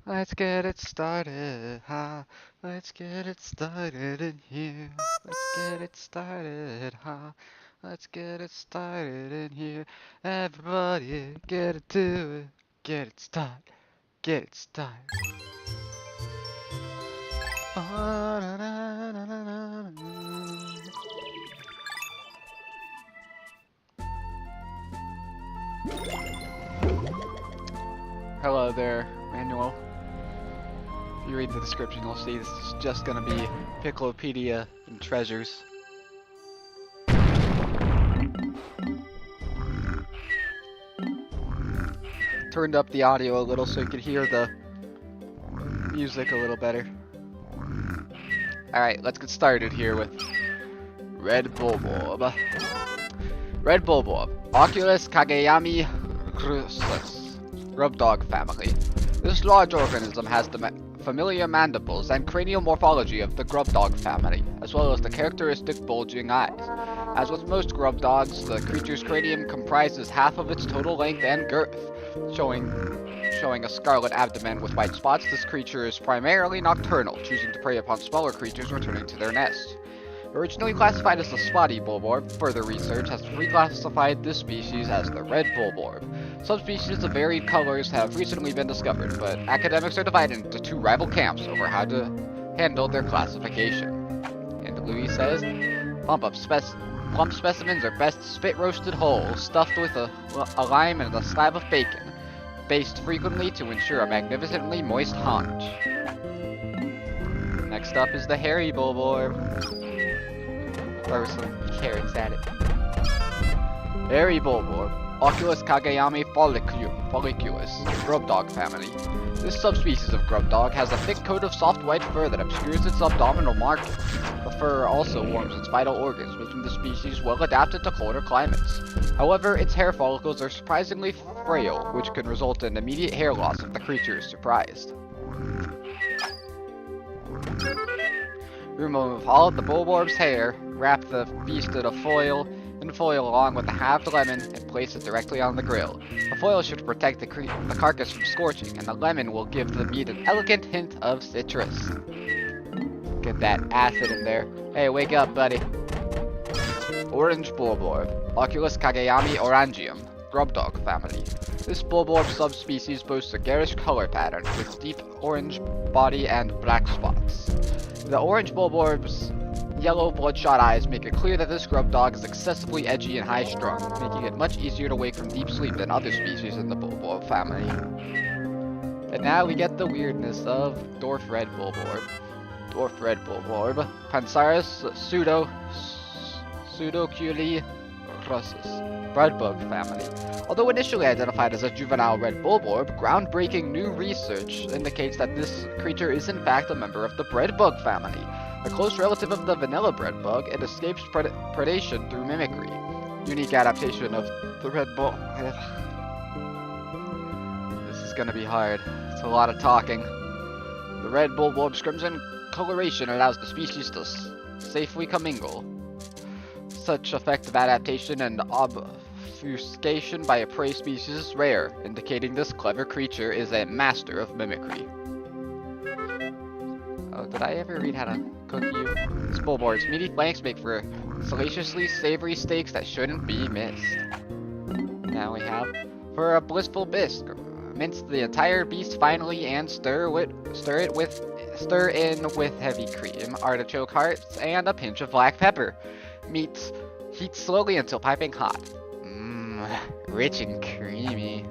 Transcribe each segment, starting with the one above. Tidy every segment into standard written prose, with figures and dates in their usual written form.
Let's get it started, huh? Let's get it started in here. Let's get it started, huh? Let's get it started in here. Everybody, get it to it. Get it started. Get it started. Hello there, Manuel. If you read the description, you'll see this is just gonna be Piklopedia and treasures. Turned up the audio a little so you could hear the music a little better. Alright, let's get started here with Red Bulborb. Red Bulborb, Oculus Kageyami crucis, grub dog family. This large organism has the familiar mandibles and cranial morphology of the grub dog family, as well as the characteristic bulging eyes. As with most grub dogs, the creature's cranium comprises half of its total length and girth, showing a scarlet abdomen with white spots. This creature is primarily nocturnal, choosing to prey upon smaller creatures returning to their nests. Originally classified as the spotty bulborb, further research has reclassified this species as the red bulborb. Subspecies of varied colors have recently been discovered, but academics are divided into two rival camps over how to handle their classification. And Louie says, plump specimens are best spit roasted whole, stuffed with a lime and a slab of bacon, basted frequently to ensure a magnificently moist haunch. Next up is the hairy bulborb. Throw some carrots at it. Hairy bulborb, Oculus Kageyami folliculus, grub dog family. This subspecies of grub dog has a thick coat of soft white fur that obscures its abdominal markings. The fur also warms its vital organs, making the species well adapted to colder climates. However, its hair follicles are surprisingly frail, which can result in immediate hair loss if the creature is surprised. Remove all of the bulborb's hair, wrap the beast in a foil along with a halved lemon, and place it directly on the grill. The foil should protect the carcass from scorching, and the lemon will give the meat an elegant hint of citrus. Get that acid in there. Hey, wake up, buddy. Orange bulborb, Oculus Kageyami orangeum, grub dog family. This bulborb subspecies boasts a garish color pattern with deep orange body and black spots. The orange bulborb's yellow bloodshot eyes make it clear that this grub dog is excessively edgy and high-strung, making it much easier to wake from deep sleep than other species in the bulborb family. And now we get the weirdness of dwarf red bulborb. Dwarf red bulborb, Pansaris pseudoculi crussus, breadbug family. Although initially identified as a juvenile red bulborb, groundbreaking new research indicates that this creature is in fact a member of the breadbug family. A close relative of the vanilla breadbug, it escapes predation through mimicry. Unique adaptation of the red bull. This is gonna be hard. It's a lot of talking. The red bulborb's crimson coloration allows the species to safely commingle. Such effective adaptation and obfuscation by a prey species is rare, indicating this clever creature is a master of mimicry. Oh, did I ever read how to cook you? This bulborb's meaty flanks make for salaciously savory steaks that shouldn't be missed. Now we have, for a blissful bisque, mince the entire beast finely and stir in with heavy cream, artichoke hearts, and a pinch of black pepper. Meat heat slowly until piping hot. Mmm, rich and creamy.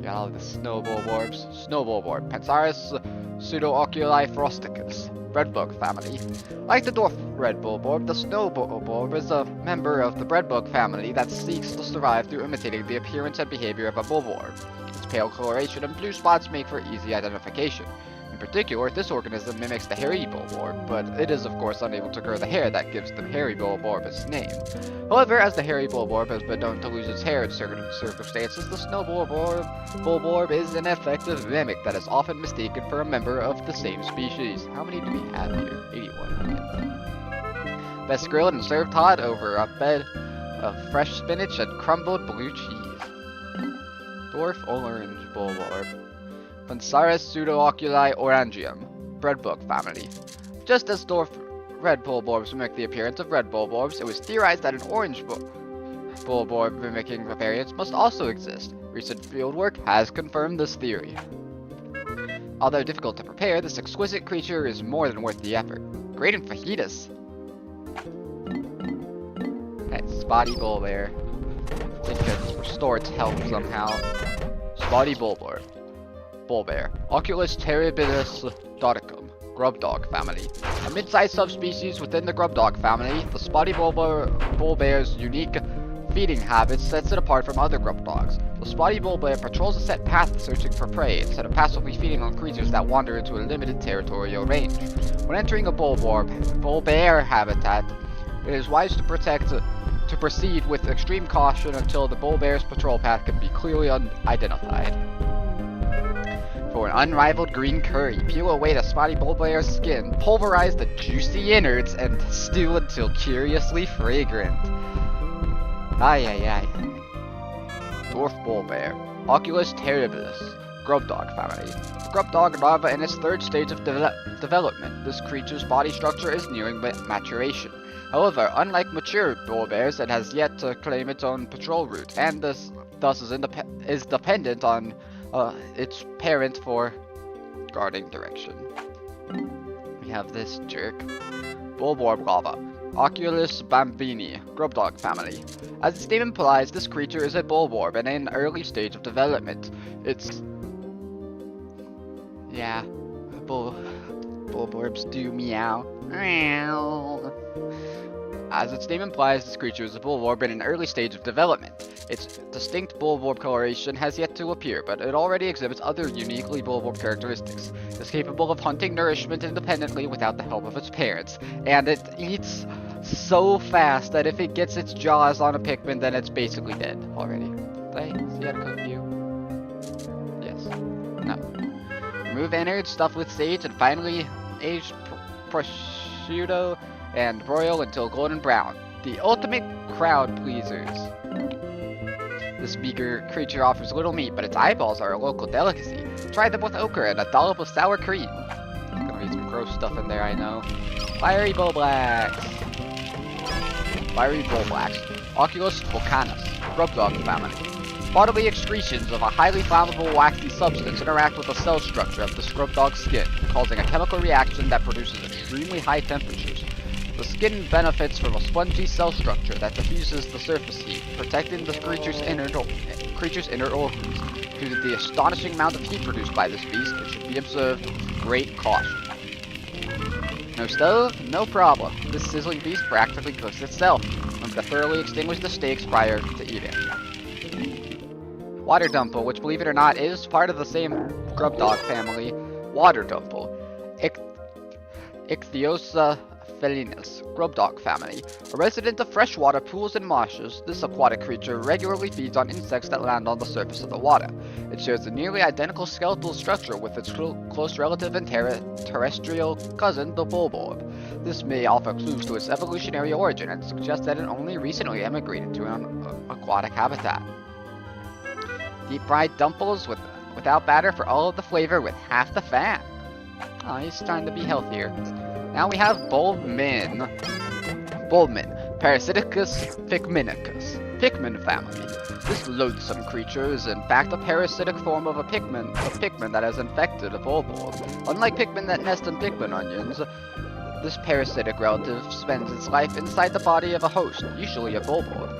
Got all the snow bulborbs. Snow bulborb, Pansaris pseudooculi frosticus, breadbug family. Like the dwarf red bulborb, the snow bulborb is a member of the breadbug family that seeks to survive through imitating the appearance and behavior of a bulborb. Its pale coloration and blue spots make for easy identification. In particular, this organism mimics the hairy bulborb, but it is of course unable to grow the hair that gives the hairy bulborb its name. However, as the hairy bulborb has been known to lose its hair in certain circumstances, the snow bulborb is an effective mimic that is often mistaken for a member of the same species. How many do we have here? 81. Okay. Best grilled and served hot over a bed of fresh spinach and crumbled blue cheese. Dwarf orange bulborb. Pansaris pseudooculi orangium, breadbug family. Just as dwarf red bulborbs mimic the appearance of red bulborbs, it was theorized that an orange bulborb mimicking the variants must also exist. Recent fieldwork has confirmed this theory. Although difficult to prepare, this exquisite creature is more than worth the effort. Great in fajitas. Okay, spotty bulbear. I think it can restore its health somehow. Spotty bulbear. Oculus terribilis doticum. Grubdog family. A mid-sized subspecies within the grubdog family, the spotty bulbear's unique feeding habits sets it apart from other grubdogs. The spotty bulbear patrols a set path searching for prey instead of passively feeding on creatures that wander into a limited territorial range. When entering a bulbear habitat, it is wise to proceed with extreme caution until the bulbear's patrol path can be clearly identified. For an unrivaled green curry, peel away the spotty bulbear's skin, pulverize the juicy innards, and stew until curiously fragrant. Ay ay ay. Dwarf bulbear. Oculus terribilis. Grubdog family. Grubdog larva in its third stage of development. This creature's body structure is nearing maturation. However, unlike mature bulbears, it has yet to claim its own patrol route, and thus is dependent on its parent for guarding direction. We have this jerk. Bulborb larva. Oculus bambini, grubdog family. As its name implies, this creature is a bulborb and in an early stage of development. Yeah, bulborbs do meow. As its name implies, this creature is a bulborb in an early stage of development. Its distinct bulborb coloration has yet to appear, but it already exhibits other uniquely bulborb characteristics. It is capable of hunting nourishment independently without the help of its parents, and it eats so fast that if it gets its jaws on a Pikmin, then it's basically dead already. Did I see how to cook you? Yes. No. Remove innards stuffed with sage and finally aged prosciutto and broil until golden brown. The ultimate crowd pleasers. This meager creature offers little meat, but its eyeballs are a local delicacy. Try them with ochre and a dollop of sour cream. There's gonna be some gross stuff in there, I know. Fiery Bulblax. Oculus vulcanus. Grubdog family. Bodily excretions of a highly flammable waxy substance interact with the cell structure of the grubdog's skin, causing a chemical reaction that produces extremely high temperatures. The skin benefits from a spongy cell structure that diffuses the surface heat, protecting the creature's inner organs. Due to the astonishing amount of heat produced by this beast, it should be observed with great caution. No stove? No problem. This sizzling beast practically cooks itself. Remember to thoroughly extinguish the steaks prior to eating. Water Dumple, which believe it or not is part of the same grubdog family. Water Dumple. Ichthyosa felinus, grubdog family. A resident of freshwater pools and marshes, this aquatic creature regularly feeds on insects that land on the surface of the water. It shares a nearly identical skeletal structure with its close relative and terrestrial cousin, the bulborb. This may offer clues to its evolutionary origin and suggest that it only recently emigrated to an aquatic habitat. Deep fried dumples without batter for all of the flavor with half the fat. Oh, he's starting to be healthier. Now we have Bulbmin, Parasiticus pikminicus, Pikmin family. This loathsome creature is in fact a parasitic form of a Pikmin that has infected a bulborb. Unlike Pikmin that nest in Pikmin onions, this parasitic relative spends its life inside the body of a host, usually a bulborb.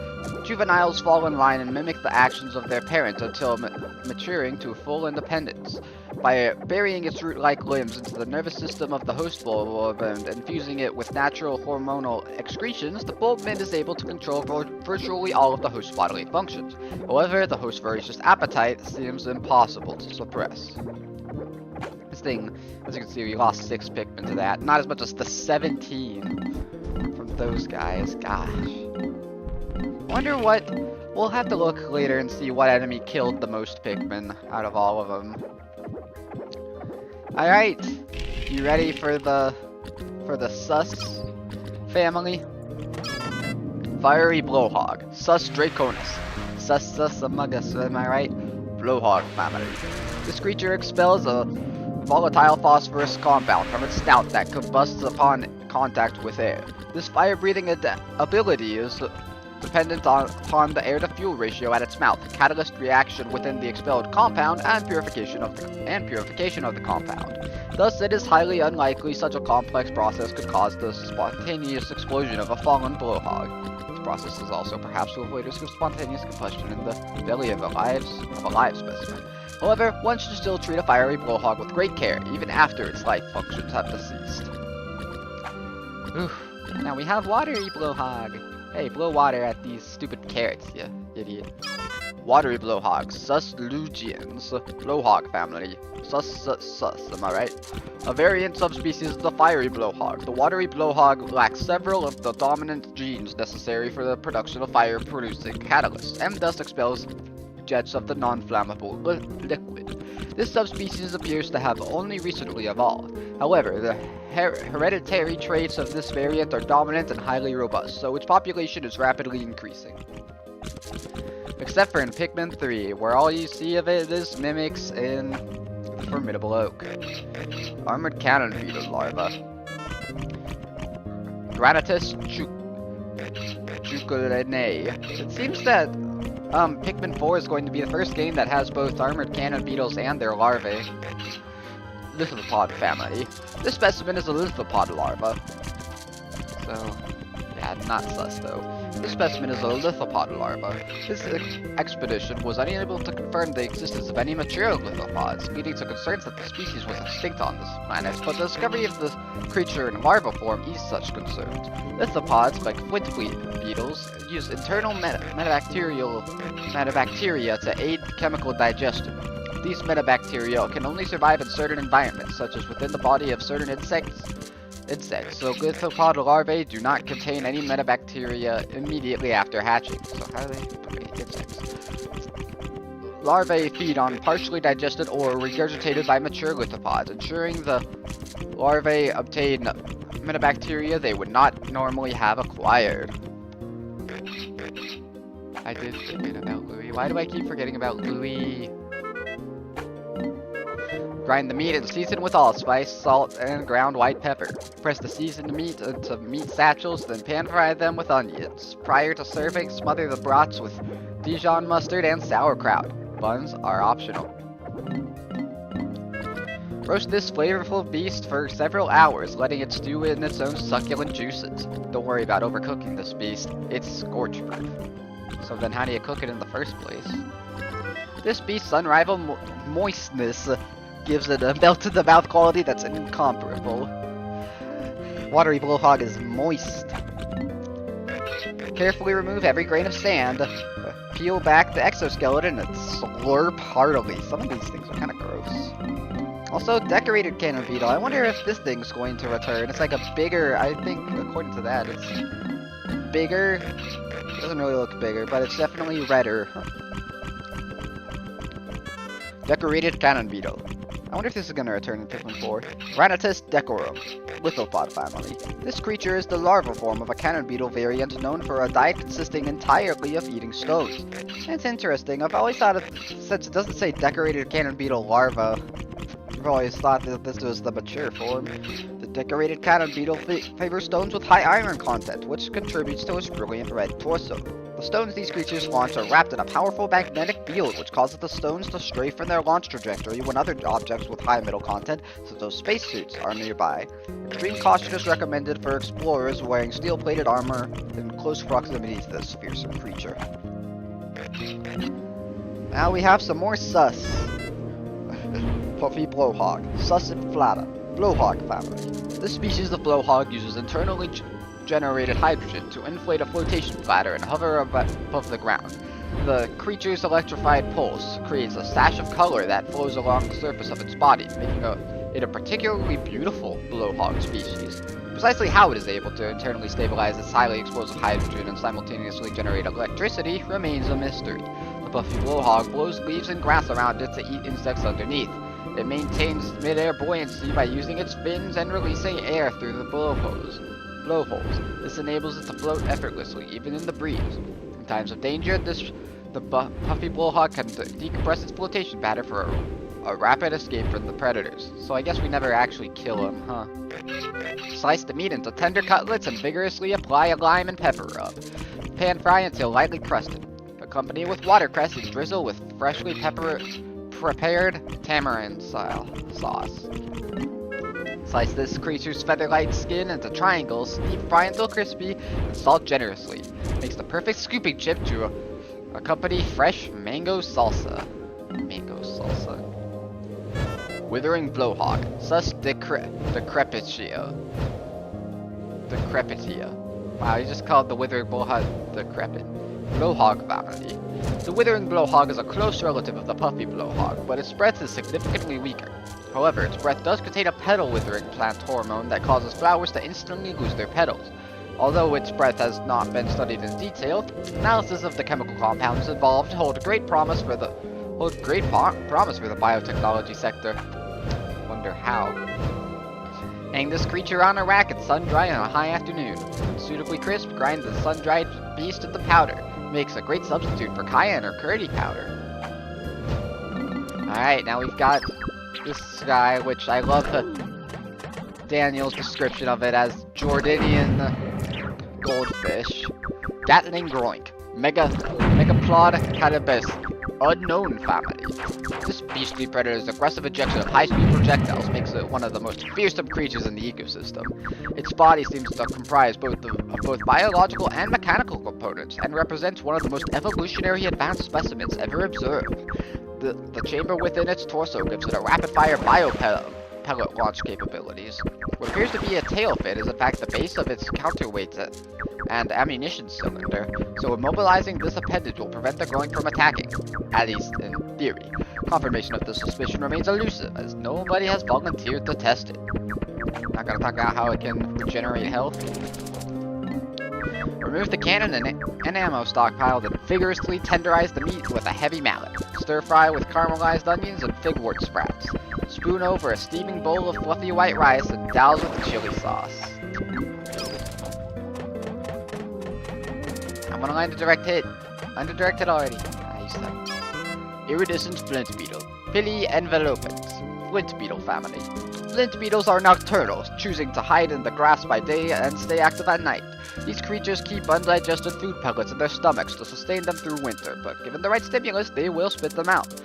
Juveniles fall in line and mimic the actions of their parents until maturing to full independence. By burying its root-like limbs into the nervous system of the host bulborb and infusing it with natural hormonal excretions, the bulbmin is able to control virtually all of the host's bodily functions. However, the host's voracious appetite seems impossible to suppress. This thing, as you can see, we lost 6 Pikmin to that. Not as much as the 17 from those guys. Gosh. Wonder what... We'll have to look later and see what enemy killed the most Pikmin out of all of them. Alright. You ready for the sus family? Fiery Blowhog. Sus Draconis. Sus among us, am I right? Blowhog family. This creature expels a volatile phosphorus compound from its snout that combusts upon contact with air. This fire-breathing ability is dependent upon the air-to-fuel ratio at its mouth, catalyst reaction within the expelled compound, and purification of the compound. Thus, it is highly unlikely such a complex process could cause the spontaneous explosion of a fallen blowhog. This process is also perhaps to avoid risk of spontaneous combustion in the belly of a live specimen. However, one should still treat a fiery blowhog with great care, even after its life functions have deceased. Now we have watery blowhog. Hey, blow water at these stupid carrots, you idiot. Watery blowhogs, sus Luiginoids, blowhog family. Sus, am I right? A variant subspecies of the fiery blowhog. The watery blowhog lacks several of the dominant genes necessary for the production of fire-producing catalysts, and thus expels jets of the non-flammable liquid. This subspecies appears to have only recently evolved. However, the hereditary traits of this variant are dominant and highly robust, so its population is rapidly increasing. Except for in Pikmin 3, where all you see of it is mimics in the formidable oak. Armored cannon beetle larva. Granatus chukulene. It seems that Pikmin 4 is going to be the first game that has both armored cannon beetles and their larvae. Lithopod family. This specimen is a lithopod larva. So, yeah, not sus though. This specimen is a lithopod larva. This expedition was unable to confirm the existence of any mature lithopods, leading to concerns that the species was extinct on this planet, but the discovery of the creature in larva form eased such concerns. Lithopods, like flint beetles, use internal metabacteria to aid chemical digestion. These metabacteria can only survive in certain environments, such as within the body of certain insects, so lithopod larvae do not contain any metabacteria immediately after hatching. So how do they propagate insects? Larvae feed on partially digested or regurgitated by mature lithopods, ensuring the larvae obtain metabacteria they would not normally have acquired. I did forget about Louie. Why do I keep forgetting about Louie? Grind the meat and season with allspice, salt, and ground white pepper. Press the seasoned meat into meat satchels, then pan fry them with onions. Prior to serving, smother the brats with Dijon mustard and sauerkraut. Buns are optional. Roast this flavorful beast for several hours, letting it stew in its own succulent juices. Don't worry about overcooking this beast, it's scorch-proof. So then how do you cook it in the first place? This beast's unrivaled moistness gives it a melt-in-the-mouth quality that's incomparable. Watery blowhog is moist. Carefully remove every grain of sand. Peel back the exoskeleton and slurp heartily. Some of these things are kind of gross. Also, decorated cannon beetle. I wonder if this thing's going to return. It's like a bigger, I think, according to that, it's bigger. It doesn't really look bigger, but it's definitely redder. Decorated cannon beetle. I wonder if this is going to return in Pikmin 4. Granatus decorum, lithopod family. This creature is the larva form of a cannon beetle variant known for a diet consisting entirely of eating stones. It's interesting, I've always thought since it doesn't say decorated cannon beetle larva, I've always thought that this was the mature form. The decorated cannon beetle favors stones with high iron content, which contributes to its brilliant red torso. The stones these creatures launch are wrapped in a powerful magnetic field, which causes the stones to stray from their launch trajectory when other objects with high metal content, such as spacesuits, are nearby. Extreme caution is recommended for explorers wearing steel-plated armor in close proximity to this fearsome creature. Now we have some more sus. Puffy blowhog, sus inflata, blowhog family. This species of blowhog uses internally generated hydrogen to inflate a flotation bladder and hover above the ground. The creature's electrified pulse creates a sash of color that flows along the surface of its body, making it a particularly beautiful blowhog species. Precisely how it is able to internally stabilize its highly explosive hydrogen and simultaneously generate electricity remains a mystery. The puffy blowhog blows leaves and grass around it to eat insects underneath. It maintains mid-air buoyancy by using its fins and releasing air through the blowholes. This enables it to float effortlessly, even in the breeze. In times of danger, the puffy blowhog can decompress its flotation pattern for a rapid escape from the predators. So I guess we never actually kill him, huh? Slice the meat into tender cutlets and vigorously apply a lime and pepper rub. Pan fry until lightly crusted. Accompany with watercress and drizzle with freshly prepared tamarind style sauce. Slice this creature's feather-like skin into triangles, deep fry until crispy, and salt generously. Makes the perfect scooping chip to accompany fresh mango salsa. Withering blowhog. Sus decrepitia. Wow, you just called the withering blowhog decrepit. Blowhog family. The withering blowhog is a close relative of the puffy blowhog, but its breath is significantly weaker. However, its breath does contain a petal withering plant hormone that causes flowers to instantly lose their petals. Although its breath has not been studied in detail, analysis of the chemical compounds involved hold great promise for the biotechnology sector. Wonder how. Hang this creature on a rack and sun dry on a high afternoon. Suitably crisp, grind the sun-dried beast into powder. Makes a great substitute for cayenne or curdy powder. Alright, now we've got this guy, which I love Daniel's description of it as Jordanian goldfish. Gatling groink. Megaplod catabus. Unknown family. This beastly predator's aggressive ejection of high-speed projectiles makes it one of the most fearsome creatures in the ecosystem. Its body seems to comprise both biological and mechanical components, and represents one of the most evolutionary advanced specimens ever observed. The chamber within its torso gives it a rapid-fire pellet launch capabilities. What appears to be a tail fin is in fact the base of its counterweight and ammunition cylinder, so immobilizing this appendage will prevent the groin from attacking, at least in theory. Confirmation of this suspicion remains elusive, as nobody has volunteered to test it. Not gonna talk about how it can regenerate health. Remove the cannon and ammo stockpile, then vigorously tenderize the meat with a heavy mallet. Stir fry with caramelized onions and figwort sprouts. Spoon over a steaming bowl of fluffy white rice and douse with chili sauce. I'm gonna land a direct hit. Under directed already. Nice. Iridescent flint beetle. Pili envelopens. Flint beetle family. Flint beetles are nocturnal, choosing to hide in the grass by day and stay active at night. These creatures keep undigested food pellets in their stomachs to sustain them through winter, but given the right stimulus, they will spit them out.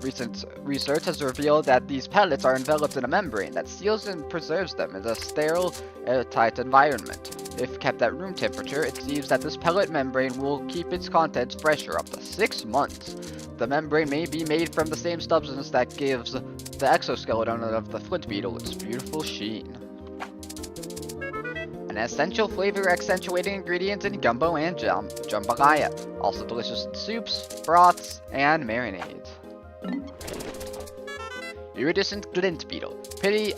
Recent research has revealed that these pellets are enveloped in a membrane that seals and preserves them in a sterile, airtight environment. If kept at room temperature, it seems that this pellet membrane will keep its contents fresh for up to 6 months. The membrane may be made from the same substance that gives the exoskeleton of the flint beetle its beautiful sheen. An essential flavor accentuating ingredient in gumbo and jambalaya. Also delicious in soups, broths, and marinades. Iridescent glint beetle. Pili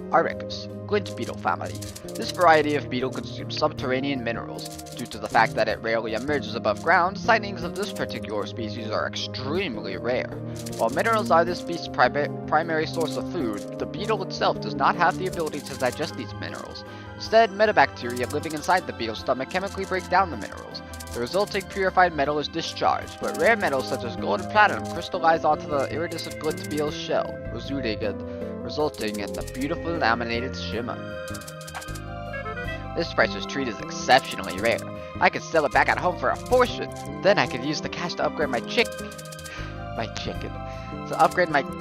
aricus. Glint beetle family. This variety of beetle consumes subterranean minerals. Due to the fact that it rarely emerges above ground, sightings of this particular species are extremely rare. While minerals are this beast's primary source of food, the beetle itself does not have the ability to digest these minerals. Instead, metabacteria living inside the beetle's stomach chemically break down the minerals. The resulting purified metal is discharged, but rare metals such as gold and platinum crystallize onto the iridescent glint beetle's shell, resulting in the beautiful laminated shimmer. This priceless treat is exceptionally rare. I could sell it back at home for a fortune. Then I could use the cash to upgrade my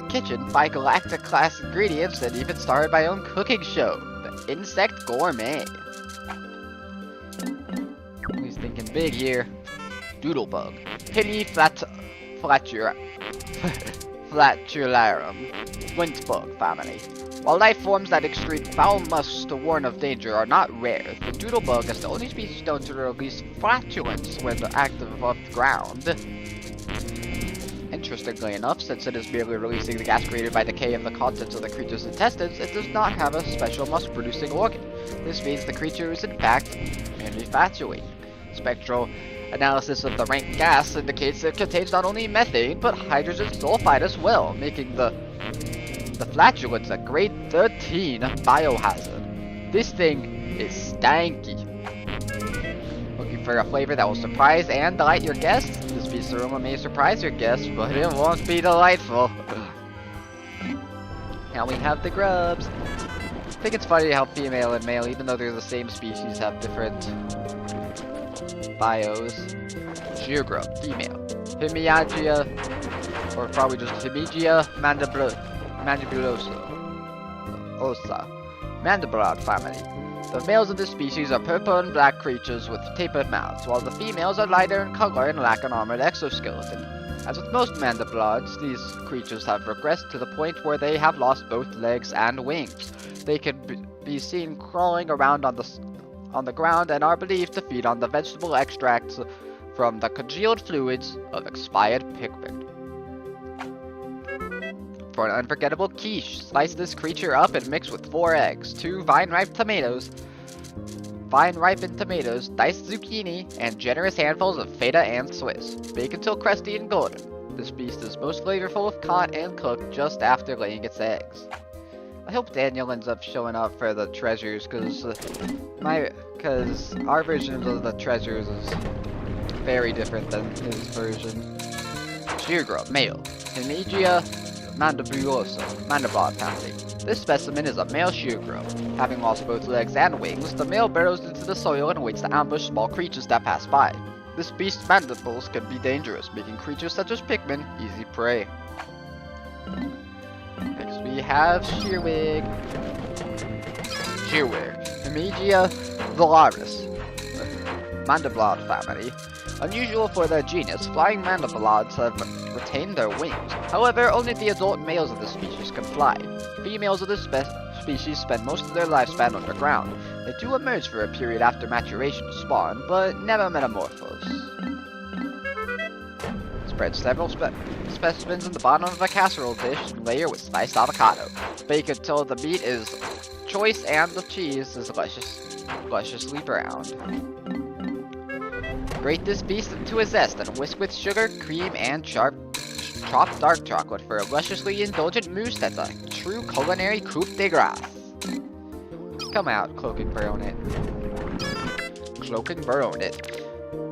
kitchen, buy galactic class ingredients, and even start my own cooking show, the Insect Gourmet. He's thinking big here. Doodlebug. Pili flatularum. Flintbug family. While life forms that excrete foul musks to warn of danger are not rare, the doodlebug is the only species known to release flatulence when active above ground. Interestingly enough, since it is merely releasing the gas created by decay of the contents of the creature's intestines, it does not have a special musk-producing organ. This means the creature is in fact merely flatulating. Spectral analysis of the rank gas indicates it contains not only methane, but hydrogen sulfide as well, making the flatulence a grade 13 biohazard. This thing is stanky. Looking for a flavor that will surprise and delight your guests? This piece of aroma may surprise your guests, but it won't be delightful. Now we have the grubs. I think it's funny how female and male, even though they're the same species, have different bios. Sheer grub, female. Hemiagia, or probably just Hemigia mandibulosa. Mandibular family. The males of this species are purple and black creatures with tapered mouths, while the females are lighter in color and lack an armored exoskeleton. As with most mandibulars, these creatures have regressed to the point where they have lost both legs and wings. They can be seen crawling around on the ground and are believed to feed on the vegetable extracts from the congealed fluids of expired Pikmin. For an unforgettable quiche, slice this creature up and mix with 4 eggs, 2 vine-ripened tomatoes, diced zucchini, and generous handfuls of feta and Swiss. Bake until crusty and golden. This beast is most flavorful if caught and cooked just after laying its eggs. I hope Daniel ends up showing up for the treasures, cause our version of the treasures is very different than his version. Sheer grub, male. Hemigia mandibular family. This specimen is a male sheer grub. Having lost both legs and wings, the male burrows into the soil and waits to ambush small creatures that pass by. This beast's mandibles can be dangerous, making creatures such as Pikmin easy prey. Next we have Shearwig. Hemigia valaris. Mandibular family. Unusual for their genus, flying mandibulars have retained their wings. However, only the adult males of this species can fly. Females of this species spend most of their lifespan underground. They do emerge for a period after maturation to spawn, but never metamorphose. Spread several specimens in the bottom of a casserole dish and layer with sliced avocado. Bake until the meat is choice and the cheese is lusciously browned. Grate this beast into a zest and whisk with sugar, cream, and chopped dark chocolate for a lusciously indulgent mousse that's a true culinary coup de grace. Come out, Cloaking Baronet.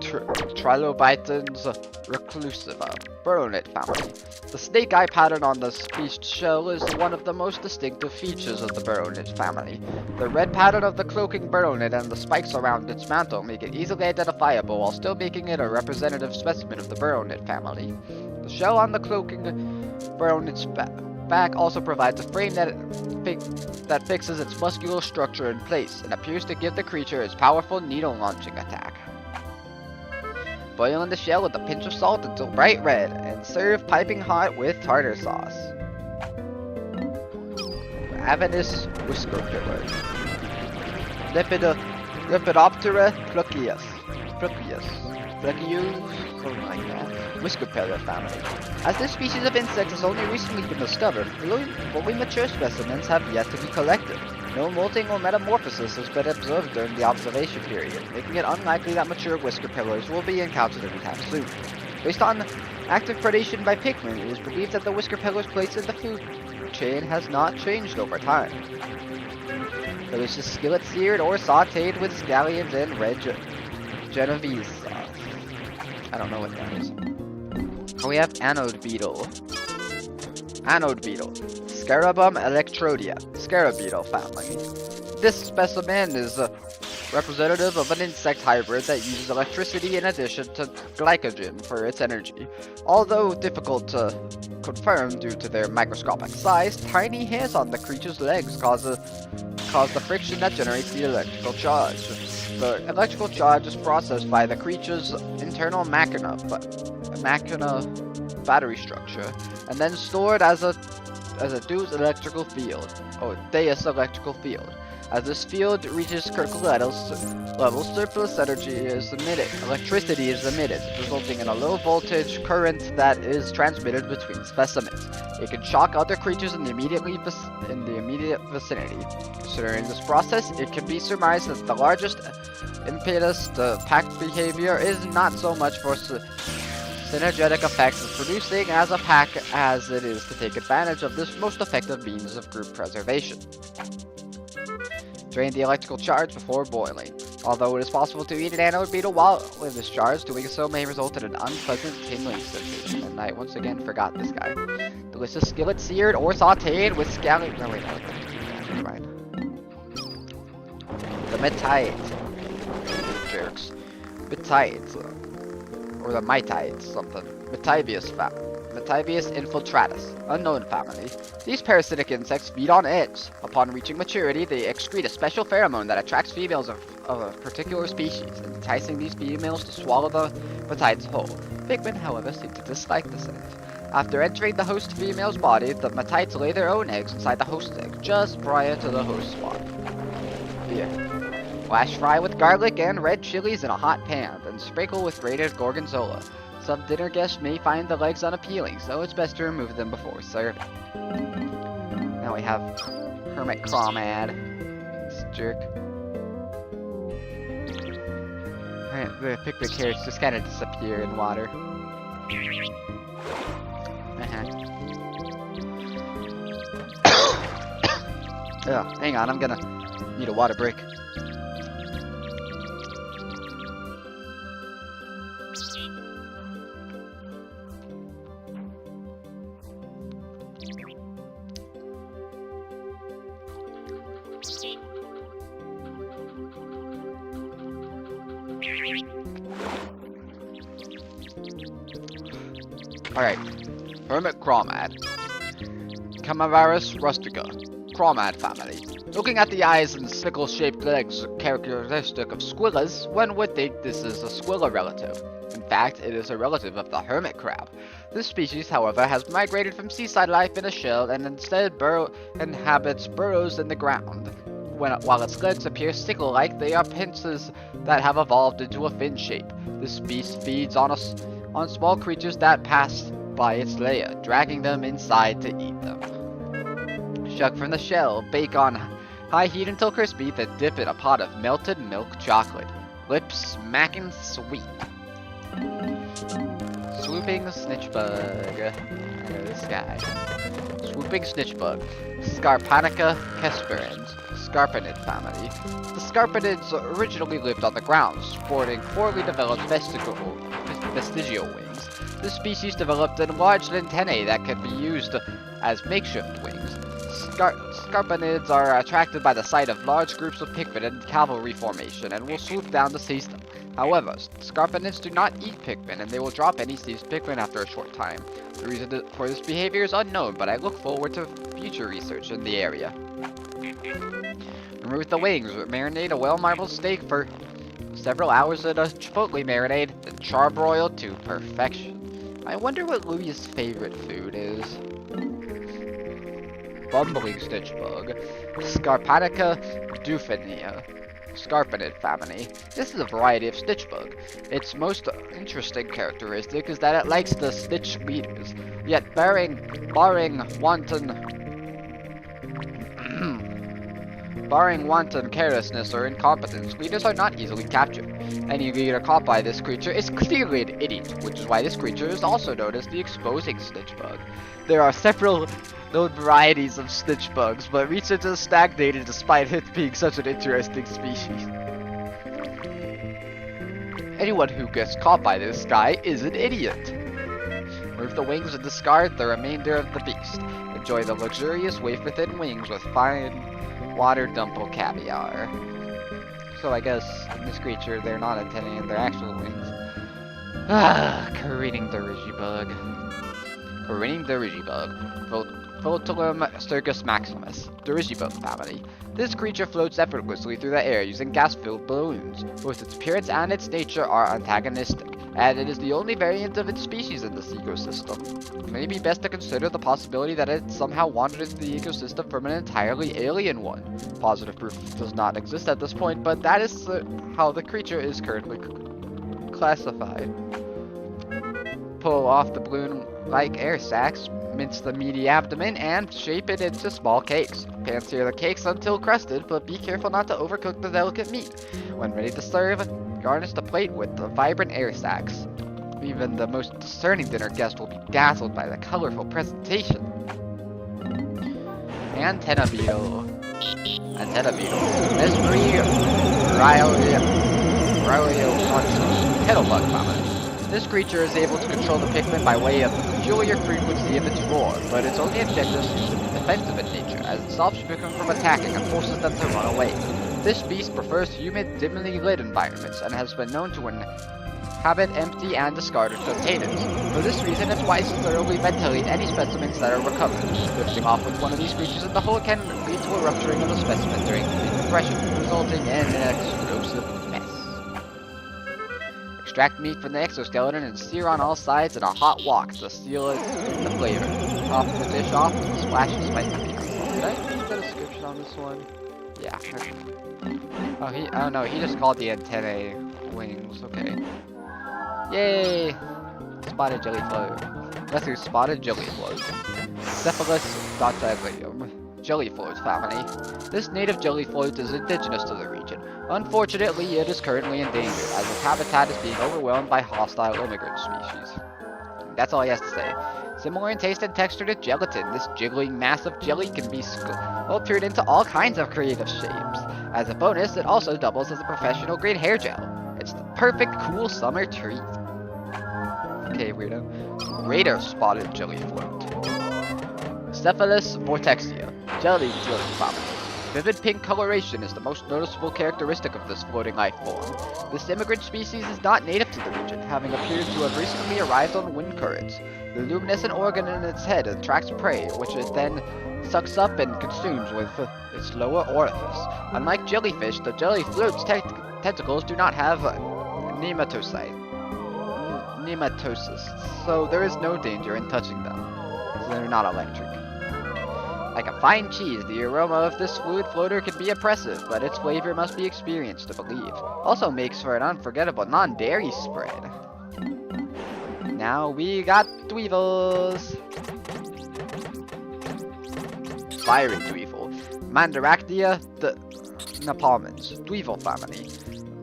Trilobitans reclusiva, Baronet family. The snake eye pattern on the beast's shell is one of the most distinctive features of the Baronet family. The red pattern of the cloaking Baronet and the spikes around its mantle make it easily identifiable while still making it a representative specimen of the Baronet family. The shell on the cloaking Baronet's back also provides a frame that fixes its muscular structure in place and appears to give the creature its powerful needle-launching attack. Boil in the shell with a pinch of salt until bright red, and serve piping hot with tartar sauce. Ravenous whisker killer. Lepidoptera pluckius, something like that. Whisker pillar family. As this species of insect has only recently been discovered, fully mature specimens have yet to be collected. No molting or metamorphosis has been observed during the observation period, making it unlikely that mature whisker pillars will be encountered anytime soon. Based on active predation by Pikmin, it is believed that the whisker pillar's place in the food chain has not changed over time. Delicious skillet seared or sauteed with scallions and red Genovese sauce. I don't know what that is. We have Anode Beetle. Scarabum electrodia, scarab beetle family. This specimen is representative of an insect hybrid that uses electricity in addition to glycogen for its energy. Although difficult to confirm due to their microscopic size, tiny hairs on the creature's legs cause the friction that generates the electrical charge. The electrical charge is processed by the creature's internal machina battery structure, and then stored as a Deus electrical field. As this field reaches critical levels, surplus electricity is emitted, resulting in a low voltage current that is transmitted between specimens. It can shock other creatures in the immediate vicinity. Considering this process, it can be surmised that the largest impetus to pack behavior is not so much for synergetic effects of producing as a pack as it is to take advantage of this most effective means of group preservation. Drain the electrical charge before boiling. Although it is possible to eat an anode beetle while in this charge, doing so may result in an unpleasant tingling sensation. And I once again forgot this guy. Delicious skillet seared or sauteed with scallion. No, wait, no. Never mind. The Metites. Jerks. Metites. Or the Mitites, something. Metivius infiltratus. Unknown family. These parasitic insects feed on eggs. Upon reaching maturity, they excrete a special pheromone that attracts females of a particular species, enticing these females to swallow the Metites whole. Pikmin, however, seem to dislike the scent. After entering the host female's body, the Metites lay their own eggs inside the host's egg, just prior to the host spawn. Here. Flash fry with garlic and red chilies in a hot pan, then sprinkle with grated gorgonzola. Some dinner guests may find the legs unappealing, so it's best to remove them before serving. Now we have Hermit Crawmad. This jerk. The Pikmin carrots just kind of disappear in water. Yeah, hang on, I'm gonna need a water break. Alright, Hermit Crawmad. Camavarus rustica. Crawmad family. Looking at the eyes and sickle-shaped legs characteristic of squillas, one would think this is a squilla relative. In fact, it is a relative of the hermit crab. This species, however, has migrated from seaside life in a shell and instead inhabits burrows in the ground. While its legs appear sickle-like, they are pincers that have evolved into a fin shape. This beast feeds on small creatures that pass by its lair, dragging them inside to eat them. Shuck from the shell, bake on high heat until crispy, then dip in a pot of melted milk chocolate. Lips smacking sweet. Swooping snitchbug. I know this guy. Swooping snitchbug. Scarpanica kesperans. Scarpanid family. The Scarpanids originally lived on the ground, sporting poorly developed vestigial wings. This species developed enlarged antennae that can be used as makeshift wings. Scarpanids are attracted by the sight of large groups of Pikmin in cavalry formation and will swoop down to seize them. However, Scarpanids do not eat Pikmin, and they will drop any seized Pikmin after a short time. The reason for this behavior is unknown, but I look forward to future research in the area. Remove the wings, marinate a well-marbled steak for several hours in a chipotle marinade, then charbroil to perfection. I wonder what Louie's favorite food is. Bumbling snitchbug. Scarpanica dufania. Scarpanid family. This is a variety of snitchbug. Its most interesting characteristic is that it likes to snitch leaders. Yet barring wanton carelessness or incompetence, leaders are not easily captured. Any leader caught by this creature is clearly an idiot, which is why this creature is also known as the exposing snitchbug. There are several known varieties of snitchbugs, but research has stagnated despite it being such an interesting species. Anyone who gets caught by this guy is an idiot. Remove the wings and discard the remainder of the beast. Enjoy the luxurious wafer-thin wings with fine water dumple caviar. So I guess in this creature they're not antennae and they're actual wings. Careening the Rigibug. Photolum circus maximus, the Rigibug family. This creature floats effortlessly through the air using gas-filled balloons. Both its appearance and its nature are antagonistic, and it is the only variant of its species in this ecosystem. It may be best to consider the possibility that it somehow wandered into the ecosystem from an entirely alien one. Positive proof does not exist at this point, but that is how the creature is currently classified. Pull off the balloon-like air sacs, mince the meaty abdomen, and shape it into small cakes. Pan-sear the cakes until crusted, but be careful not to overcook the delicate meat. When ready to serve, garnish the plate with the vibrant air sacs. Even the most discerning dinner guest will be dazzled by the colorful presentation. Antenna beetle. Mesmery Kettlebug family. This creature is able to control the Pikmin by way of peculiar frequency of its roar, but its only objective seems to be defensive in nature, as it stops people from attacking and forces them to run away. This beast prefers humid, dimly lit environments, and has been known to inhabit empty and discarded containers. For this reason, it's wise to thoroughly ventilate any specimens that are recovered. Lifting off with one of these creatures in the hole can lead to a rupturing of the specimen during decompression, resulting in an explosive mess. Extract meat from the exoskeleton and sear on all sides in a hot wok to seal the flavor. Top the dish off with a splash of spicy peanut sauce. Did I read the description on this one? Yeah. Oh no, he just called the antennae wings. Okay. Yay! Spotted jelly float. Let's do spotted jelly float. Cephalus dactylium. Jelly float family. This native jelly float is indigenous to the region. Unfortunately, it is currently endangered, as its habitat is being overwhelmed by hostile immigrant species. That's all he has to say. Similar in taste and texture to gelatin, this jiggling mass of jelly can be sculptured into all kinds of creative shapes. As a bonus, it also doubles as a professional grade hair gel. It's the perfect cool summer treat. Okay, weirdo. Greater spotted jelly float. Cephalus vortexia. Jelly family. Vivid pink coloration is the most noticeable characteristic of this floating life form. This immigrant species is not native to the region, having appeared to have recently arrived on wind currents. The luminescent organ in its head attracts prey, which it then sucks up and consumes with its lower orifice. Unlike jellyfish, the jelly float's tentacles do not have nematocysts, so there is no danger in touching them, as they're not electric. Like a fine cheese, the aroma of this fluid floater can be oppressive, but its flavor must be experienced to believe. Also makes for an unforgettable non-dairy spread. Now we got Dweevils! Fiery Dweevil. Mandaracnia napalmans. Dweevil family.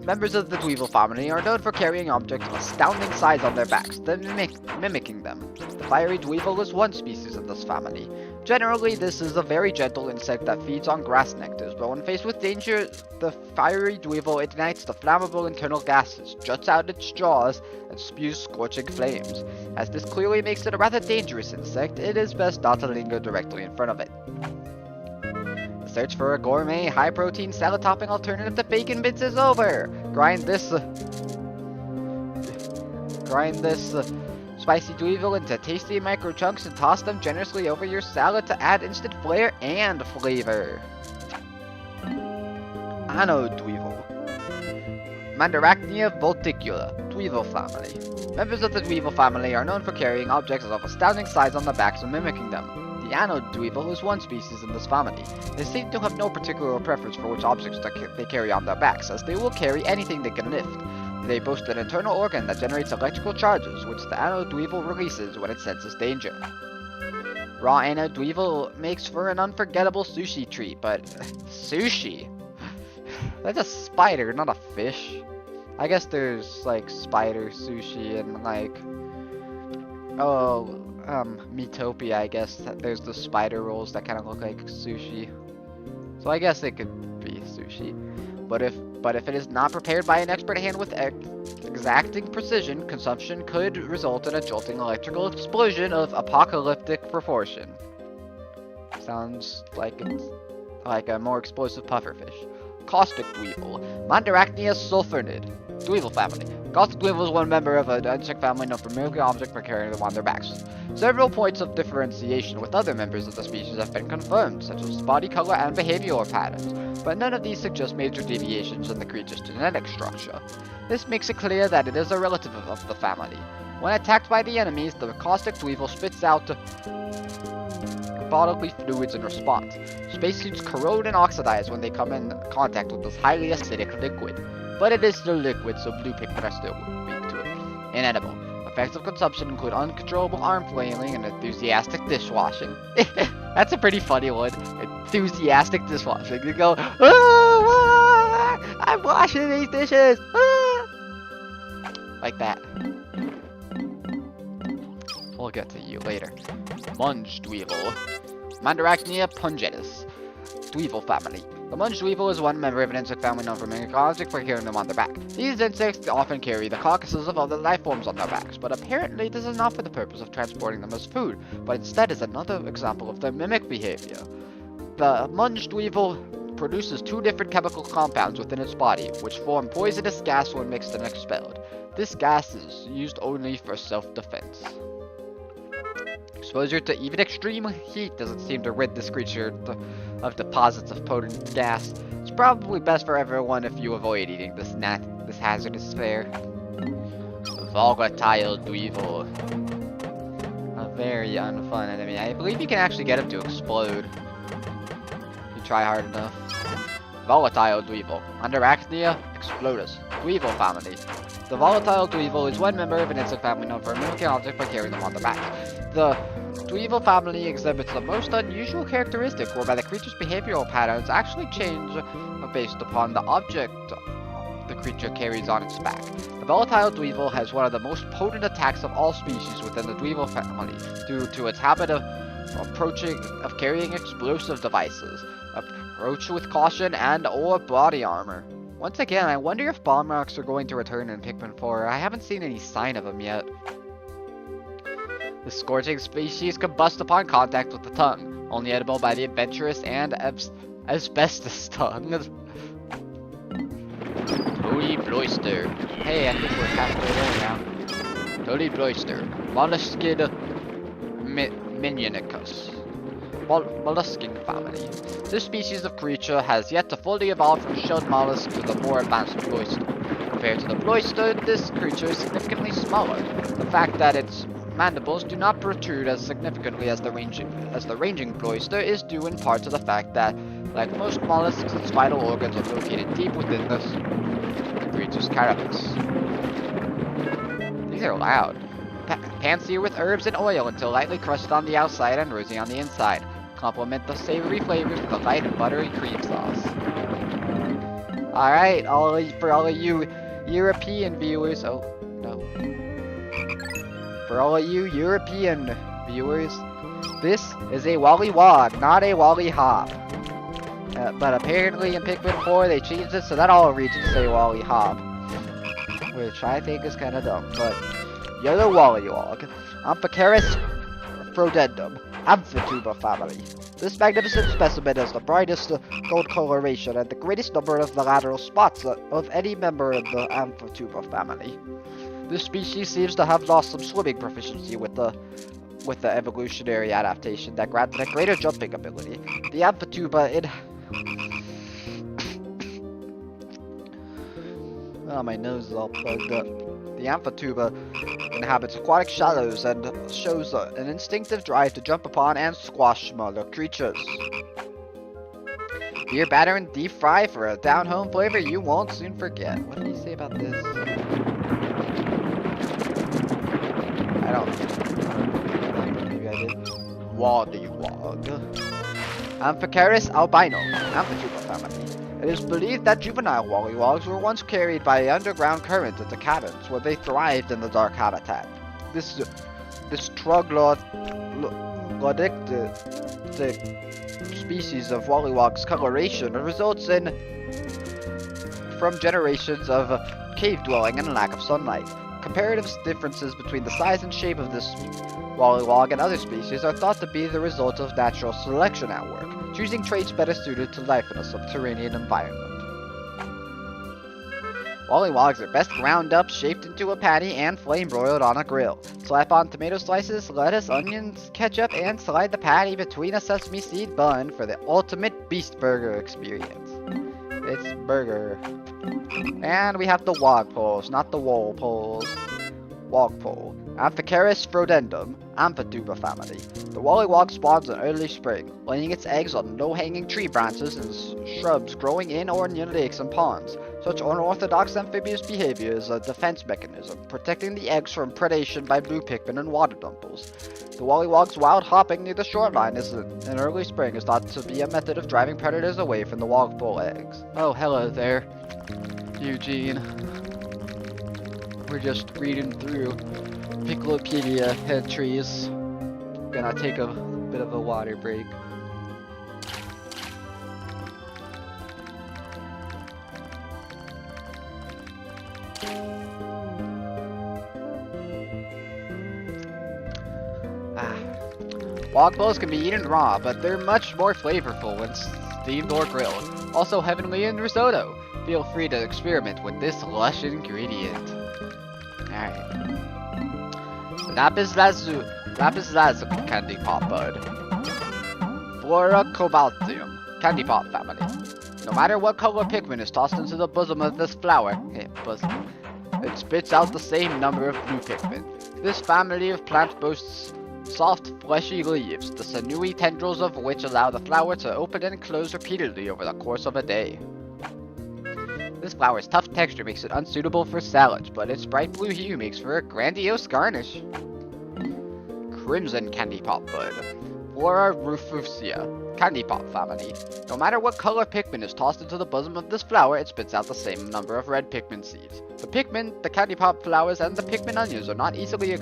Members of the Dweevil family are known for carrying objects of astounding size on their backs, then mimicking them. The fiery Dweevil is one species of this family. Generally, this is a very gentle insect that feeds on grass nectars, but when faced with danger, the fiery Dweevil ignites the flammable internal gases, juts out its jaws, and spews scorching flames. As this clearly makes it a rather dangerous insect, it is best not to linger directly in front of it. The search for a gourmet, high-protein, salad-topping alternative to bacon bits is over! Grind this spicy Dweevil into tasty micro chunks and toss them generously over your salad to add instant flair and flavor. Anode Dweevil. Mandaracnia volticula. Dweevil family. Members of the Dweevil family are known for carrying objects of astounding size on their backs and mimicking them. The anode Dweevil is one species in this family. They seem to have no particular preference for which objects they carry on their backs, as they will carry anything they can lift. They boast an internal organ that generates electrical charges, which the anode Dweevil releases when it senses danger. Raw anode Dweevil makes for an unforgettable sushi treat, but sushi? That's a spider, not a fish. I guess there's like spider sushi and like Metopia, I guess. There's the spider rolls that kind of look like sushi. So I guess it could be sushi. But if it is not prepared by an expert hand with exacting precision, consumption could result in a jolting electrical explosion of apocalyptic proportion. Sounds like it's like a more explosive pufferfish. Caustic Dweevil. Mandaracnia sulfurnid. Dweevil family. Caustic Dweevil is one member of an insect family known for mimicking objects by carrying them on their backs. Several points of differentiation with other members of the species have been confirmed, such as body color and behavioral patterns, but none of these suggest major deviations in the creature's genetic structure. This makes it clear that it is a relative of the family. When attacked by the enemies, the Caustic Dweevil spits out bodily fluids in response. Spacesuits corrode and oxidize when they come in contact with this highly acidic liquid. But it is still liquid, so blue Pikmin are still weak to it. Inedible. Effects of consumption include uncontrollable arm flailing and enthusiastic dishwashing. That's a pretty funny one. Enthusiastic dishwashing. You go, ah, I'm washing these dishes! Ah! Like that. We'll get to you later. Munge Dweevil. Mandaracnia pungentis. Dweevil family. The Munch Dweevil is one member of an insect family known for many objects for carrying them on their back. These insects often carry the carcasses of other life forms on their backs, but apparently this is not for the purpose of transporting them as food, but instead is another example of their mimic behavior. The Munch Dweevil produces 2 different chemical compounds within its body, which form poisonous gas when mixed and expelled. This gas is used only for self-defense. Exposure to even extreme heat doesn't seem to rid this creature of deposits of potent gas. It's probably best for everyone if you avoid eating this hazardous fare. Volatile Dweevil. A very unfun enemy. I believe you can actually get him to explode. If you try hard enough. Volatile Dweevil. Under Arachnia Explodus. Dweevil family. The Volatile Dweevil is one member of an insect family known for mimicking objects by carrying them on their back. The Dweevil family exhibits the most unusual characteristic whereby the creature's behavioral patterns actually change based upon the object the creature carries on its back. The Volatile Dweevil has one of the most potent attacks of all species within the Dweevil family due to its habit of carrying explosive devices. Approach with caution and or body armor. Once again, I wonder if bomb rocks are going to return in Pikmin 4. I haven't seen any sign of them yet. The scorching species combust upon contact with the tongue, only edible by the adventurous and asbestos tongue. Toady Bloister. Hey, I think we're halfway there now. Toady Bloister. Molluskid Minionicus. Mollusking family. This species of creature has yet to fully evolve from shelled mollusk to the more advanced Bloister. Compared to the Bloister, this creature is significantly smaller. The fact that its mandibles do not protrude as significantly as the ranging Bloister is due in part to the fact that, like most mollusks, its vital organs are located deep within the creature's carapace. These are loud. Pan-sear with herbs and oil until lightly crusted on the outside and rosy on the inside. Complement the savory flavors with a light and buttery cream sauce. Alright, for all of you European viewers, oh, no. For all of you European viewers, this is a Wollywog, not a Wollyhop. But apparently in Pikmin 4 they changed it so that all regions say Wollyhop. Which I think is kinda dumb, but Yellow Wollywog, Amphicaris Frodendum, Amphituba family. This magnificent specimen has the brightest gold coloration and the greatest number of the lateral spots of any member of the Amphituba family. This species seems to have lost some swimming proficiency with the evolutionary adaptation that granted a greater jumping ability. The Amphituba oh, my nose is all plugged up. The Amphituba inhabits aquatic shallows and shows an instinctive drive to jump upon and squash smaller creatures. Beer batter and deep fry for a down-home flavor you won't soon forget. What did he say about this? I don't know. Maybe I did. Wollywog. Amphicaris albino, Amphituba family. It is believed that juvenile Wollywogs were once carried by an underground current into caverns, where they thrived in the dark habitat. This troglodytic species of Wollywog's coloration results from generations of cave dwelling and a lack of sunlight. Comparative differences between the size and shape of this Wollywog and other species are thought to be the result of natural selection at work, choosing traits better suited to life in a subterranean environment. Wollywogs are best ground up, shaped into a patty, and flame broiled on a grill. Slap on tomato slices, lettuce, onions, ketchup, and slide the patty between a sesame seed bun for the ultimate beast burger experience. It's burger. And we have the wogpoles, not the wollpoles. Wogpole. Amphicaris frodendum, Amphituba family. The Wollywog spawns in early spring, laying its eggs on low-hanging tree branches and shrubs growing in or near lakes and ponds. Such unorthodox amphibious behavior is a defense mechanism, protecting the eggs from predation by blue Pikmin and water dumples. The Wollywog's wild hopping near the shoreline in early spring is thought to be a method of driving predators away from the wogpole eggs. Oh, hello there, Eugene. We're just reading through Piklopedia entries. Gonna take a bit of a water break. Log balls can be eaten raw, but they're much more flavorful when steamed or grilled. Also heavenly in risotto. Feel free to experiment with this lush ingredient. Alright. Lapis lazuli candy pop bud. Flora cobaltium candy pop family. No matter what color Pikmin is tossed into the bosom of this flower, it spits out the same number of blue Pikmin. This family of plants boasts soft, fleshy leaves, the sinewy tendrils of which allow the flower to open and close repeatedly over the course of a day. This flower's tough texture makes it unsuitable for salads, but its bright blue hue makes for a grandiose garnish. Crimson candy pop bud. Flora rufusia candy pop family. No matter what color Pikmin is tossed into the bosom of this flower, it spits out the same number of red Pikmin seeds. The Pikmin, the candy pop flowers, and the Pikmin onions are not easily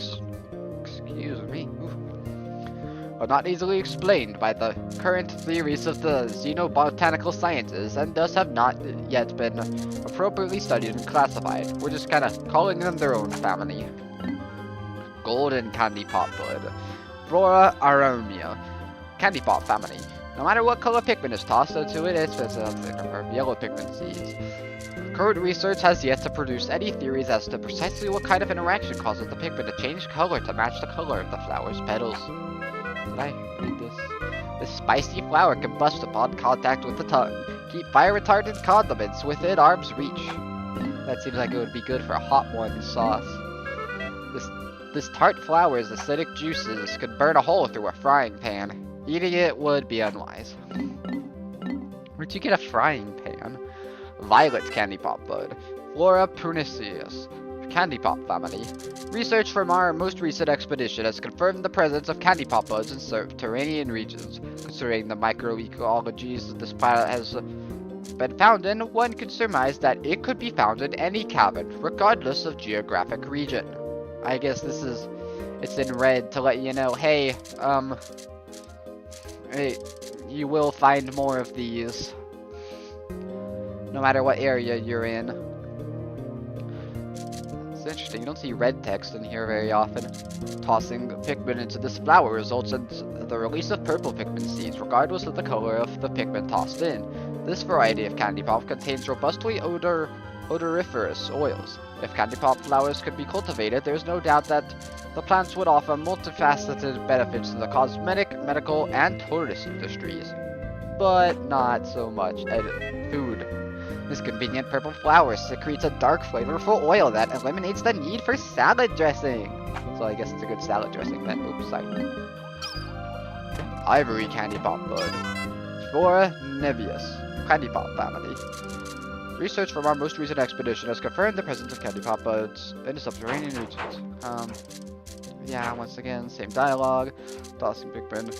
are not easily explained by the current theories of the xenobotanical sciences, and thus have not yet been appropriately studied and classified. We're just kind of calling them their own family. Golden candy pop bud. Flora aromia candy pop family. No matter what color Pikmin is tossed into it, it spits out the number of yellow Pikmin seeds. Current research has yet to produce any theories as to precisely what kind of interaction causes the Pikmin to change color to match the color of the flower's petals. Did I read this? This spicy flower can bust upon contact with the tongue. Keep fire-retardant condiments within arm's reach. That seems like it would be good for a hot one sauce. This tart flower's acidic juices could burn a hole through a frying pan. Eating it would be unwise. Where'd you get a frying pan? Violet candy pop bud. Flora puniceus candy pop family. Research from our most recent expedition has confirmed the presence of candy pop buds in subterranean regions. Considering the microecologies that this planet has been found in, one could surmise that it could be found in any cavern, regardless of geographic region. I guess it's in red to let you know, hey, you will find more of these, no matter what area you're in. It's interesting, you don't see red text in here very often. Tossing Pikmin into this flower results in the release of purple Pikmin seeds, regardless of the color of the Pikmin tossed in. This variety of candy pop contains robustly odoriferous oils. If candy pop flowers could be cultivated, there's no doubt that the plants would offer multifaceted benefits to the cosmetic, medical, and tourist industries. But not so much food. This convenient purple flower secretes a dark, flavorful oil that eliminates the need for salad dressing. So I guess it's a good salad dressing then. Oops, sorry. Ivory candy pop bud. Flora nevius candy pop family. Research from our most recent expedition has confirmed the presence of candy pop buds in the subterranean regions. Yeah, once again, same dialogue. Tossing Pikmin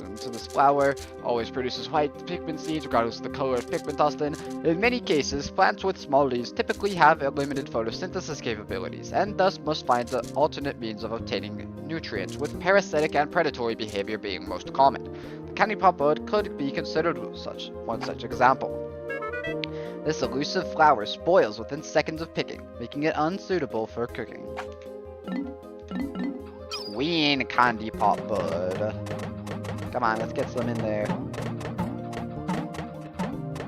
into this flower always produces white Pikmin seeds, regardless of the color of Pikmin tossed in. In many cases, plants with small leaves typically have limited photosynthesis capabilities, and thus must find the alternate means of obtaining nutrients, with parasitic and predatory behavior being most common. The candy pop bud could be considered one such example. This elusive flower spoils within seconds of picking, making it unsuitable for cooking. Queen candy pop bud. Come on, let's get some in there.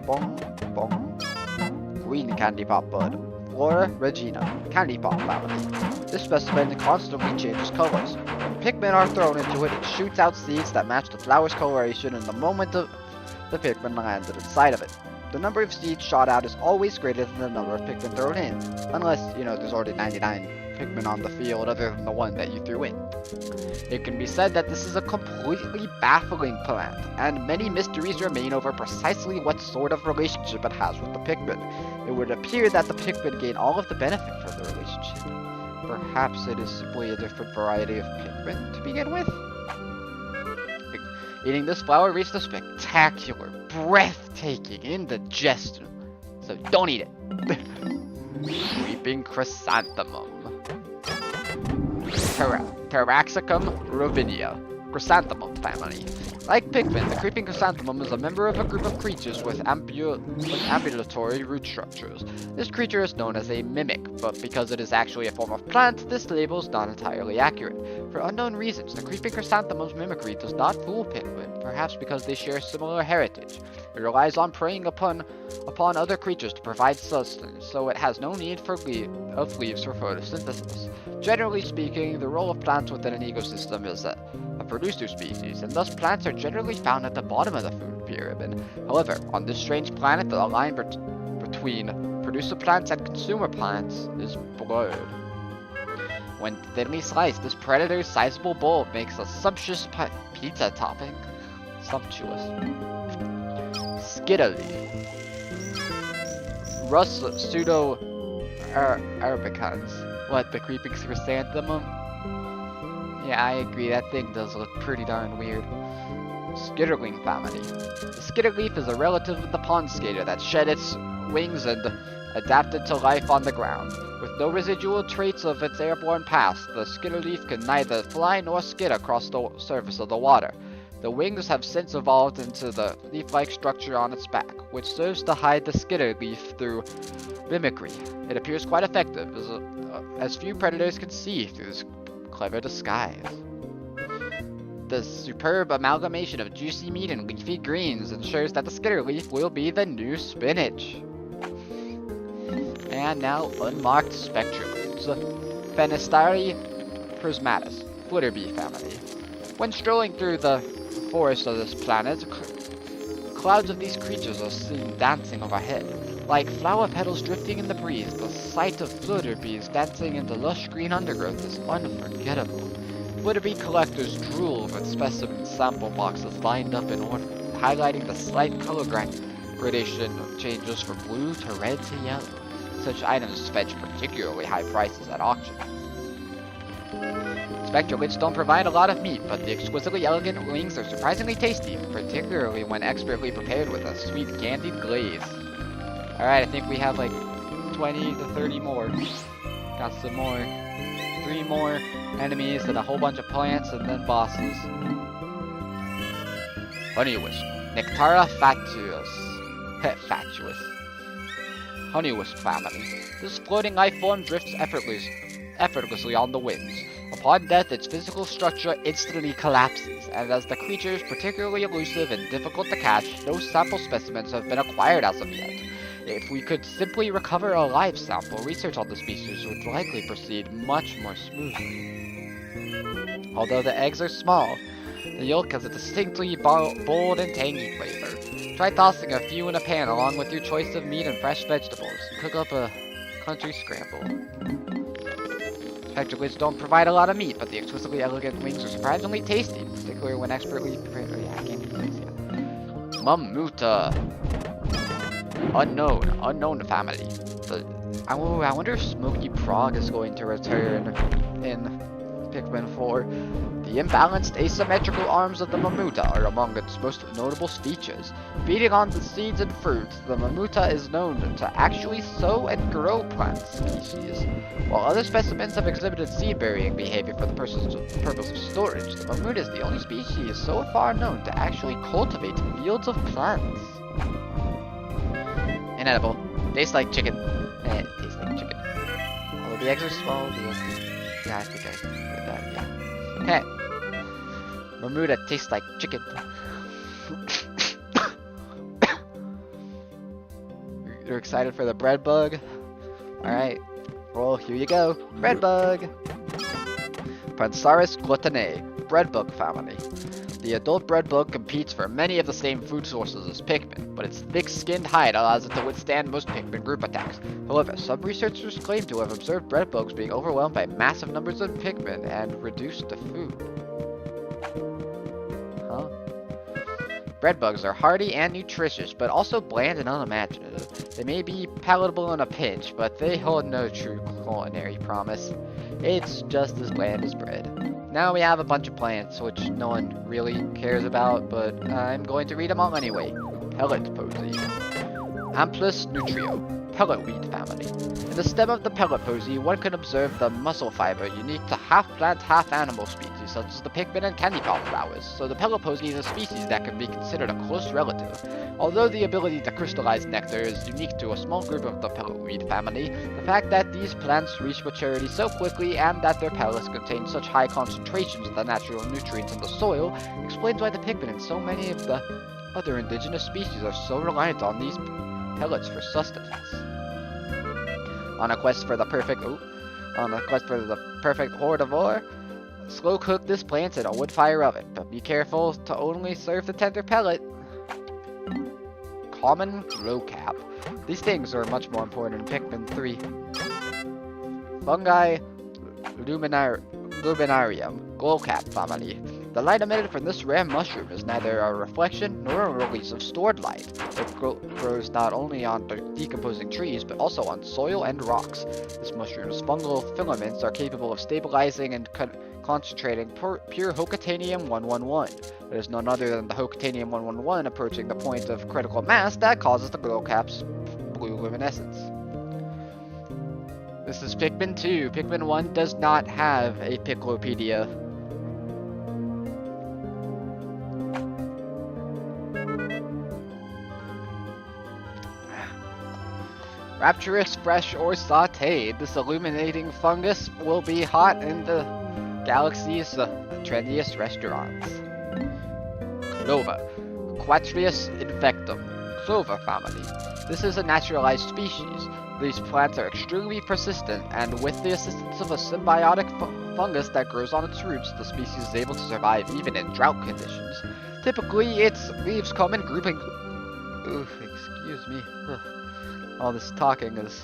Bong, bong. Queen candy pop bud. Flora regina candy pop family. This specimen constantly changes colors. When Pikmin are thrown into it, it shoots out seeds that match the flower's coloration in the moment the Pikmin landed inside of it. The number of seeds shot out is always greater than the number of Pikmin thrown in, unless, there's already 99 Pikmin on the field other than the one that you threw in. It can be said that this is a completely baffling plant, and many mysteries remain over precisely what sort of relationship it has with the Pikmin. It would appear that the Pikmin gain all of the benefit from the relationship. Perhaps it is simply a different variety of Pikmin to begin with? Eating this flower reached a spectacular, breathtaking indigestion, so don't eat it. Weeping chrysanthemum. Taraxacum rovinia, chrysanthemum family. Like Pikmin, the creeping chrysanthemum is a member of a group of creatures with ambulatory root structures. This creature is known as a mimic, but because it is actually a form of plant, this label is not entirely accurate. For unknown reasons, the creeping chrysanthemum's mimicry does not fool Pikmin, perhaps because they share similar heritage. It relies on preying upon other creatures to provide sustenance, so it has no need for leaves for photosynthesis. Generally speaking, the role of plants within an ecosystem is a producer species, and thus plants are generally found at the bottom of the food pyramid. However, on this strange planet, the line between producer plants and consumer plants is blurred. When thinly sliced, this predator's sizable bulb makes a sumptuous pizza topping. Sumptuous. Skittily. Pseudo-Arabicans. What, the creeping chrysanthemum? Yeah, I agree, that thing does look pretty darn weird. Skitterling family. The skitterleaf is a relative of the pond skater that shed its wings and adapted to life on the ground. With no residual traits of its airborne past, the skitterleaf can neither fly nor skid across the surface of the water. The wings have since evolved into the leaf-like structure on its back, which serves to hide the skitterleaf through mimicry. It appears quite effective, as few predators can see through this clever disguise. The superb amalgamation of juicy meat and leafy greens ensures that the skitterleaf will be the new spinach. And now, unmarked spectrums. Phenistari prismatis, flitterbee family. When strolling through the forest of this planet, clouds of these creatures are seen dancing overhead. Like flower petals drifting in the breeze, the sight of flitterbees dancing in the lush green undergrowth is unforgettable. Flitterbee collectors drool over specimen sample boxes lined up in order, highlighting the slight color gradation changes from blue to red to yellow. Such items fetch particularly high prices at auction. Spectralids don't provide a lot of meat, but the exquisitely elegant wings are surprisingly tasty, particularly when expertly prepared with a sweet candied glaze. Alright, I think we have like 20 to 30 more. Got some more. 3 more enemies and a whole bunch of plants and then bosses. Honeywisp. Nectara fatuus. Honeywisp family. This floating life form drifts effortlessly on the winds. Upon death, its physical structure instantly collapses, and as the creature is particularly elusive and difficult to catch, no sample specimens have been acquired as of yet. If we could simply recover a live sample, research on the species would likely proceed much more smoothly. Although the eggs are small, the yolk has a distinctly bold and tangy flavor. Try tossing a few in a pan along with your choice of meat and fresh vegetables. Cook up a country scramble. Spectralids don't provide a lot of meat, but the exquisitely elegant wings are surprisingly tasty, particularly when expertly prepared. Oh, yeah, I can't do this yet. Mamuta. Unknown family. I wonder if Smoky Prog is going to return in Pikmin 4. The imbalanced asymmetrical arms of the Mamuta are among its most notable features. Feeding on the seeds and fruits, the Mamuta is known to actually sow and grow plant species. While other specimens have exhibited seed-burying behavior for the purpose of storage, the Mamuta is the only species so far known to actually cultivate fields of plants. Inedible. Tastes like chicken. It tastes like chicken. Although the eggs are small, the yolk is... Yeah, I think I heard that, yeah. Hey. Bermuda tastes like chicken. You're excited for the bread bug? Alright. Well, here you go. Bread bug! Pansaris glutanae. Bread bug family. The adult bread bug competes for many of the same food sources as Pikmin, but its thick-skinned hide allows it to withstand most Pikmin group attacks. However, some researchers claim to have observed bread bugs being overwhelmed by massive numbers of Pikmin and reduced to food. Huh? Bread bugs are hardy and nutritious, but also bland and unimaginative. They may be palatable in a pinch, but they hold no true culinary promise. It's just as bland as bread. Now we have a bunch of plants, which no one really cares about, but I'm going to read them all anyway. Pellet Posy. Amplus nutrio, pelletweed family. In the stem of the pellet posy, one can observe the muscle fiber unique to half-plant, half-animal species such as the Pikmin and candy palm flowers, so the pellet posy is a species that can be considered a close relative. Although the ability to crystallize nectar is unique to a small group of the pelletweed family, the fact that these plants reach maturity so quickly and that their pellets contain such high concentrations of the natural nutrients in the soil explains why the Pikmin and so many of the other indigenous species are so reliant on these pellets for sustenance. On a quest for the perfect hordivore, slow cook this plant in a wood fire oven, but be careful to only serve the tender pellet. Common glowcap. These things are much more important in Pikmin 3. Fungi luminarium, glowcap family. The light emitted from this rare mushroom is neither a reflection nor a release of stored light. It grows not only on decomposing trees, but also on soil and rocks. This mushroom's fungal filaments are capable of stabilizing and concentrating pure Hokatanium-111. It is none other than the Hokatanium-111 approaching the point of critical mass that causes the glowcap's blue luminescence. This is Pikmin 2. Pikmin 1 does not have a Piklopedia. Rapturous, fresh, or sauteed, this illuminating fungus will be hot in the galaxy's trendiest restaurants. Clover, Quatrius infectum, clover family. This is a naturalized species. These plants are extremely persistent, and with the assistance of a symbiotic fungus that grows on its roots, the species is able to survive even in drought conditions. Typically, its leaves come in groupings. Excuse me. Ugh. All this talking is...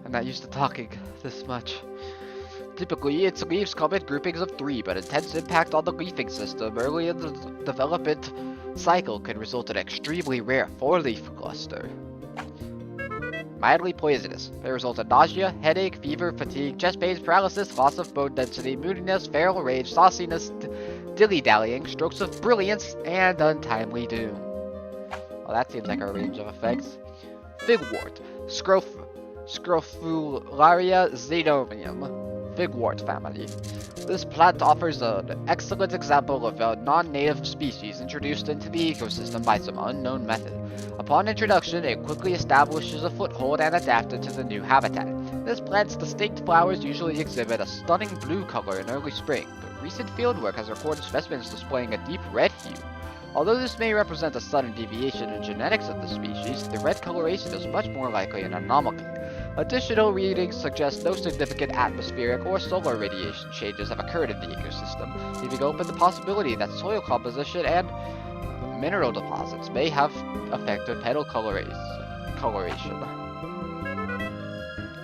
I'm not used to talking this much. Typically, its leaves come in groupings of 3, but intense impact on the leafing system early in the development cycle can result in an extremely rare 4-leaf cluster. Mildly poisonous. They result in nausea, headache, fever, fatigue, chest pains, paralysis, loss of bone density, moodiness, feral rage, sauciness, dilly-dallying, strokes of brilliance, and untimely doom. Well, that seems like a range of effects. Figwort, Scrofularia xenomium, Figwort family. This plant offers an excellent example of a non-native species introduced into the ecosystem by some unknown method. Upon introduction, it quickly establishes a foothold and adapted to the new habitat. This plant's distinct flowers usually exhibit a stunning blue color in early spring, but recent fieldwork has recorded specimens displaying a deep red hue. Although this may represent a sudden deviation in genetics of the species, the red coloration is much more likely an anomaly. Additional readings suggest no significant atmospheric or solar radiation changes have occurred in the ecosystem, leaving open the possibility that soil composition and mineral deposits may have affected petal coloration.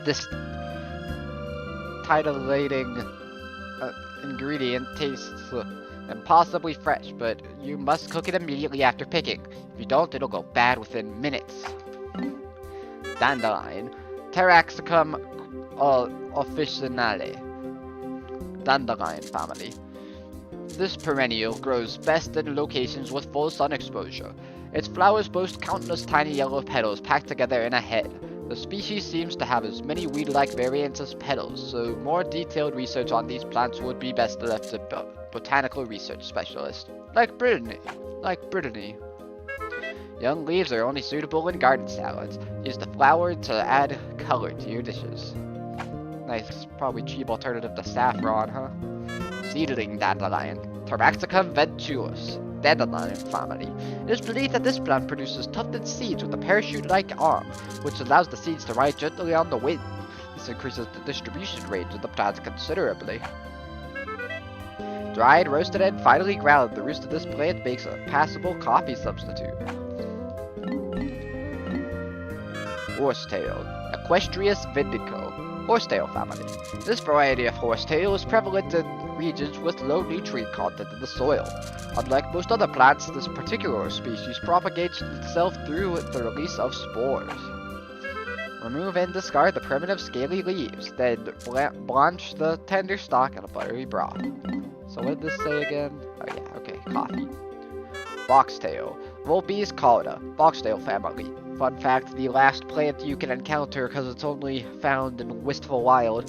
This titillating ingredient tastes impossibly fresh, but you must cook it immediately after picking. If you don't, it'll go bad within minutes. Dandelion, Taraxacum officinale, dandelion family. This perennial grows best in locations with full sun exposure. Its flowers boast countless tiny yellow petals packed together in a head. The species seems to have as many weed-like variants as petals, so more detailed research on these plants would be best left to botanical research specialists, like Brittany. Young leaves are only suitable in garden salads. Use the flower to add color to your dishes. Nice, probably cheap alternative to saffron, huh? Seedling dandelion, Taraxacum ventuus, dandelion family. It is believed that this plant produces tufted seeds with a parachute-like arm, which allows the seeds to ride gently on the wind. This increases the distribution range of the plant considerably. Dried, roasted, and finally ground, the roost of this plant makes a passable coffee substitute. Horsetail, Equestrius vindico, horsetail family. This variety of horsetail is prevalent in regions with low nutrient content in the soil. Unlike most other plants, this particular species propagates itself through the release of spores. Remove and discard the primitive scaly leaves, then blanch the tender stalk in a buttery broth. So what did this say again? Oh yeah, okay, coffee. Foxtail, Volpe's called a boxtail family. Fun fact, the last plant you can encounter because it's only found in Wistful Wild.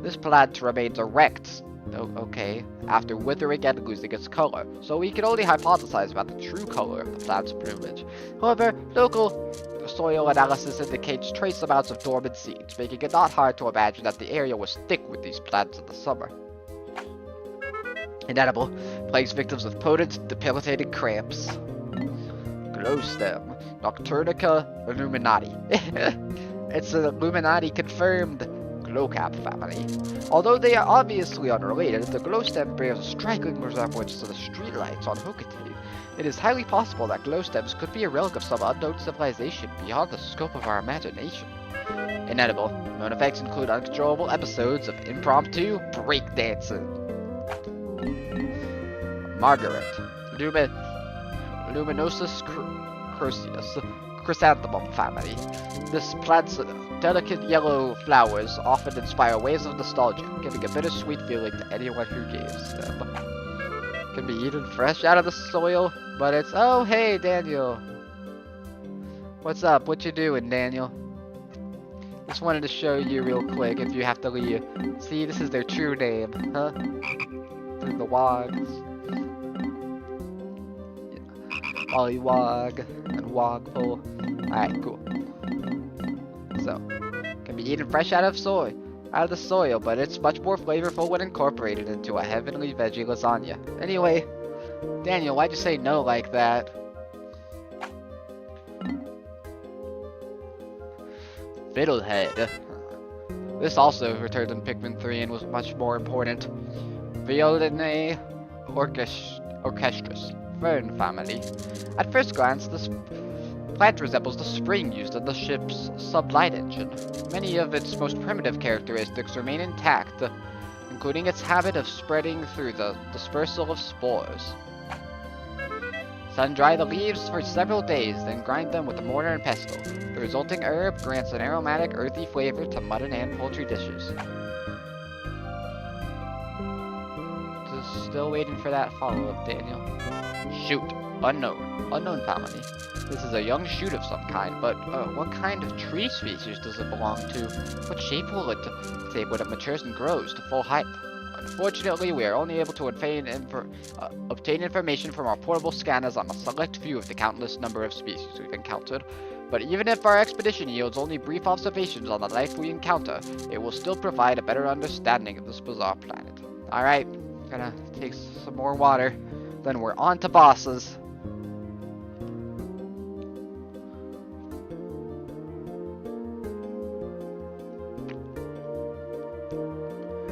This plant remains erect, okay, after withering and losing its color, so we can only hypothesize about the true color of the plant's plumage. However, local soil analysis indicates trace amounts of dormant seeds, making it not hard to imagine that the area was thick with these plants in the summer. Inedible, plagues victims with potent, debilitating cramps. Glowstem, Nocturnica Illuminati. It's an Illuminati-confirmed glowcap family. Although they are obviously unrelated, the glowstem bears a striking resemblance to the streetlights on Hokate. It is highly possible that glowstems could be a relic of some unknown civilization beyond the scope of our imagination. Inedible, known effects include uncontrollable episodes of impromptu breakdancing. Margaret, Luminosus Crucius, chrysanthemum family. This plant's delicate yellow flowers often inspire waves of nostalgia, giving a bittersweet feeling to anyone who gaze them. Can be eaten fresh out of the soil, but it's... Oh, hey, Daniel. What's up? What you doing, Daniel? Just wanted to show you real quick if you have to leave. See, this is their true name, huh? Through the wogs. Ollywog and Wogful. Alright, cool. So, can be eaten fresh out of the soil, but it's much more flavorful when incorporated into a heavenly veggie lasagna. Anyway, Daniel, why'd you say no like that? Fiddlehead. This also returned in Pikmin 3 and was much more important. Violinae orchestris. Fern family. At first glance, this plant resembles the spring used in the ship's sublight engine. Many of its most primitive characteristics remain intact, including its habit of spreading through the dispersal of spores. Sun-dry the leaves for several days, then grind them with a mortar and pestle. The resulting herb grants an aromatic, earthy flavor to mutton and poultry dishes. Just still waiting for that follow-up, Daniel. Shoot. Unknown family. This is a young shoot of some kind, but what kind of tree species does it belong to? What shape will it take when it matures and grows to full height? Unfortunately, we are only able to obtain information from our portable scanners on a select few of the countless number of species we've encountered. But even if our expedition yields only brief observations on the life we encounter, it will still provide a better understanding of this bizarre planet. Alright, gonna take some more water, then we're on to bosses.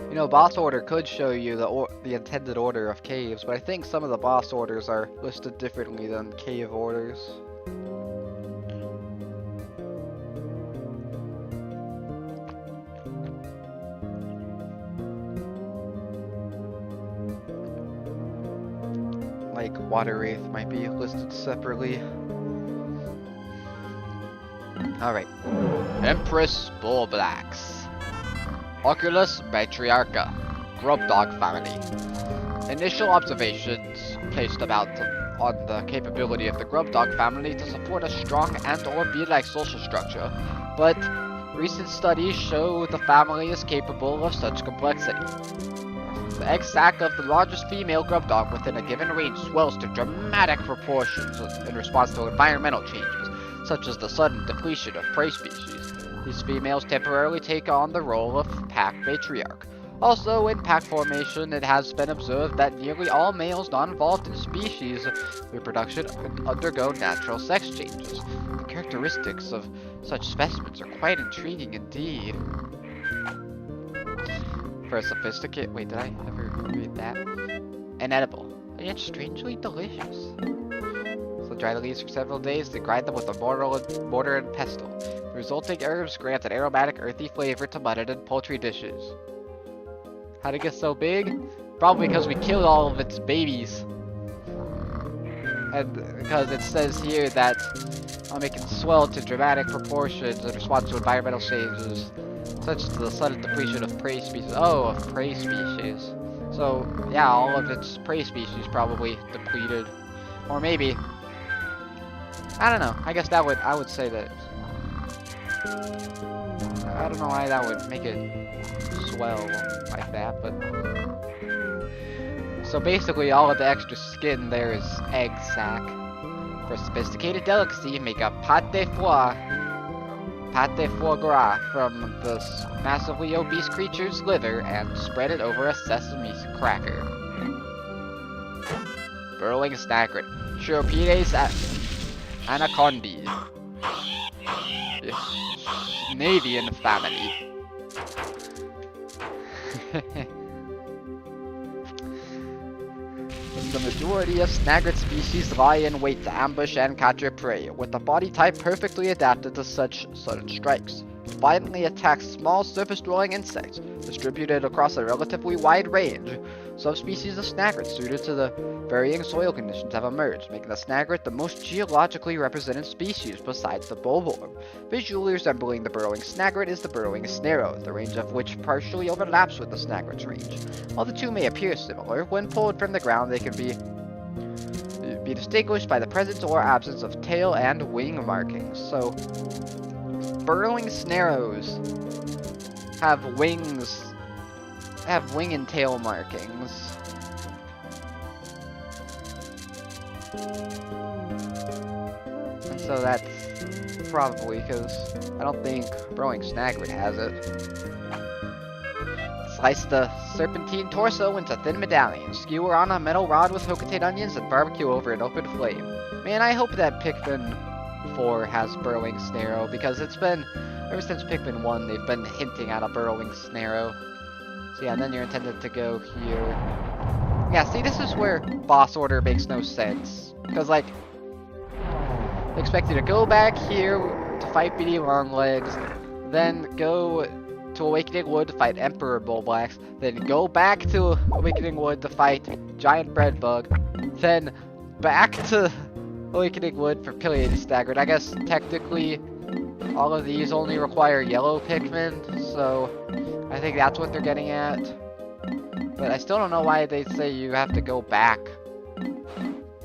You know, boss order could show you the intended order of caves, but I think some of the boss orders are listed differently than cave orders. Like Water Wraith might be listed separately. Alright. Empress Bullblacks. Oculus Matriarcha, Grubdog family. Initial observations placed about on the capability of the Grubdog family to support a strong and/or bee-like social structure, but recent studies show the family is capable of such complexity. The egg sac of the largest female grubdog within a given range swells to dramatic proportions in response to environmental changes, such as the sudden depletion of prey species. These females temporarily take on the role of pack matriarch. Also, in pack formation, it has been observed that nearly all males not involved in species reproduction undergo natural sex changes. The characteristics of such specimens are quite intriguing indeed. For a sophisticated... Wait, did I ever read that? Inedible, and yet strangely delicious. So dry the leaves for several days, then grind them with a mortar and pestle. The resulting herbs grant an aromatic, earthy flavor to mutton and poultry dishes. How'd it get so big? Probably because we killed all of its babies. And because it says here that I'll make it swell to dramatic proportions in response to environmental changes, such as the sudden depletion of prey species. Oh, of prey species. So, yeah, all of its prey species probably depleted. Or maybe I don't know. I guess that I would say that. I don't know why that would make it swell like that, but. So basically, all of the extra skin there is egg sac. For sophisticated delicacy, make a pâte de foie gras from this massively obese creature's liver and spread it over a sesame cracker. Burrowing snaglet. Chiropides anacondae. Navian family. The majority of snaglet species lie in wait to ambush and capture prey, with the body type perfectly adapted to such sudden strikes. It violently attacks small surface-dwelling insects, distributed across a relatively wide range. Subspecies of snaglet suited to the varying soil conditions have emerged, making the snaglet the most geologically represented species besides the bulborb. Visually resembling the burrowing snaglet is the burrowing snarrow, the range of which partially overlaps with the snaglet's range. While the two may appear similar, when pulled from the ground they can be distinguished by the presence or absence of tail and wing markings. So, burrowing snarrows have wing and tail markings. And so that's probably because I don't think burrowing snaglet has it. Slice the serpentine torso into thin medallions, skewer on a metal rod with hocotate onions, and barbecue over an open flame. Man, I hope that Pikmin 4 has burrowing snarrow, because it's been, ever since Pikmin 1, they've been hinting at a burrowing snarrow. So yeah, and then you're intended to go here. Yeah, see, this is where boss order makes no sense. Because, like, they expect you to go back here to fight BD Longlegs, then go to Awakening Wood to fight Emperor Bullblacks, then go back to Awakening Wood to fight Giant Breadbug, then back to Awakening Wood for Pileated Snaglet. I guess technically all of these only require yellow Pikmin, so I think that's what they're getting at. But I still don't know why they say you have to go back.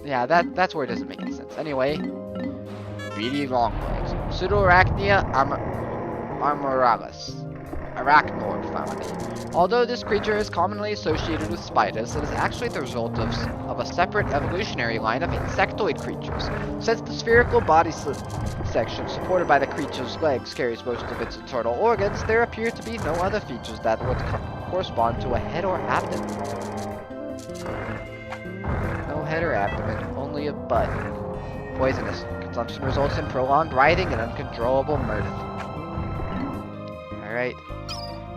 Yeah, that's where it doesn't make any sense. Anyway, BD Longlegs. Pseudoarachnia armoralis. Arachnoid family. Although this creature is commonly associated with spiders, it is actually the result of a separate evolutionary line of insectoid creatures. Since the spherical body section supported by the creature's legs carries most of its internal organs, there appear to be no other features that would correspond to a head or abdomen. No head or abdomen, only a butt. Poisonous. Consumption results in prolonged writhing and uncontrollable mirth. Alright.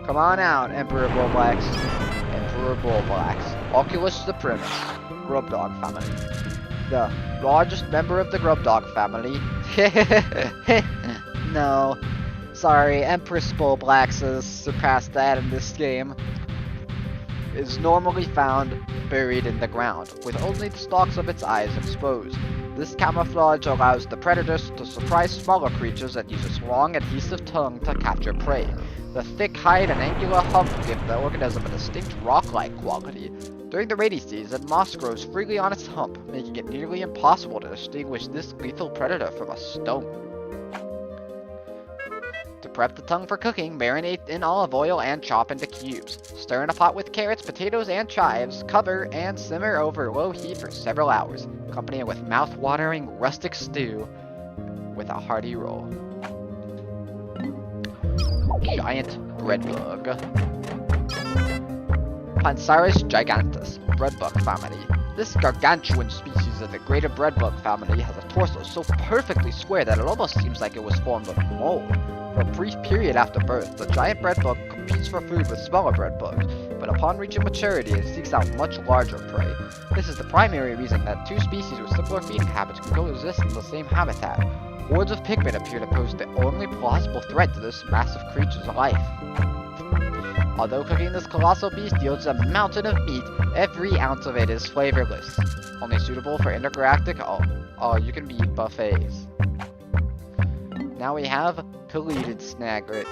Come on out, Emperor Bullblacks. Emperor Bullblacks. Oculus Supremus. Grubdog family. The largest member of the Grubdog family. No. Sorry, Empress Bullblacks has surpassed that in this game. Is normally found buried in the ground, with only the stalks of its eyes exposed. This camouflage allows the predators to surprise smaller creatures and use its long adhesive tongue to capture prey. The thick hide and angular hump give the organism a distinct rock-like quality. During the rainy season, moss grows freely on its hump, making it nearly impossible to distinguish this lethal predator from a stone. To prep the tongue for cooking, marinate in olive oil and chop into cubes. Stir in a pot with carrots, potatoes, and chives, cover, and simmer over low heat for several hours. Accompany it with mouth-watering rustic stew with a hearty roll. Giant breadbug. Pansaris gigantus, breadbug family. This gargantuan species of the greater breadbug family has a torso so perfectly square that it almost seems like it was formed of mold. For a brief period after birth, the giant breadbug competes for food with smaller breadbugs, but upon reaching maturity it seeks out much larger prey. This is the primary reason that two species with similar feeding habits can coexist in the same habitat. Hordes of Pikmin appear to pose the only plausible threat to this massive creature's life. Although cooking this colossal beast yields a mountain of meat, every ounce of it is flavorless. Only suitable for intergalactic all-you-can-eat buffets. Now we have Pileated Snaglet.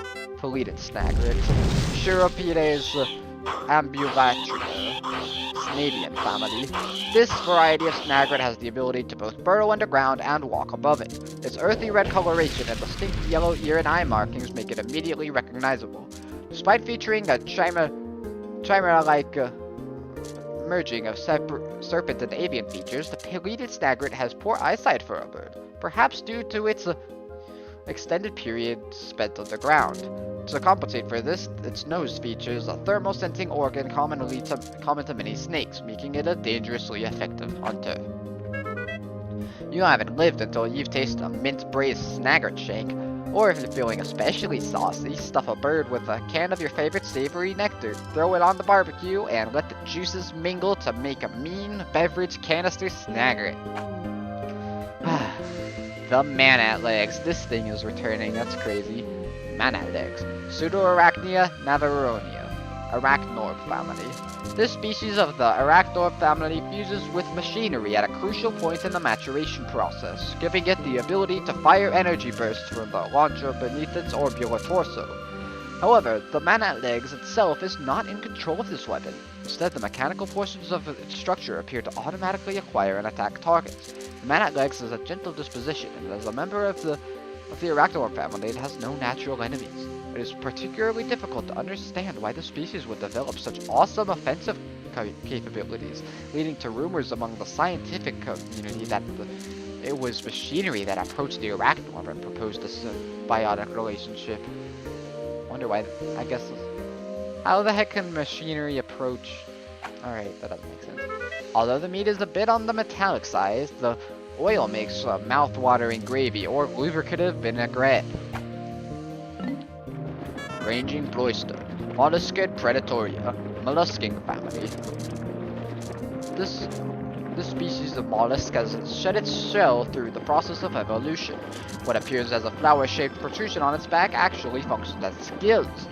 Chiropides Ambulatria, Snadian family. This variety of snagret has the ability to both burrow underground and walk above it. Its earthy red coloration and distinct yellow ear and eye markings make it immediately recognizable. Despite featuring a chimera-like merging of serpent and avian features, the pileated snagret has poor eyesight for a bird, perhaps due to its extended period spent underground. To compensate for this, its nose features a thermal-sensing organ common to many snakes, making it a dangerously effective hunter. You haven't lived until you've tasted a mint-braised snagret shank, or if you're feeling especially saucy, stuff a bird with a can of your favorite savory nectar, throw it on the barbecue, and let the juices mingle to make a mean beverage canister snagret. The man-at legs. This thing is returning. That's crazy. Man-at legs. Pseudoarachnia navarronia. Arachnorb family. This species of the Arachnorb family fuses with machinery at a crucial point in the maturation process, giving it the ability to fire energy bursts from the launcher beneath its orbular torso. However, the man-at legs itself is not in control of this weapon. Instead, the mechanical portions of its structure appear to automatically acquire and attack targets. The man-at legs has a gentle disposition, and as a member of the Arachnorb family, it has no natural enemies. It is particularly difficult to understand why the species would develop such awesome offensive capabilities, leading to rumors among the scientific community that it was machinery that approached the Arachnorb and proposed a symbiotic relationship. Wonder why, I guess. How the heck can machinery approach? Alright, that doesn't make sense. Although the meat is a bit on the metallic side, the oil makes a mouth-watering gravy or lubricative vinaigrette. Ranging Bloister, Molluscid Predatoria, mollusking family. This species of mollusk has shed its shell through the process of evolution. What appears as a flower-shaped protrusion on its back actually functions as gills.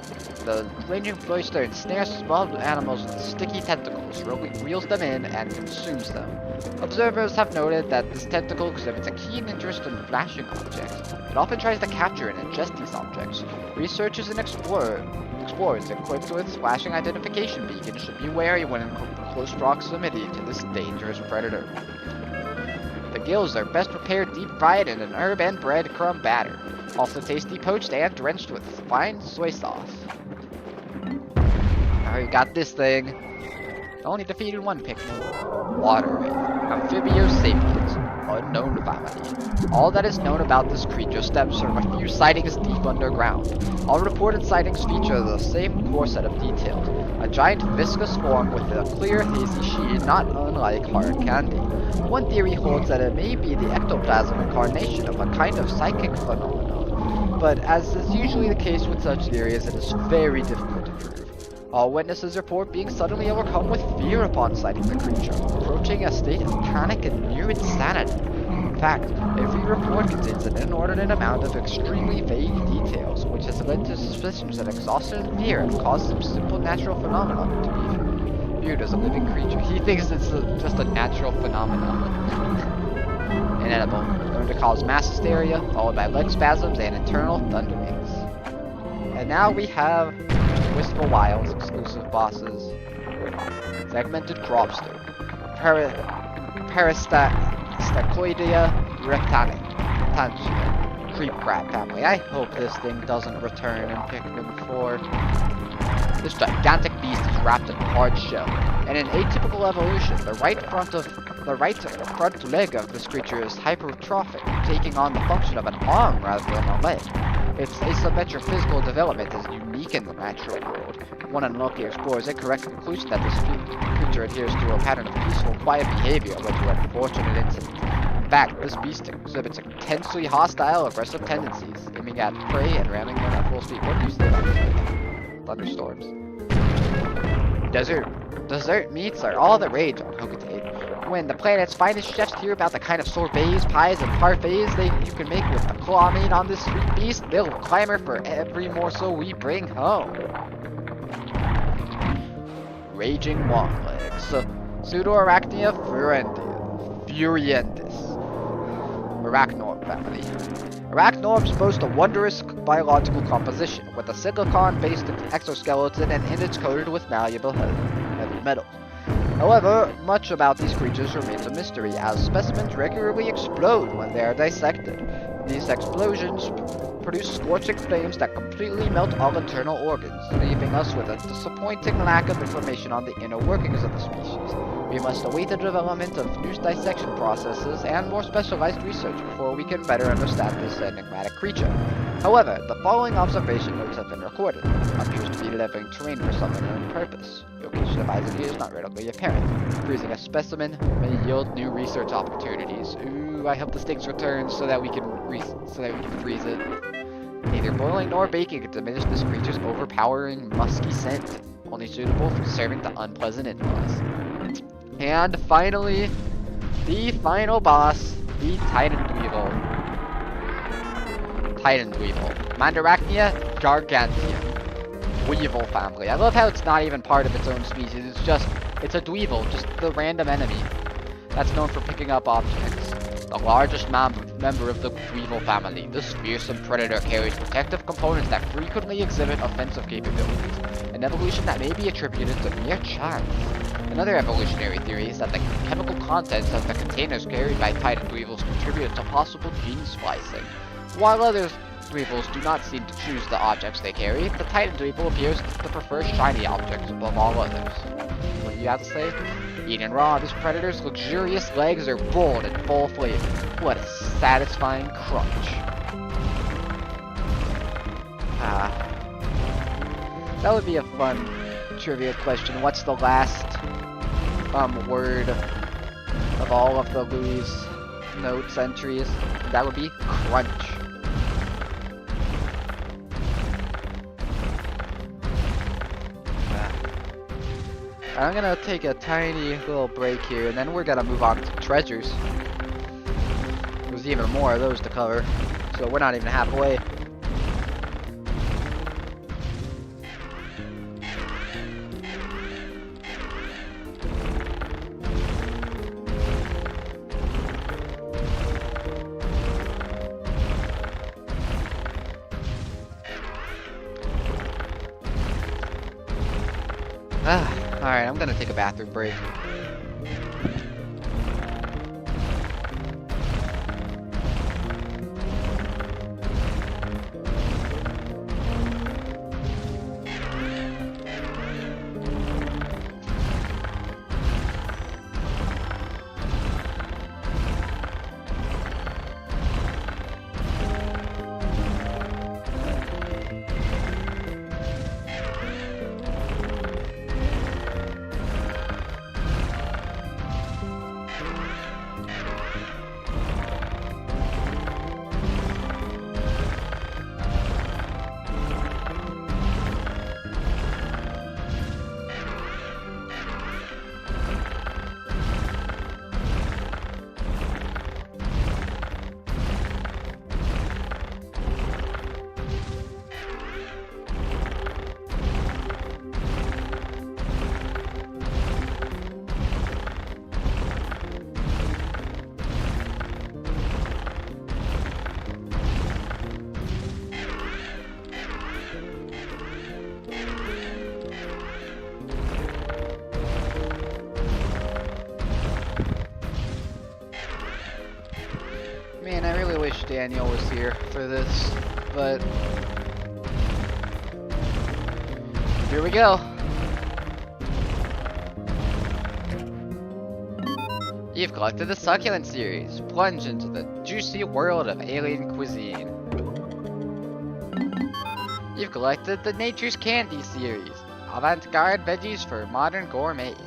The ranging Bloister ensnares small animals with sticky tentacles, reels them in, and consumes them. Observers have noted that this tentacle exhibits a keen interest in flashing objects. It often tries to capture and ingest these objects. Researchers and explorers equipped with flashing identification beacons should be wary when in close proximity to this dangerous predator. The gills are best prepared deep-fried in an herb and breadcrumb batter. Also tasty poached and drenched with fine soy sauce. Alright, got this thing. Only defeated one Pikmin. Water Amphibios-sapiens. Unknown family. All that is known about this creature stems from a few sightings deep underground. All reported sightings feature the same core set of details. A giant viscous form with a clear hazy sheen not unlike hard candy. One theory holds that it may be the ectoplasm incarnation of a kind of psychic phenomenon. But as is usually the case with such theories, it is very difficult to prove. All witnesses report being suddenly overcome with fear upon sighting the creature, approaching a state of panic and near insanity. In fact, every report contains an inordinate amount of extremely vague details, which has led to suspicions that exhaustion and fear have caused some simple natural phenomenon to be viewed as a living creature. He thinks it's just a natural phenomenon. Inedible, known to cause mass hysteria, followed by leg spasms and internal thunderings. And now we have Wistful Wilds exclusive bosses. Segmented Cropster. Parastacloidea reptantia. Creep crab family. I hope this thing doesn't return in Pikmin 4. This gigantic beast is wrapped in a hard shell. In an atypical evolution, the right front leg of this creature is hypertrophic, taking on the function of an arm rather than a leg. Its asymmetric physical development is unique in the natural world. One unlucky explorer's incorrect conclusion that this creature adheres to a pattern of peaceful, quiet behavior led to an unfortunate incident. In fact, this beast exhibits intensely hostile, aggressive tendencies, aiming at prey and ramming them at full speed. What do you say about this? Thunderstorms. Dessert meats are all the rage on Hocotate. When the planet's finest chefs hear about the kind of sorbets, pies, and parfaits you can make with the claw meat on this sweet beast, they'll clamor for every morsel we bring home. Raging Longlegs. Pseudoarachnia furiendis. Arachnorb family. Arachnoids boast a wondrous biological composition, with a silicon-based exoskeleton and innards coated with malleable heavy metals. However, much about these creatures remains a mystery, as specimens regularly explode when they are dissected. These explosions produce scorching flames that completely melt all internal organs, leaving us with a disappointing lack of information on the inner workings of the species. We must await the development of new dissection processes and more specialized research before we can better understand this enigmatic creature. However, the following observation notes have been recorded. Appears to be living terrain for some unknown purpose. Location of Isaac is not readily apparent. Freezing a specimen may yield new research opportunities. Ooh, I hope the stakes return so that we can freeze it. Neither boiling nor baking can diminish this creature's overpowering musky scent, only suitable for serving to unpleasant in-laws. And finally, the final boss, the Titan Dweevil. Mandarachnia gargantia. Weevil family. I love how it's not even part of its own species, it's a Dweevil, just the random enemy that's known for picking up objects. The largest member of the Weevil family, this fearsome predator carries protective components that frequently exhibit offensive capabilities, an evolution that may be attributed to mere chance. Another evolutionary theory is that the chemical contents of the containers carried by Titan Dweevils contribute to possible gene splicing. While other Dweevils do not seem to choose the objects they carry, the Titan Dweevil appears to prefer shiny objects above all others. What do you have to say? Eaten raw, this predator's luxurious legs are bold and full flavor. What a satisfying crunch. That would be a fun trivia question. What's the last word of all of the Louie's notes entries? That would be crunch. I'm gonna take a tiny little break here, and then we're gonna move on to treasures. There's even more of those to cover, so we're not even halfway. Alright, I'm gonna take a bathroom break. Man, I really wish Daniel was here for this, but here we go. You've collected the Succulent series. Plunge into the juicy world of alien cuisine. You've collected the Nature's Candy series. Avant-garde veggies for modern gourmets.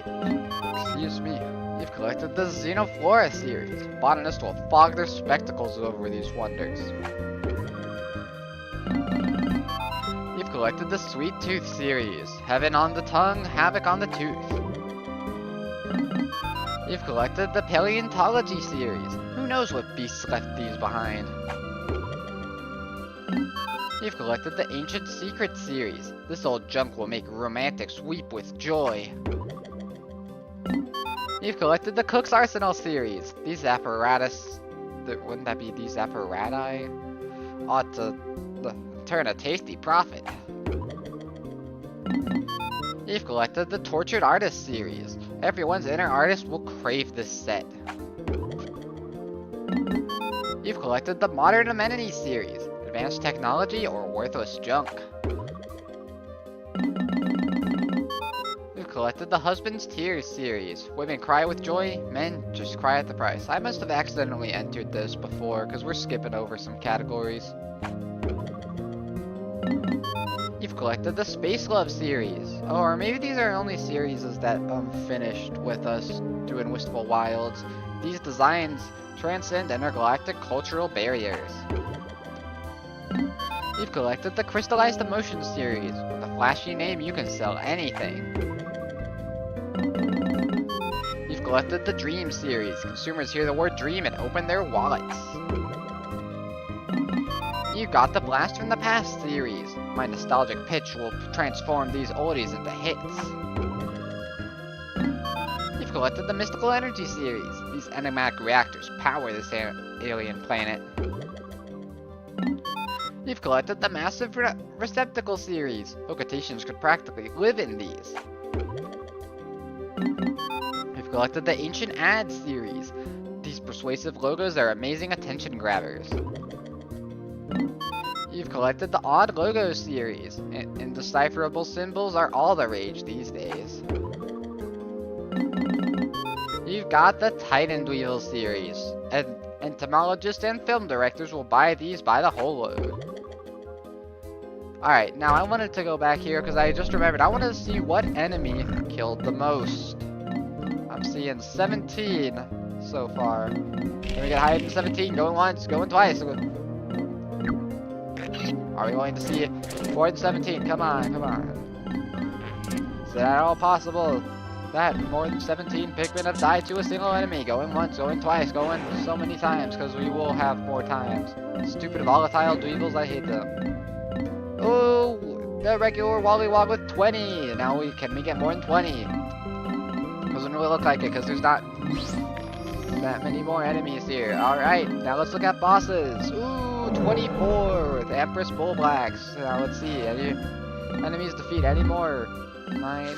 Excuse me. You've collected the Xenoflora series. Botanists will fog their spectacles over these wonders. You've collected the Sweet Tooth series. Heaven on the tongue, havoc on the tooth. You've collected the Paleontology series. Who knows what beasts left these behind? You've collected the Ancient Secret series. This old junk will make romantics weep with joy. You've collected the Cook's Arsenal series. This apparatus wouldn't that be these apparatus? Ought to turn a tasty profit. You've collected the Tortured Artist series. Everyone's inner artist will crave this set. You've collected the Modern Amenities series. Advanced technology or worthless junk. You've collected the Husband's Tears series. Women cry with joy, men just cry at the price. I must have accidentally entered this before because we're skipping over some categories. You've collected the Space Love series. Oh, or maybe these are only series that finished with us doing Wistful Wilds. These designs transcend intergalactic cultural barriers. You've collected the Crystallized Emotions series. With a flashy name, you can sell anything. You've collected the Dream series. Consumers hear the word dream and open their wallets. You've got the Blast from the Past series. My nostalgic pitch will transform these oldies into hits. You've collected the Mystical Energy series. These enigmatic reactors power this alien planet. You've collected the Massive Receptacle series. Occultations could practically live in these. You've collected the Ancient Ads series. These persuasive logos are amazing attention grabbers. You've collected the Odd Logos series. Indecipherable symbols are all the rage these days. You've got the Titan Dweevil series. Entomologists and film directors will buy these by the whole load. Alright, now I wanted to go back here because I just remembered I wanted to see what enemy killed the most. I'm seeing 17 so far. Can we get higher than 17? Going once, going twice. Are we going to see more than 17? Come on, come on. Is that at all possible? That more than 17 Pikmin have died to a single enemy. Going once, going twice, going so many times because we will have more times. Stupid volatile dweevils, I hate them. Oh, the regular Wollywog with 20. Now can we get more than 20? Doesn't really look like it because there's not that many more enemies here. Alright, now let's look at bosses. Ooh, 24. The Empress Bullblacks. Now let's see. Any enemies defeat any more? 9,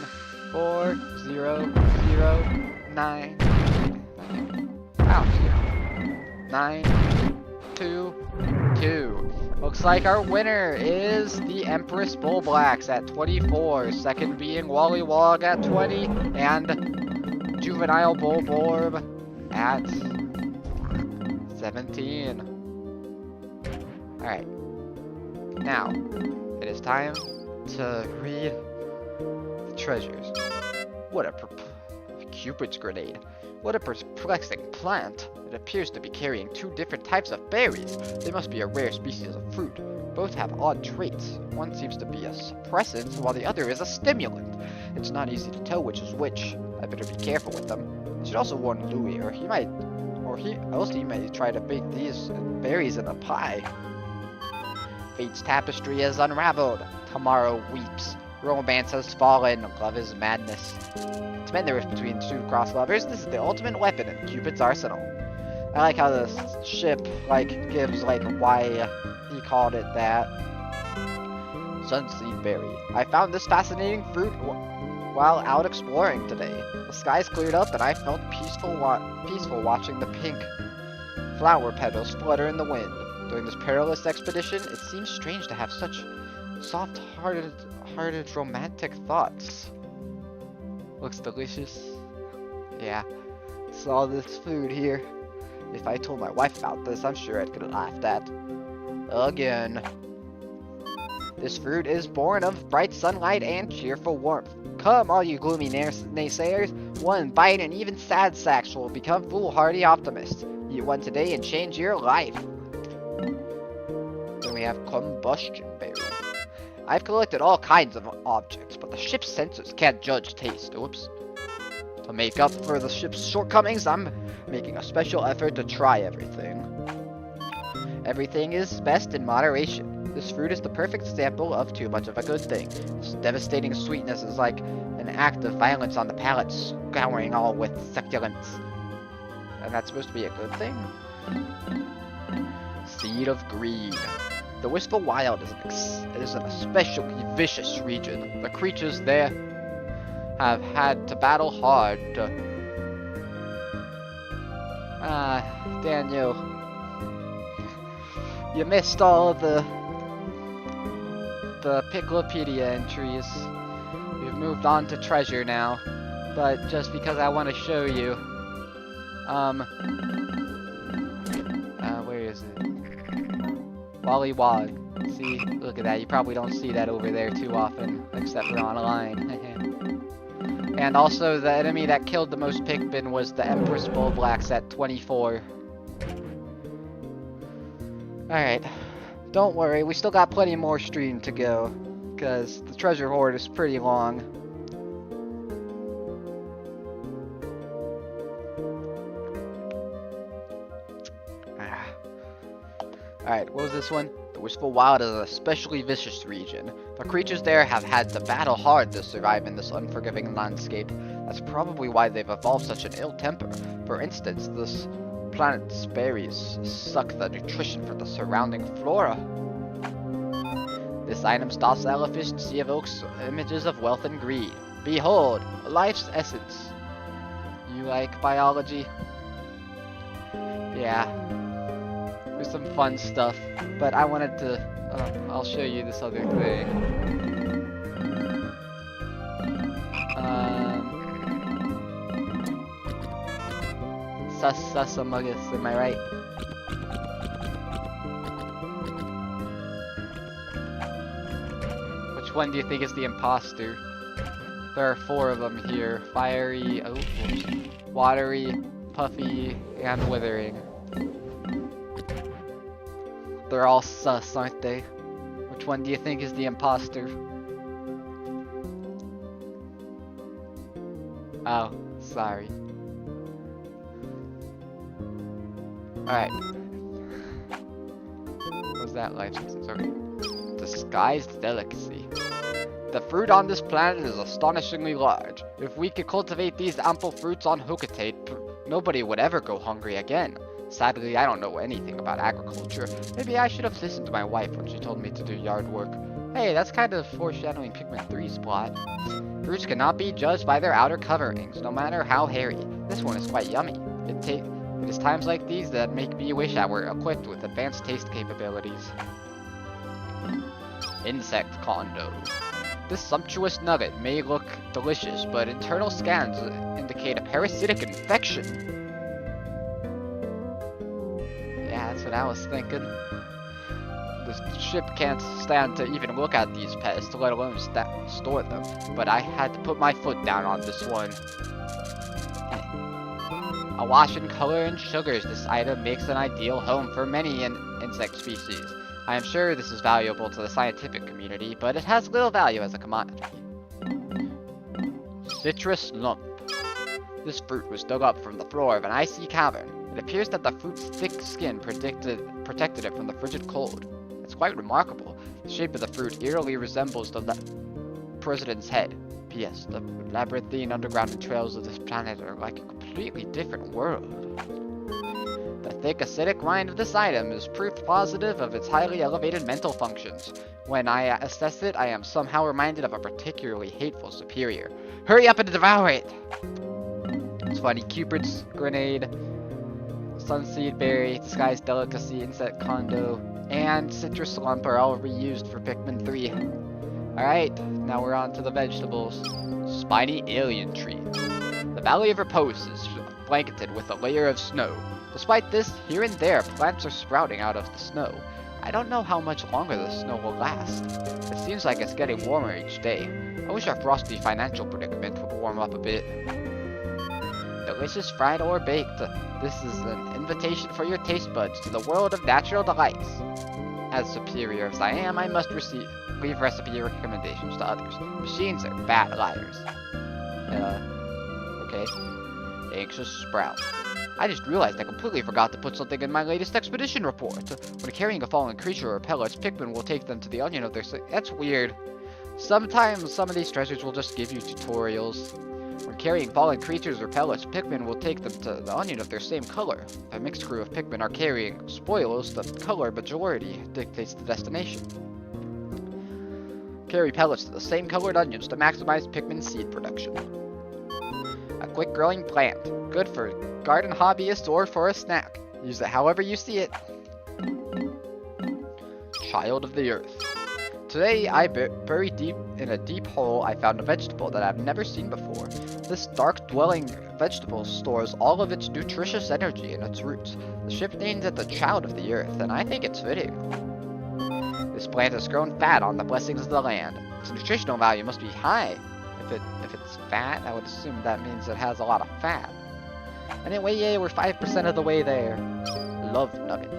4, 0, 0, 9. Ouch. 9, 2, 2. Looks like our winner is the Empress Bullblacks at 24. Second being Wollywog at 20. And Juvenile Bullborb at 17. Alright. Now, it is time to read the treasures. What a Cupid's grenade. What a perplexing plant. It appears to be carrying 2 different types of berries. They must be a rare species of fruit. Both have odd traits. One seems to be a suppressant, while the other is a stimulant. It's not easy to tell which is which. I better be careful with them. I should also warn Louie, or he might try to bake these berries in a pie. Fate's tapestry is unraveled. Tomorrow weeps. Romance has fallen. Love is madness. To mend the rift between 2 cross lovers, this is the ultimate weapon in Cupid's arsenal. I like how the ship, gives, why he called it that. Sunseed berry. I found this fascinating fruit while out exploring today. The skies cleared up and I felt peaceful watching the pink flower petals flutter in the wind. During this perilous expedition, it seems strange to have such soft-hearted, romantic thoughts. Looks delicious. Yeah. Saw this food here. If I told my wife about this, I'm sure I'd get laughed at. Again. This fruit is born of bright sunlight and cheerful warmth. Come, all you gloomy naysayers. One bite and even sad sacks will become foolhardy optimists. Eat one today and change your life. Then we have combustion berry. I've collected all kinds of objects, but the ship's sensors can't judge taste. Oops. To make up for the ship's shortcomings, I'm making a special effort to try everything. Everything is best in moderation. This fruit is the perfect example of too much of a good thing. Its devastating sweetness is like an act of violence on the palate, scouring all with succulence. And that's supposed to be a good thing? Seed of Greed. The Wistful Wild is an especially vicious region. The creatures there have had to battle hard to... Daniel. You missed all of the Piklopedia entries. We've moved on to treasure now. But just because I want to show you... where is it? Wally Wog. See? Look at that. You probably don't see that over there too often, except for online. And also, the enemy that killed the most Pikmin was the Empress Bullblacks at 24. Alright. Don't worry, we still got plenty more stream to go, because the treasure hoard is pretty long. Alright, what was this one? The Wistful Wild is an especially vicious region. The creatures there have had to battle hard to survive in this unforgiving landscape. That's probably why they've evolved such an ill temper. For instance, this planet's berries suck the nutrition from the surrounding flora. This item's docile efficiency evokes images of wealth and greed. Behold, life's essence. You like biology? Yeah. There's some fun stuff, but I wanted to, I'll show you this other thing. Susamugus, am I right? Which one do you think is the imposter? There are 4 of them here. Fiery, watery, puffy, and withering. They're all sus, aren't they? Which one do you think is the imposter? Oh, sorry. Alright. What's that life essence? Okay. Disguised delicacy. The fruit on this planet is astonishingly large. If we could cultivate these ample fruits on Hocotate, nobody would ever go hungry again. Sadly, I don't know anything about agriculture. Maybe I should have listened to my wife when she told me to do yard work. Hey, that's kind of foreshadowing Pikmin 3's plot. Fruits cannot be judged by their outer coverings, no matter how hairy. This one is quite yummy. It is times like these that make me wish I were equipped with advanced taste capabilities. Insect condo. This sumptuous nugget may look delicious, but internal scans indicate a parasitic infection. Yeah, that's what I was thinking. The ship can't stand to even look at these pests, let alone store them. But I had to put my foot down on this one. Awash in color and sugars, this item makes an ideal home for many insect species. I am sure this is valuable to the scientific community, but it has little value as a commodity. Citrus lump. This fruit was dug up from the floor of an icy cavern. It appears that the fruit's thick skin protected it from the frigid cold. It's quite remarkable. The shape of the fruit eerily resembles the president's head. P.S. The labyrinthine underground trails of this planet are like a completely different world. The thick acidic rind of this item is proof positive of its highly elevated mental functions. When I assess it, I am somehow reminded of a particularly hateful superior. Hurry up and devour it! It's funny, Cupid's grenade, Sunseed berry, disguised delicacy, insect condo, and citrus lump are all reused for Pikmin 3. Alright, now we're on to the vegetables. Spiny alien tree. The Valley of Repose is blanketed with a layer of snow. Despite this, here and there, plants are sprouting out of the snow. I don't know how much longer the snow will last. It seems like it's getting warmer each day. I wish our frosty financial predicament would warm up a bit. Delicious fried or baked. This is an invitation for your taste buds to the world of natural delights. As superior as I am, I must leave recipe recommendations to others. Machines are bad liars. Okay. Anxious sprout. I just realized I completely forgot to put something in my latest expedition report. When carrying a fallen creature or pellets, Pikmin will take them to the onion of their... That's weird. Sometimes some of these treasures will just give you tutorials. When carrying fallen creatures or pellets, Pikmin will take them to the onion of their same color. If a mixed crew of Pikmin are carrying spoils, the color majority dictates the destination. Carry pellets to the same colored onions to maximize Pikmin seed production. A quick growing plant, good for garden hobbyists or for a snack. Use it however you see it. Child of the Earth. Today, buried deep in a deep hole, I found a vegetable that I've never seen before. This dark-dwelling vegetable stores all of its nutritious energy in its roots. The ship named it the Child of the Earth, and I think it's fitting. This plant has grown fat on the blessings of the land. Its nutritional value must be high. If it's fat, I would assume that means it has a lot of fat. Anyway, yay, we're 5% of the way there. Love nugget.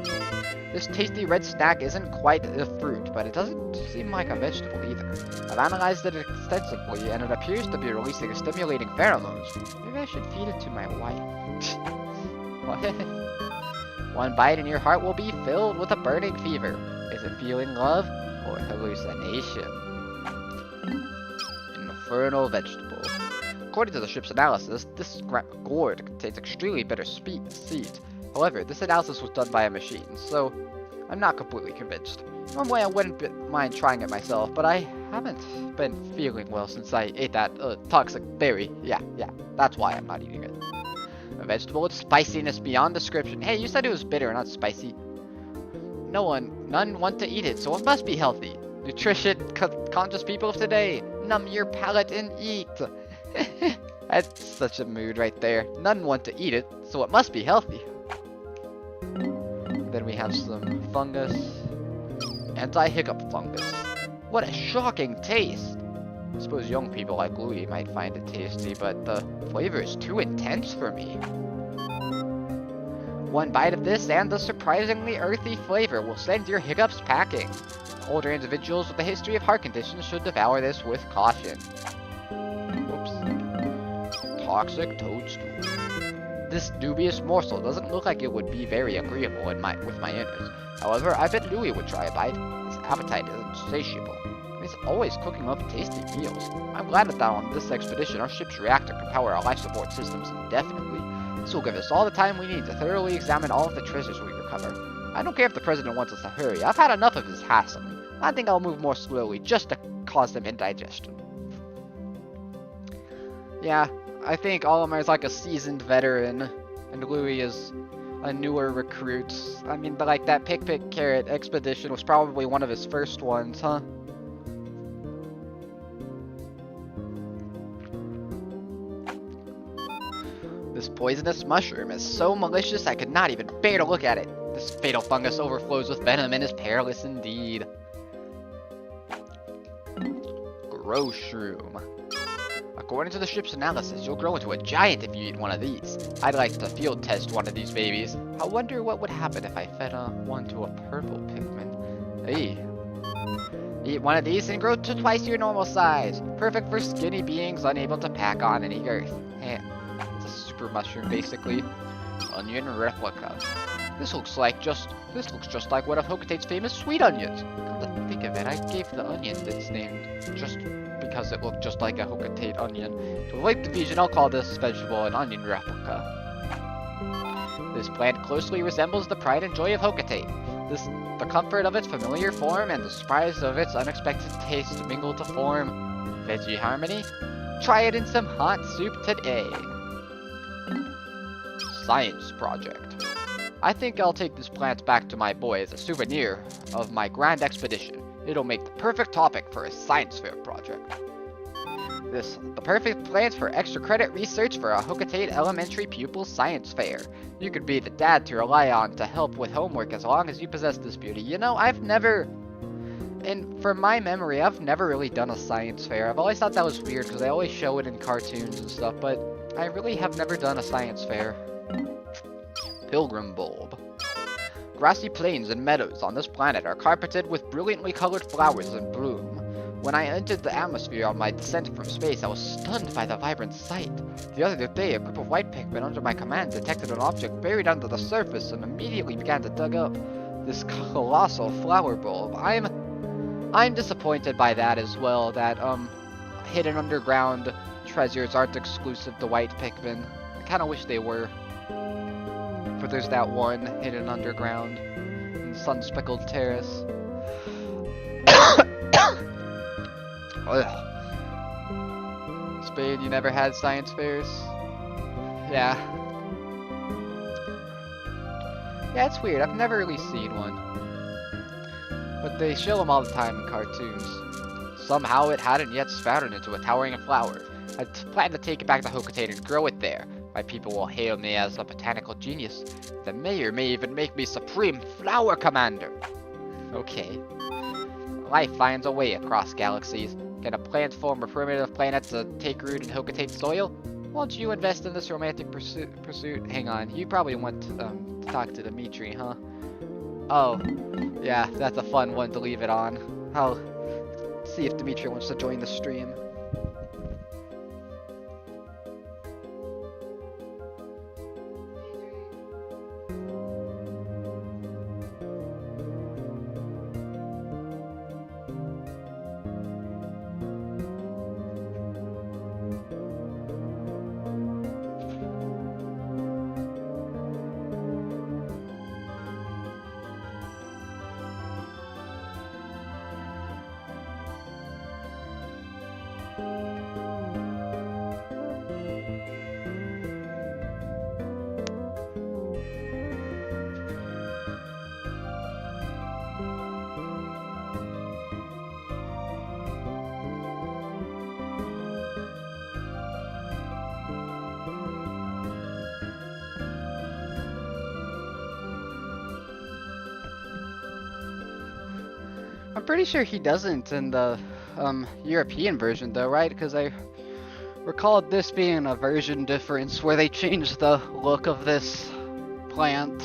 This tasty red snack isn't quite a fruit, but it doesn't seem like a vegetable either. I've analyzed it extensively, and it appears to be releasing stimulating pheromones. Maybe I should feed it to my wife. What? One bite and your heart will be filled with a burning fever. Is it feeling love or hallucination? Infernal vegetable. According to the ship's analysis, this gourd contains extremely bitter seeds. However, this analysis was done by a machine, so I'm not completely convinced. Normally I wouldn't mind trying it myself, but I haven't been feeling well since I ate that toxic berry. Yeah, that's why I'm not eating it. A vegetable with spiciness beyond description. Hey, you said it was bitter, not spicy. None want to eat it, so it must be healthy. Nutrition conscious people of today, numb your palate and eat. That's such a mood right there. None want to eat it, so it must be healthy. Then we have some fungus. Anti-hiccup fungus. What a shocking taste! I suppose young people like Louie might find it tasty, but the flavor is too intense for me. One bite of this and the surprisingly earthy flavor will send your hiccups packing. Older individuals with a history of heart conditions should devour this with caution. Whoops. Toxic toadstool. This dubious morsel doesn't look like it would be very agreeable with my innards. However, I bet Louie would try a bite. His appetite is insatiable. He's always cooking up tasty meals. I'm glad that on this expedition our ship's reactor can power our life support systems indefinitely. This will give us all the time we need to thoroughly examine all of the treasures we recover. I don't care if the president wants us to hurry. I've had enough of his hassling. I think I'll move more slowly just to cause them indigestion. Yeah, I think Olimar is like a seasoned veteran, and Louie is a newer recruit. I mean, but like that Pick Carrot expedition was probably one of his first ones, huh? This poisonous mushroom is so malicious I could not even bear to look at it. This fatal fungus overflows with venom and is perilous indeed. Grow shroom. According to the ship's analysis, you'll grow into a giant if you eat one of these. I'd like to field test one of these babies. I wonder what would happen if I fed one to a purple Pikmin. Hey. Eat one of these and grow to twice your normal size. Perfect for skinny beings unable to pack on any girth. Hey, it's a super mushroom basically. Onion replica. This looks just like one of Hokatate's famous sweet onions. Come to think of it, I gave the onion its name just because it looked just like a Hokatate onion. To avoid confusion, I'll call this vegetable an onion replica. This plant closely resembles the pride and joy of Hokatate. The comfort of its familiar form and the surprise of its unexpected taste mingle to form veggie harmony. Try it in some hot soup today. Science project. I think I'll take this plant back to my boy as a souvenir of my grand expedition. It'll make the perfect topic for a science fair project. The perfect plant for extra credit research for a Hokatate elementary pupil science fair. You could be the dad to rely on to help with homework as long as you possess this beauty. You know, from my memory, I've never really done a science fair. I've always thought that was weird because they always show it in cartoons and stuff, but I really have never done a science fair. Pilgrim bulb. Grassy plains and meadows on this planet are carpeted with brilliantly colored flowers in bloom. When I entered the atmosphere on my descent from space, I was stunned by the vibrant sight. The other day, a group of white Pikmin under my command detected an object buried under the surface and immediately began to dig up this colossal flower bulb. I'm disappointed by that as well, that hidden underground treasures aren't exclusive to white Pikmin. I kind of wish they were. But there's that one hidden underground in Sun-Speckled Terrace. Spain, you never had science fairs? Yeah. Yeah, it's weird. I've never really seen one. But they show them all the time in cartoons. Somehow it hadn't yet sprouted into a towering flower. I plan to take it back to Hocotate and grow it there. My people will hail me as a botanical genius. The mayor may even make me Supreme Flower Commander. Okay. Life finds a way across galaxies. Can a plant form a primitive planet to take root in Hocotate soil? Won't you invest in this romantic pursuit? Hang on, you probably want to talk to Dimitri, huh? Oh, yeah, that's a fun one to leave it on. I'll see if Dimitri wants to join the stream. I'm pretty sure he doesn't in the European version though, right? Because I recall this being a version difference where they changed the look of this plant.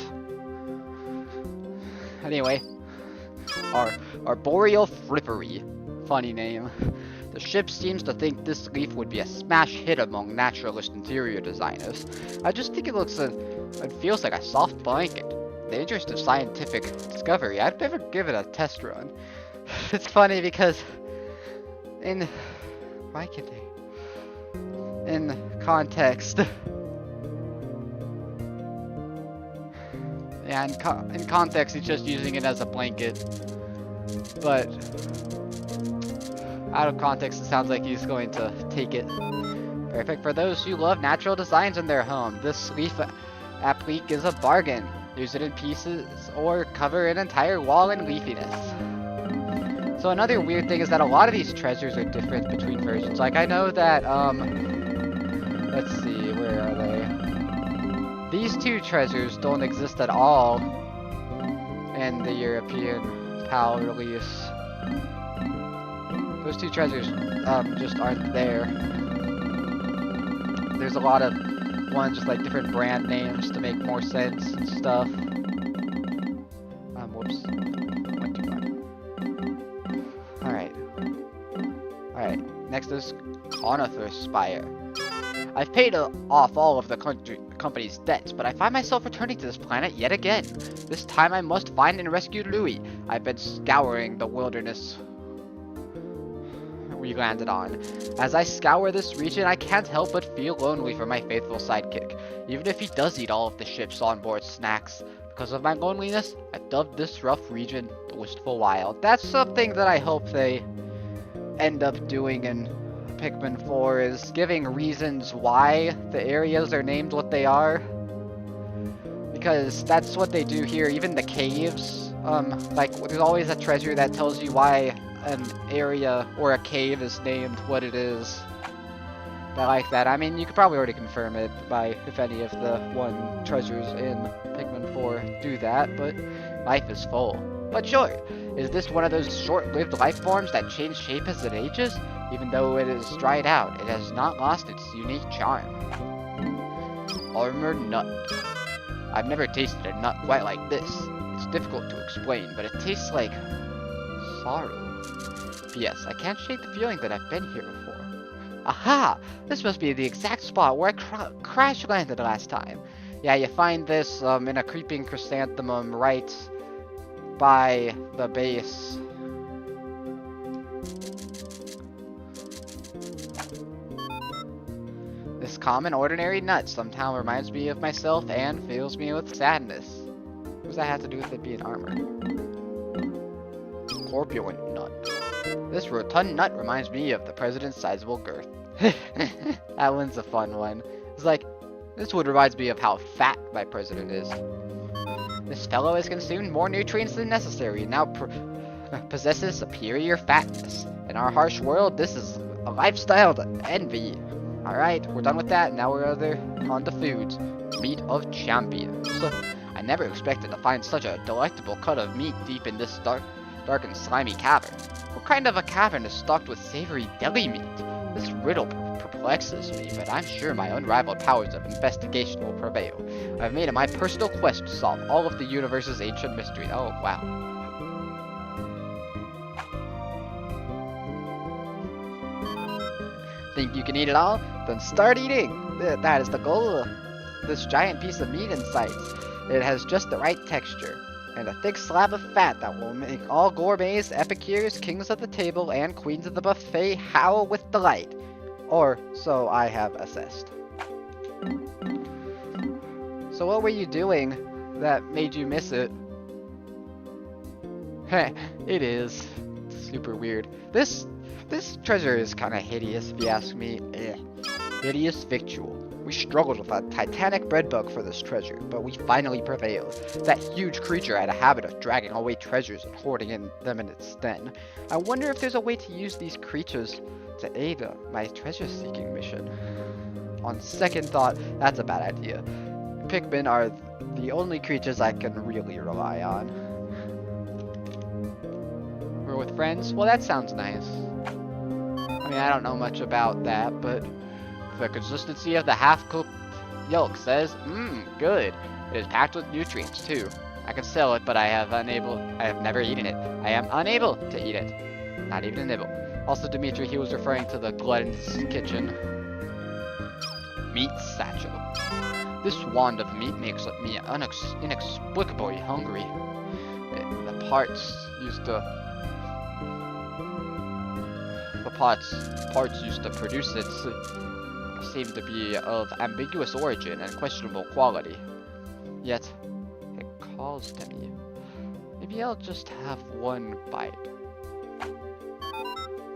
Anyway, Arboreal Frippery. Funny name. The ship seems to think this leaf would be a smash hit among naturalist interior designers. I just think it looks it feels like a soft blanket. In the interest of scientific discovery, I'd never give it a test run. It's funny because in context, yeah, in context, he's just using it as a blanket, but out of context, it sounds like he's going to take it. Perfect for those who love natural designs in their home. This leaf applique is a bargain. Use it in pieces or cover an entire wall in leafiness. So another weird thing is that a lot of these treasures are different between versions. Like I know that, let's see, where are they? These two treasures don't exist at all in the European PAL release. Those two treasures, just aren't there. There's a lot of ones with like different brand names to make more sense and stuff. Whoops. Alright, next is Conifers Spire. I've paid off all of the company's debts, but I find myself returning to this planet yet again. This time I must find and rescue Louie. I've been scouring the wilderness we landed on. As I scour this region, I can't help but feel lonely for my faithful sidekick, even if he does eat all of the ship's onboard snacks. Because of my loneliness, I've dubbed this rough region the Wistful Wild. That's something that I hope they end up doing in Pikmin 4, is giving reasons why the areas are named what they are. Because that's what they do here, even the caves. Like, there's always a treasure that tells you why an area or a cave is named what it is. I like that. I mean, you could probably already confirm it by if any of the one treasures in Pikmin 4 do that, but life is full. But sure, is this one of those short-lived life forms that change shape as it ages? Even though it is dried out, it has not lost its unique charm. Armored nut. I've never tasted a nut quite like this. It's difficult to explain, but it tastes like sorrow. P.S. I can't shake the feeling that I've been here before. Aha! This must be the exact spot where I crash landed last time. Yeah, you find this in a creeping chrysanthemum right by the base. This common, ordinary nut somehow reminds me of myself and fills me with sadness. What does that have to do with it being armor? Corpulent nut. This rotund nut reminds me of the president's sizable girth. That one's a fun one. It's like, this one reminds me of how fat my president is. This fellow has consumed more nutrients than necessary and now possesses superior fatness. In our harsh world, this is a lifestyle to envy. Alright, we're done with that. Now we're on to foods. Meat of champions. I never expected to find such a delectable cut of meat deep in this dark and slimy cavern. What kind of a cavern is stocked with savory deli meat? This riddle perplexes me, but I'm sure my unrivaled powers of investigation will prevail. I've made it my personal quest to solve all of the universe's ancient mysteries. Oh, wow. Think you can eat it all? Then start eating! That is the goal of this giant piece of meat in sight. It has just the right texture, and a thick slab of fat that will make all gourmets, epicures, kings of the table, and queens of the buffet howl with delight. Or so I have assessed. So what were you doing that made you miss it? Heh, it is. Super weird. This treasure is kind of hideous, if you ask me. Hideous victual. We struggled with a titanic breadbug for this treasure, but we finally prevailed. That huge creature had a habit of dragging away treasures and hoarding them in its den. I wonder if there's a way to use these creatures to aid my treasure-seeking mission. On second thought, that's a bad idea. Pikmin are the only creatures I can really rely on. We're with friends? Well, that sounds nice. I mean, I don't know much about that, but the consistency of the half-cooked yolk says, good. It is packed with nutrients, too. I can sell it, but I have never eaten it. I am unable to eat it. Not even a nibble. Also, Dimitri, he was referring to the Glenn's kitchen. Meat satchel. This wand of meat makes me inexplicably hungry. The parts used to produce it seem to be of ambiguous origin and questionable quality. Yet, it calls to me. Maybe I'll just have one bite.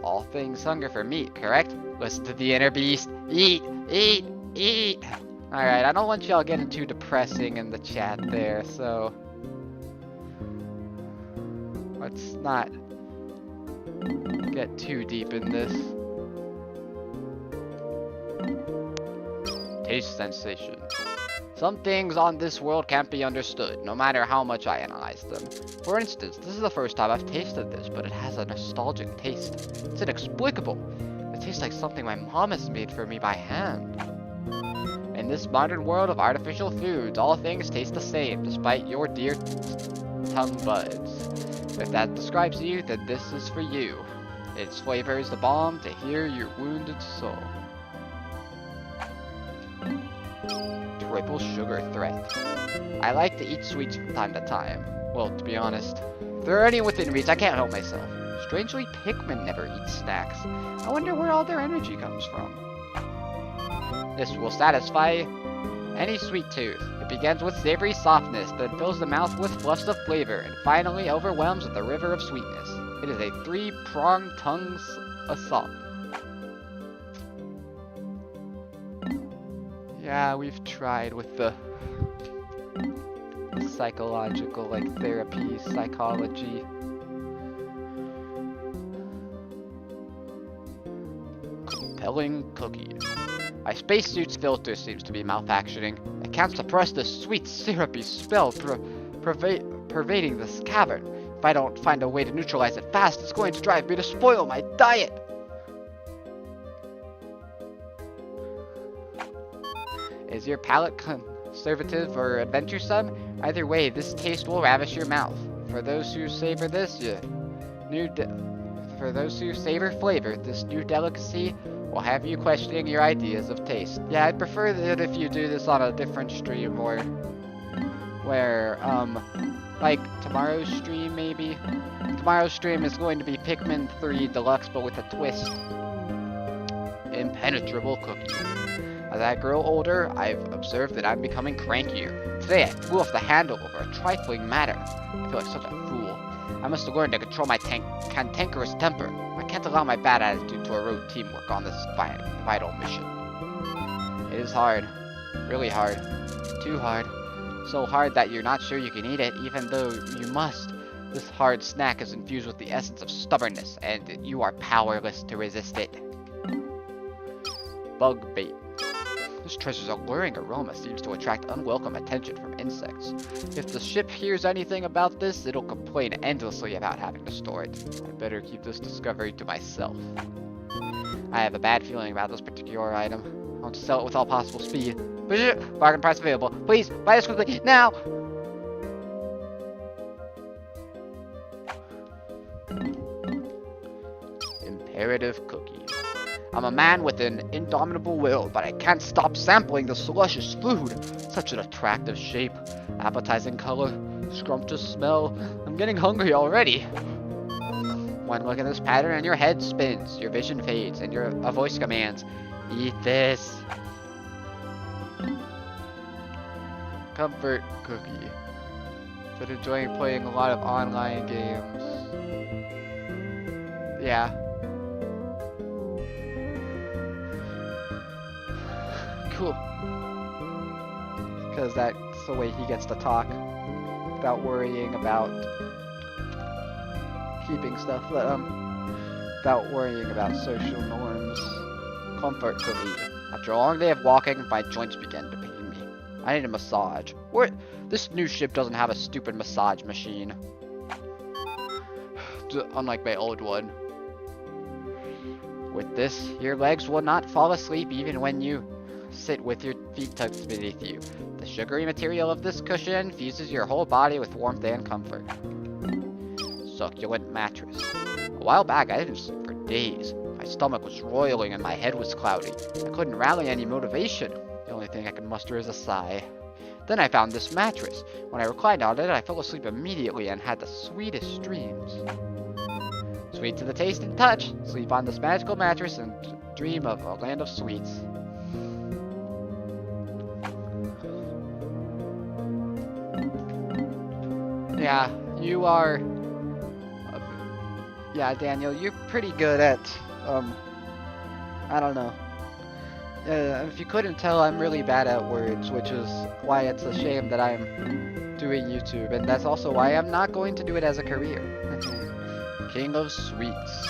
All things hunger for meat, correct? Listen to the inner beast. Eat! Eat! Eat! Alright, I don't want y'all getting too depressing in the chat there, so let's not get too deep in this. Taste sensation. Some things on this world can't be understood, no matter how much I analyze them. For instance, this is the first time I've tasted this, but it has a nostalgic taste. It's inexplicable. It tastes like something my mom has made for me by hand. In this modern world of artificial foods, all things taste the same, despite your dear tongue buds. If that describes you, then this is for you. Its flavor is the balm to heal your wounded soul. Triple sugar threat. I like to eat sweets from time to time. Well, to be honest, if there are any within reach, I can't help myself. Strangely, Pikmin never eat snacks. I wonder where all their energy comes from. This will satisfy any sweet tooth. It begins with savory softness, then fills the mouth with fluffs of flavor, and finally overwhelms with a river of sweetness. It is a three-pronged tongue assault. Yeah, we've tried with the psychological, like, therapy, psychology. Compelling cookie. My spacesuit's filter seems to be malfunctioning. I can't suppress the sweet, syrupy smell pervading this cavern. If I don't find a way to neutralize it fast, it's going to drive me to spoil my diet. Is your palate conservative or adventuresome? Either way, this taste will ravish your mouth. For those who savor flavor, this new delicacy will have you questioning your ideas of taste. Yeah, I'd prefer that if you do this on a different stream where like tomorrow's stream maybe. Tomorrow's stream is going to be Pikmin 3 Deluxe, but with a twist. Impenetrable cookie. As I grow older, I've observed that I'm becoming crankier. Today, I flew off the handle over a trifling matter. I feel like such a fool. I must learn to control my cantankerous temper. I can't allow my bad attitude to erode teamwork on this vital mission. It is hard. Really hard. Too hard. So hard that you're not sure you can eat it, even though you must. This hard snack is infused with the essence of stubbornness, and you are powerless to resist it. Bug bait. This treasure's alluring aroma seems to attract unwelcome attention from insects. If the ship hears anything about this, it'll complain endlessly about having to store it. I better keep this discovery to myself. I have a bad feeling about this particular item. I want to sell it with all possible speed. Bargain price available. Please, buy this quickly, now! Imperative cookie. I'm a man with an indomitable will, but I can't stop sampling the luscious food. Such an attractive shape, appetizing color, scrumptious smell. I'm getting hungry already. One look at this pattern and your head spins, your vision fades, and a voice commands, eat this. Comfort cookie. Been enjoying playing a lot of online games. Yeah. Cool. Because that's the way he gets to talk without worrying about keeping stuff, without worrying about social norms. Comfort cookie. After a long day of walking, my joints began to pain me. I need a massage. This new ship doesn't have a stupid massage machine. Unlike my old one. With this, your legs will not fall asleep even when you sit with your feet tucked beneath you. The sugary material of this cushion infuses your whole body with warmth and comfort. Succulent mattress. A while back, I didn't sleep for days. My stomach was roiling and my head was cloudy. I couldn't rally any motivation. The only thing I could muster is a sigh. Then I found this mattress. When I reclined on it, I fell asleep immediately and had the sweetest dreams. Sweet to the taste and touch. Sleep on this magical mattress and dream of a land of sweets. Yeah, you are... yeah, Daniel, you're pretty good at, I don't know. If you couldn't tell, I'm really bad at words, which is why it's a shame that I'm doing YouTube, and that's also why I'm not going to do it as a career. King of Sweets.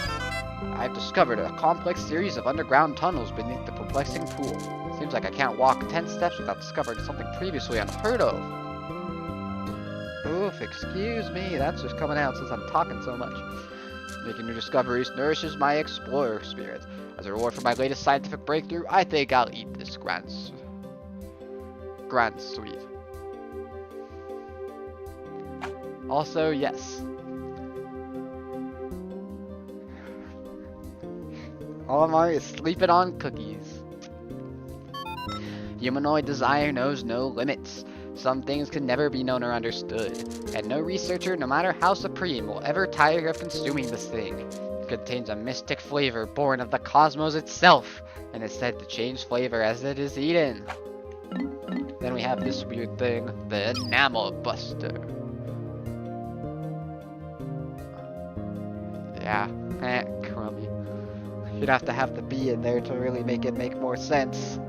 I've discovered a complex series of underground tunnels beneath the perplexing pool. Seems like I can't walk 10 steps without discovering something previously unheard of. Oof, excuse me, that's just coming out since I'm talking so much. Making new discoveries nourishes my explorer spirit. As a reward for my latest scientific breakthrough, I think I'll eat this grand sweet. Also, yes. Olimar is sleeping on cookies. Humanoid desire knows no limits. Some things can never be known or understood, and no researcher, no matter how supreme, will ever tire of consuming this thing. It contains a mystic flavor born of the cosmos itself, and is said to change flavor as it is eaten. Then we have this weird thing, the Enamel Buster. Yeah, crummy. You'd have to have the B in there to really make it make more sense.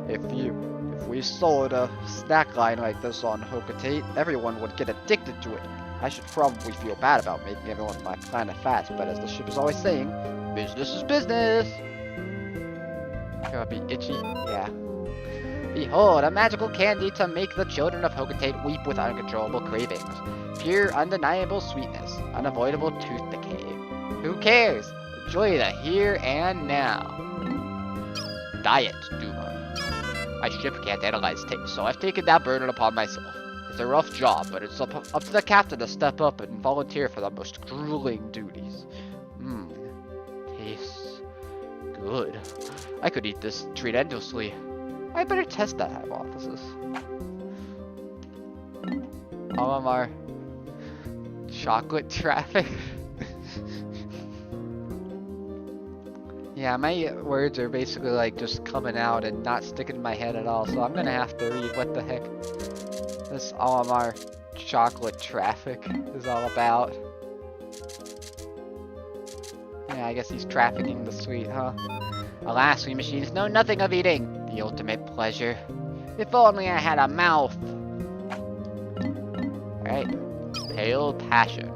If we sold a snack line like this on Hocotate, everyone would get addicted to it. I should probably feel bad about making everyone on my planet fat, but as the ship is always saying, business is business! Gonna be itchy? Yeah. Behold, a magical candy to make the children of Hocotate weep with uncontrollable cravings. Pure, undeniable sweetness, unavoidable tooth decay. Who cares? Enjoy the here and now. Diet Duma. My ship can't analyze taste, so I've taken that burden upon myself. It's a rough job, but it's up to the captain to step up and volunteer for the most grueling duties. Tastes good. I could eat this treat endlessly. I better test that hypothesis. Olimar. Chocolate traffic. Yeah, my words are basically like just coming out and not sticking in my head at all, so I'm gonna have to read what the heck this Olimar chocolate traffic is all about. Yeah, I guess he's trafficking the sweet, huh? Alas, we machines know nothing of eating, the ultimate pleasure. If only I had a mouth. Alright, pale passion.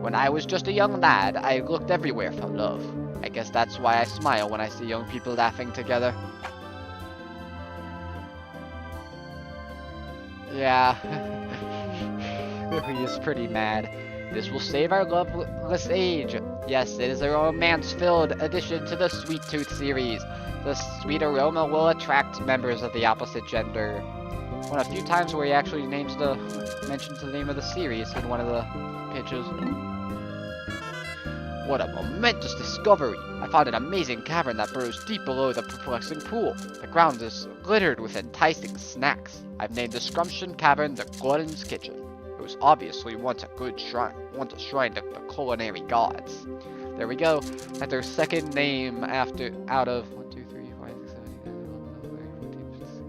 When I was just a young lad, I looked everywhere for love. I guess that's why I smile when I see young people laughing together. Yeah, he is pretty mad. This will save our loveless age. Yes, it is a romance-filled addition to the Sweet Tooth series. The sweet aroma will attract members of the opposite gender. One of the few times where he actually mentions the name of the series in one of the pitches. What a momentous discovery! I found an amazing cavern that burrows deep below the perplexing pool. The ground is glittered with enticing snacks. I've named the Scrumptious Cavern the Glutton's Kitchen. It was obviously once a shrine to the culinary gods. There we go. At their second name out of 1, 2, 3, 4, 5, 6, 7,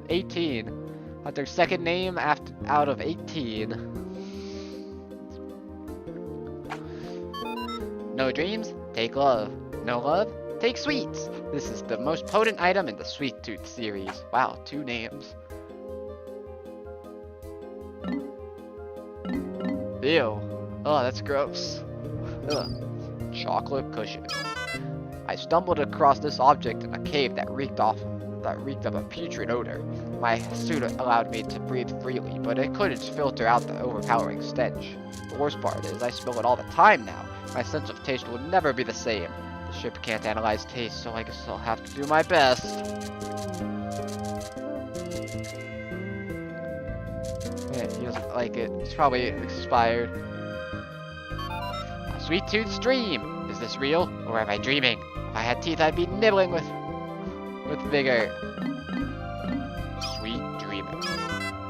8, 9, 10, 11, 12, 13, 18. At their second name out of 18. No dreams, take love. No love, take sweets. This is the most potent item in the Sweet Tooth series. Wow, 2 names. Ew. Oh, that's gross. Ugh. Chocolate cushion. I stumbled across this object in a cave that reeked of a putrid odor. My suit allowed me to breathe freely, but it couldn't filter out the overpowering stench. The worst part is, I smell it all the time now. My sense of taste will never be the same. The ship can't analyze taste, so I guess I'll have to do my best. Yeah, he doesn't like it. It's probably expired. A Sweet Tooth stream! Is this real, or am I dreaming? If I had teeth, I'd be nibbling with vigor. Sweet dreaming.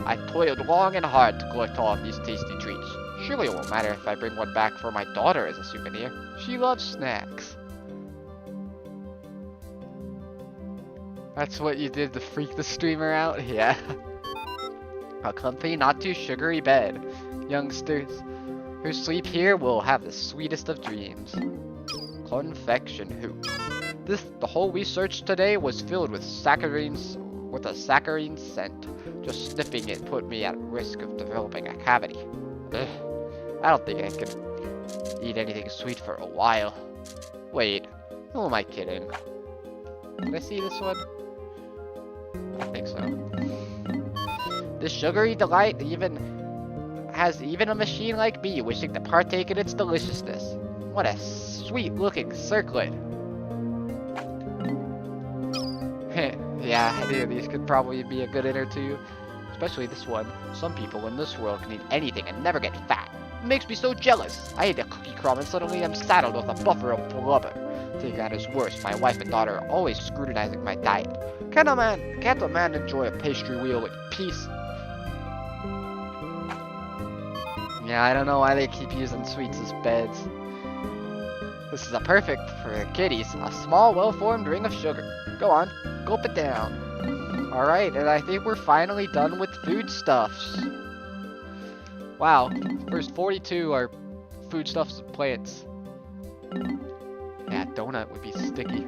I've toiled long and hard to collect all of these tasty treats. Surely it won't matter if I bring one back for my daughter as a souvenir. She loves snacks. That's what you did to freak the streamer out? Yeah. A comfy, not too sugary bed. Youngsters who sleep here will have the sweetest of dreams. Confection hoop. The hole we searched today was filled with a saccharine scent. Just sniffing it put me at risk of developing a cavity. Ugh. I don't think I can eat anything sweet for a while. Wait, who am I kidding? Did I see this one? I think so. This sugary delight has even a machine like me wishing to partake in its deliciousness. What a sweet-looking circlet. Yeah, any of these could probably be a good enter too. Especially this one. Some people in this world can eat anything and never get fat. It makes me so jealous. I ate a cookie crumb and suddenly I'm saddled with a buffer of blubber. Take that as worse. My wife and daughter are always scrutinizing my diet. Can't a man enjoy a pastry wheel in peace? Yeah, I don't know why they keep using sweets as beds. This is a perfect for the kiddies. A small, well-formed ring of sugar. Go on, gulp it down. Alright, and I think we're finally done with foodstuffs. Wow, first 42 are foodstuffs and plants. Yeah, donut would be sticky.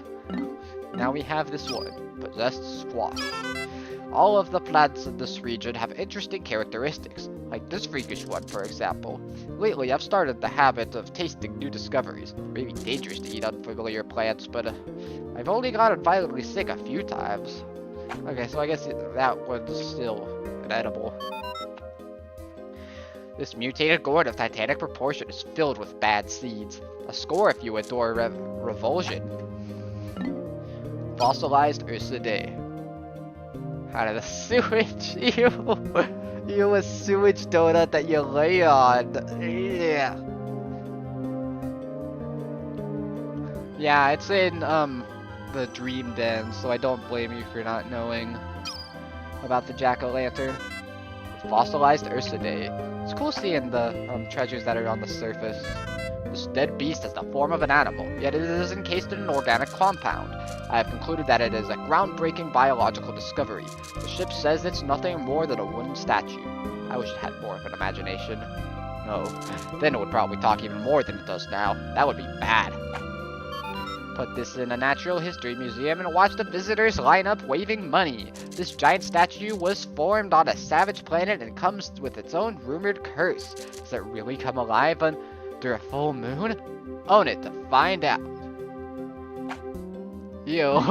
Now we have this one, possessed squash. All of the plants in this region have interesting characteristics, like this freakish one, for example. Lately, I've started the habit of tasting new discoveries. It may be dangerous to eat unfamiliar plants, but I've only gotten violently sick a few times. Okay, so I guess that one's still inedible. This mutated gourd of titanic proportion is filled with bad seeds. A score if you adore revulsion. Fossilized Ursidae. Out of the sewage. Ew, a sewage donut that you lay on. Yeah. Yeah, it's in the Dream Den, so I don't blame you for not knowing about the jack-o'-lantern. Fossilized Ursidae. It's cool seeing the treasures that are on the surface This dead beast has the form of an animal, yet it is encased in an organic compound. I have concluded that it is a groundbreaking biological discovery. The ship says it's nothing more than a wooden statue. I wish it had more of an imagination. No, then it would probably talk even more than it does now. That would be bad. Put this in a natural history museum and watch the visitors line up waving money. This giant statue was formed on a savage planet and comes with its own rumored curse. Does it really come alive under a full moon? Own it to find out. Ew.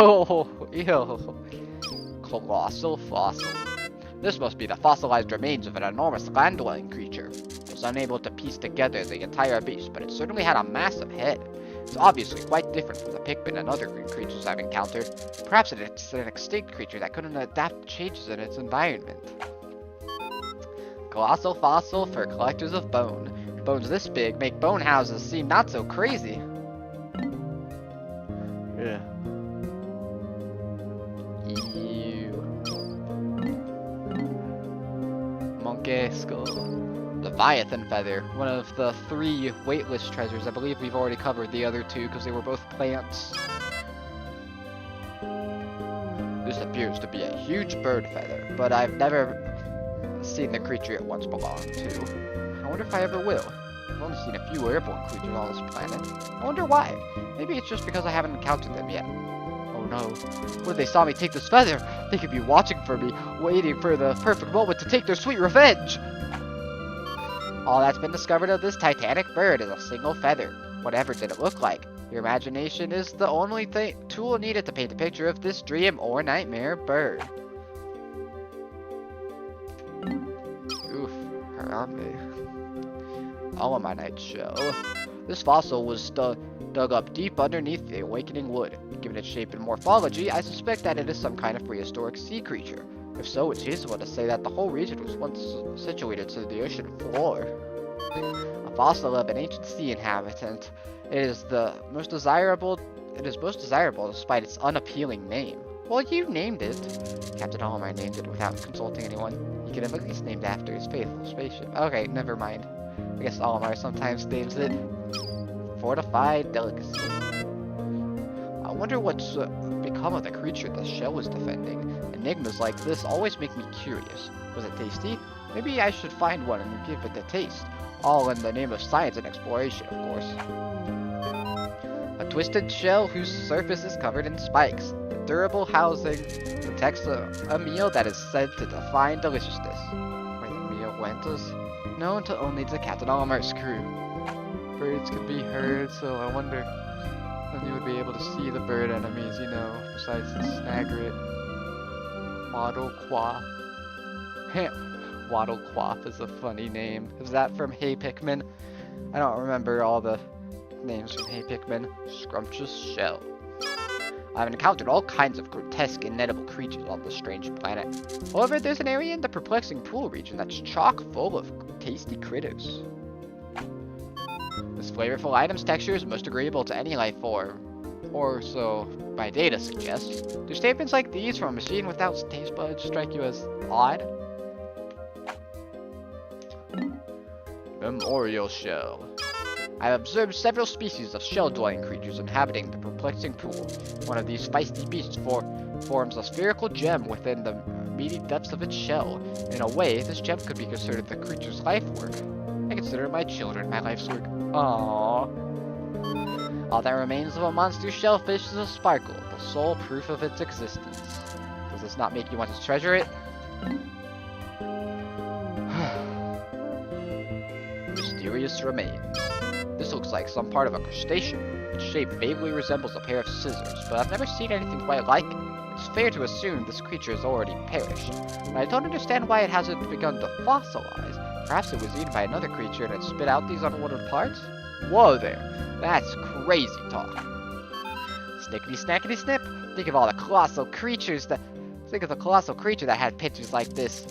Colossal fossil. This must be the fossilized remains of an enormous land-dwelling creature. I was unable to piece together the entire beast, but it certainly had a massive head. It's obviously quite different from the Pikmin and other green creatures I've encountered. Perhaps it's an extinct creature that couldn't adapt to changes in its environment. Colossal fossil for collectors of bone. Bones this big make bone houses seem not so crazy. Yeah. Ew. Monkey skull. Leviathan feather, one of the 3 weightless treasures. I believe we've already covered the other 2 because they were both plants. This appears to be a huge bird feather, but I've never seen the creature it once belonged to. I wonder if I ever will. I've only seen a few airborne creatures on this planet. I wonder why. Maybe it's just because I haven't encountered them yet. Oh no. What if they saw me take this feather? They could be watching for me, waiting for the perfect moment to take their sweet revenge. All that's been discovered of this titanic bird is a single feather. Whatever did it look like? Your imagination is the only tool needed to paint a picture of this dream or nightmare bird. Oof, harambe. Olimar shell. This fossil was dug up deep underneath the awakening wood. Given its shape and morphology, I suspect that it is some kind of prehistoric sea creature. If so, it's useful to say that the whole region was once situated to the ocean floor. A fossil of an ancient sea inhabitant. It is most desirable despite its unappealing name. Well, you named it. Captain Olimar named it without consulting anyone. He could have at least named after his faithful spaceship. Okay, never mind. I guess Olimar sometimes names it Fortified Delicacy. I wonder what's become of the creature the shell was defending. Enigmas like this always make me curious. Was it tasty? Maybe I should find one and give it a taste. All in the name of science and exploration, of course. A twisted shell whose surface is covered in spikes. The durable housing protects a meal that is said to define deliciousness. Where the meal went is known to only the Captain Olimar's crew. Birds could be heard, so I wonder when you would be able to see the bird enemies, besides the snagret. Waddle Quaff. Waddle Quaff is a funny name. Is that from Hey Pikmin? I don't remember all the names from Hey Pikmin. Scrumptious Shell. I've encountered all kinds of grotesque, inedible creatures on this strange planet. However, there's an area in the perplexing pool region that's chock full of tasty critters. This flavorful item's texture is most agreeable to any life form. Or so my data suggests. Do statements like these from a machine without taste buds strike you as odd? Memorial Shell. I've observed several species of shell-dwelling creatures inhabiting the perplexing pool. One of these feisty beasts forms a spherical gem within the meaty depths of its shell. In a way, this gem could be considered the creature's life work. I consider my children my life's work. Aww. All that remains of a monster shellfish is a sparkle, the sole proof of its existence. Does this not make you want to treasure it? Mysterious remains. This looks like some part of a crustacean. Its shape vaguely resembles a pair of scissors, but I've never seen anything quite like it. It's fair to assume this creature has already perished, but I don't understand why it hasn't begun to fossilize. Perhaps it was eaten by another creature and it spit out these unwanted parts? Whoa there, that's crazy talk. Snickety snackety snip. Think of the colossal creature that had pictures like this.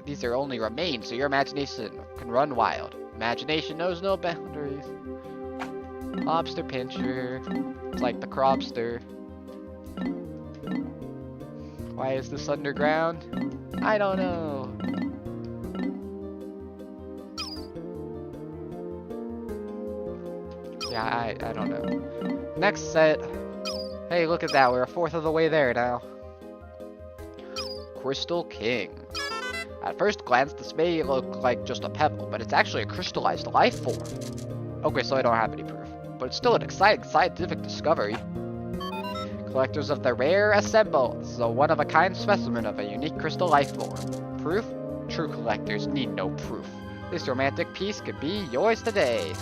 These are only remains, so your imagination can run wild. Imagination knows no boundaries. Lobster pincher. It's like the crobster. Why is this underground? I don't know. Yeah, I don't know. Next set. Hey, look at that. We're a fourth of the way there now. Crystal King. At first glance, this may look like just a pebble, but it's actually a crystallized life form. Okay, so I don't have any proof, but it's still an exciting scientific discovery. Collectors of the rare assemble. This is a one-of-a-kind specimen of a unique crystal life form. Proof? True collectors need no proof. This romantic piece could be yours today.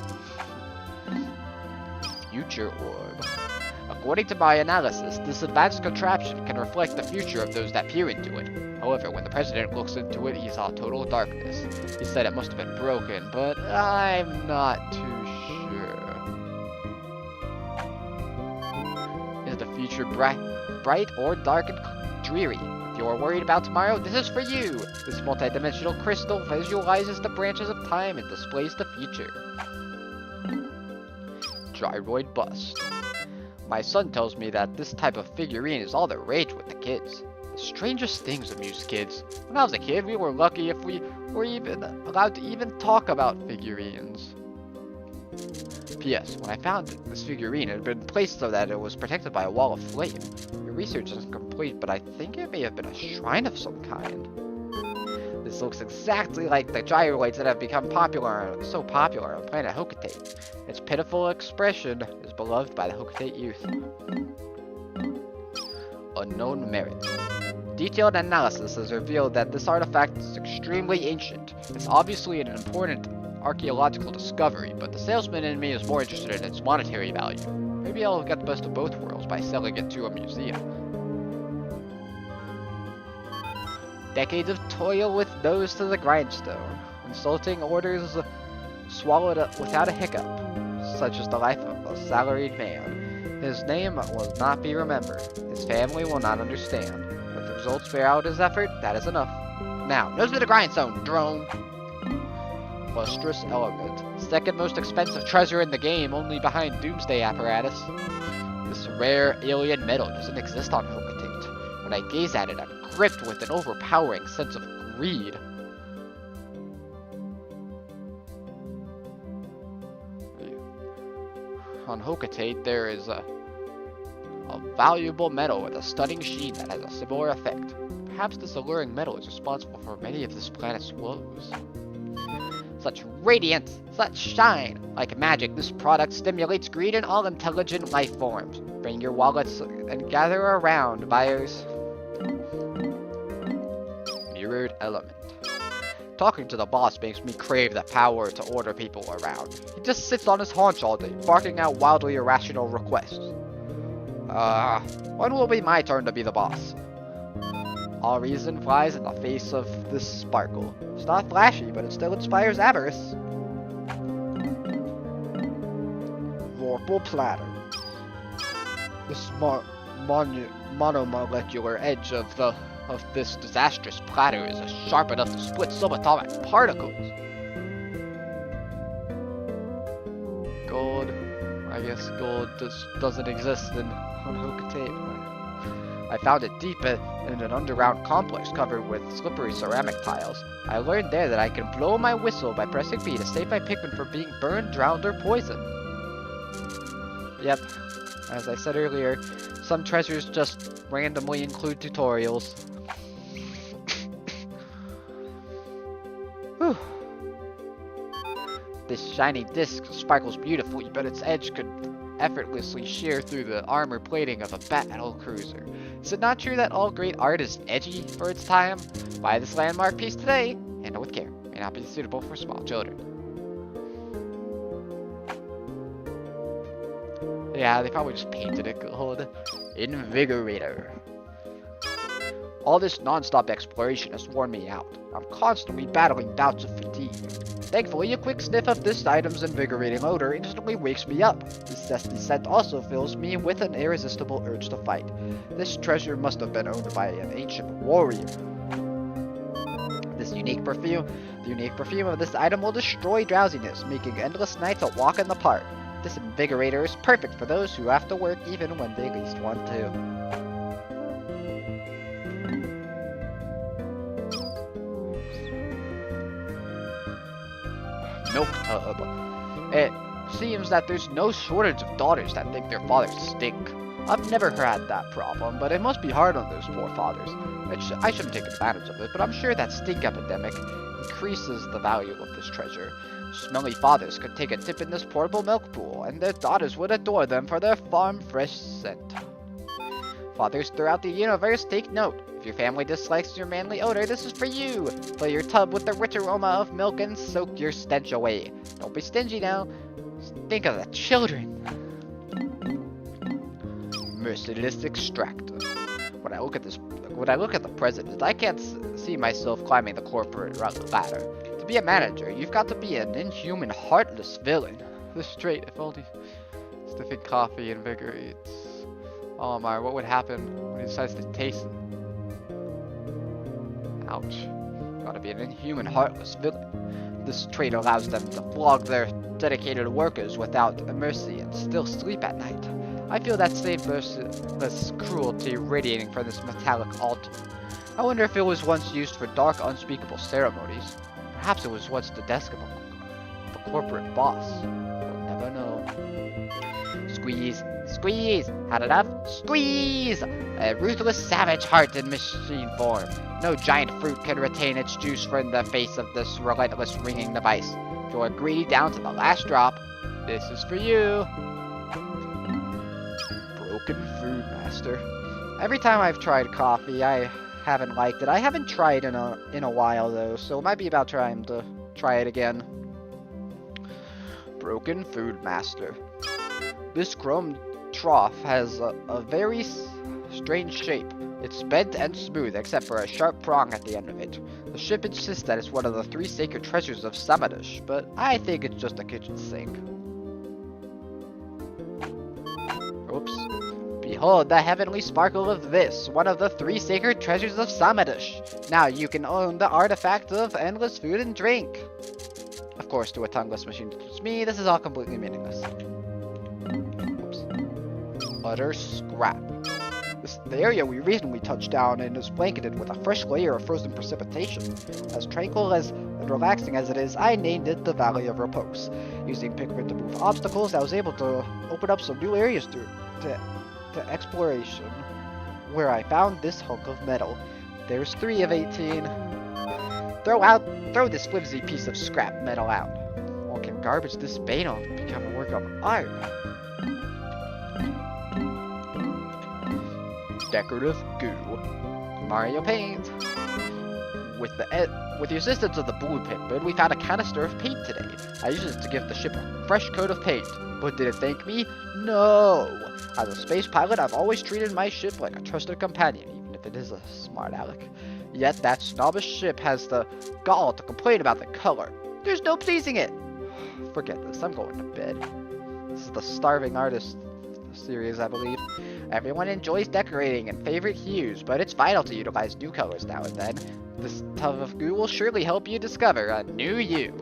Future orb. According to my analysis, this advanced contraption can reflect the future of those that peer into it. However, when the president looks into it, he saw total darkness. He said it must have been broken, but I'm not too sure. Is the future bright or dark and dreary? If you're worried about tomorrow, this is for you! This multidimensional crystal visualizes the branches of time and displays the future. Gyroid bust. My son tells me that this type of figurine is all the rage with the kids. The strangest things amuse kids. When I was a kid, we were lucky if we were even allowed to even talk about figurines. P.S. When I found this figurine, it had been placed so that it was protected by a wall of flame. The research isn't complete, but I think it may have been a shrine of some kind. This looks exactly like the gyroids that have become so popular on planet Hocotate. Its pitiful expression is beloved by the Hocotate youth. Unknown merit. Detailed analysis has revealed that this artifact is extremely ancient. It's obviously an important archaeological discovery, but the salesman in me is more interested in its monetary value. Maybe I'll get the best of both worlds by selling it to a museum. Decades of toil with nose to the grindstone. Insulting orders swallowed without a hiccup, such as the life of a salaried man. His name will not be remembered. His family will not understand. If the results bear out his effort, that is enough. Now, nose to the grindstone, drone! Lustrous element. Second most expensive treasure in the game, only behind Doomsday apparatus. This rare alien metal doesn't exist on Hocotate. When I gaze at it, I'm gripped with an overpowering sense of greed. On Hocotate, there is a valuable metal with a stunning sheen that has a similar effect. Perhaps this alluring metal is responsible for many of this planet's woes. Such radiance, such shine! Like magic, this product stimulates greed in all intelligent life forms. Bring your wallets and gather around, buyers. Mirrored element. Talking to the boss makes me crave the power to order people around. He just sits on his haunch all day, barking out wildly irrational requests. When will it be my turn to be the boss? All reason flies in the face of this sparkle. It's not flashy, but it still inspires avarice. Vorpal platter. This monomolecular edge of this disastrous platter is sharp enough to split subatomic particles. Gold. I guess gold doesn't exist on Hocotate. I found it deep in an underground complex covered with slippery ceramic tiles. I learned there that I can blow my whistle by pressing B to save my Pikmin from being burned, drowned, or poisoned. Yep, as I said earlier, some treasures just randomly include tutorials. Whew. This shiny disc sparkles beautifully, but its edge could effortlessly shear through the armor plating of a battle cruiser. Is it not true that all great art is edgy for its time? Buy this landmark piece today. Handle with care. May not be suitable for small children. Yeah, they probably just painted it gold. Invigorator. All this non-stop exploration has worn me out. I'm constantly battling bouts of fatigue. Thankfully, a quick sniff of this item's invigorating odor instantly wakes me up. This zesty scent also fills me with an irresistible urge to fight. This treasure must have been owned by an ancient warrior. The unique perfume of this item will destroy drowsiness, making endless nights a walk in the park. This invigorator is perfect for those who have to work even when they least want to. Milk tub. Seems that there's no shortage of daughters that think their fathers stink. I've never had that problem, but it must be hard on those poor fathers. I shouldn't take advantage of it, but I'm sure that stink epidemic increases the value of this treasure. Smelly fathers could take a dip in this portable milk pool, and their daughters would adore them for their farm fresh scent. Fathers throughout the universe, take note. If your family dislikes your manly odor, this is for you. Fill your tub with the rich aroma of milk and soak your stench away. Don't be stingy now. Think of the children. Merciless extractor. When I look at the president, I can't see myself climbing the corporate ladder. To be a manager, you've got to be an inhuman, heartless villain. This trait, if only sniffing coffee invigorates Olimar, what would happen when he decides to taste it? Ouch. Gotta be an inhuman, heartless villain. This trait allows them to flog their dedicated workers without mercy and still sleep at night. I feel that same merciless cruelty radiating from this metallic altar. I wonder if it was once used for dark, unspeakable ceremonies. Perhaps it was once the desk of a corporate boss. We'll never know. Squeeze, squeeze, had enough? Squeeze! A ruthless, savage heart in machine form. No giant fruit can retain its juice from the face of this relentless ringing device. If you're greedy down to the last drop, this is for you. Broken Food Master. Every time I've tried coffee, I haven't liked it. I haven't tried in a while though, so it might be about time to try it again. Broken Food Master. This chrome trough has a very strange shape. It's bent and smooth except for a sharp prong at the end of it. The ship insists that it's one of the 3 sacred treasures of Samadish, but I think it's just a kitchen sink. Oops. Behold the heavenly sparkle of this, one of the 3 sacred treasures of Samadish. Now you can own the artifact of endless food and drink. Of course, to a tongueless machine such as me, this is all completely meaningless. Oops. Utter scrap. The area we recently touched down in is blanketed with a fresh layer of frozen precipitation. As tranquil and relaxing as it is, I named it the Valley of Repose. Using Pikmin to move obstacles, I was able to open up some new areas to exploration, where I found this hunk of metal. There's 3 of 18. Throw this flimsy piece of scrap metal out. Or can garbage this bane become a work of art? Decorative goo. Mario paint. With the assistance of the blue Pikmin, we found a canister of paint today. I used it to give the ship a fresh coat of paint. But did it thank me? No! As a space pilot, I've always treated my ship like a trusted companion, even if it is a smart aleck. Yet that snobbish ship has the gall to complain about the color. There's no pleasing it! Forget this, I'm going to bed. This is the Starving Artist series, I believe. Everyone enjoys decorating in favorite hues, but it's vital to utilize new colors now and then. This tub of goo will surely help you discover a new you.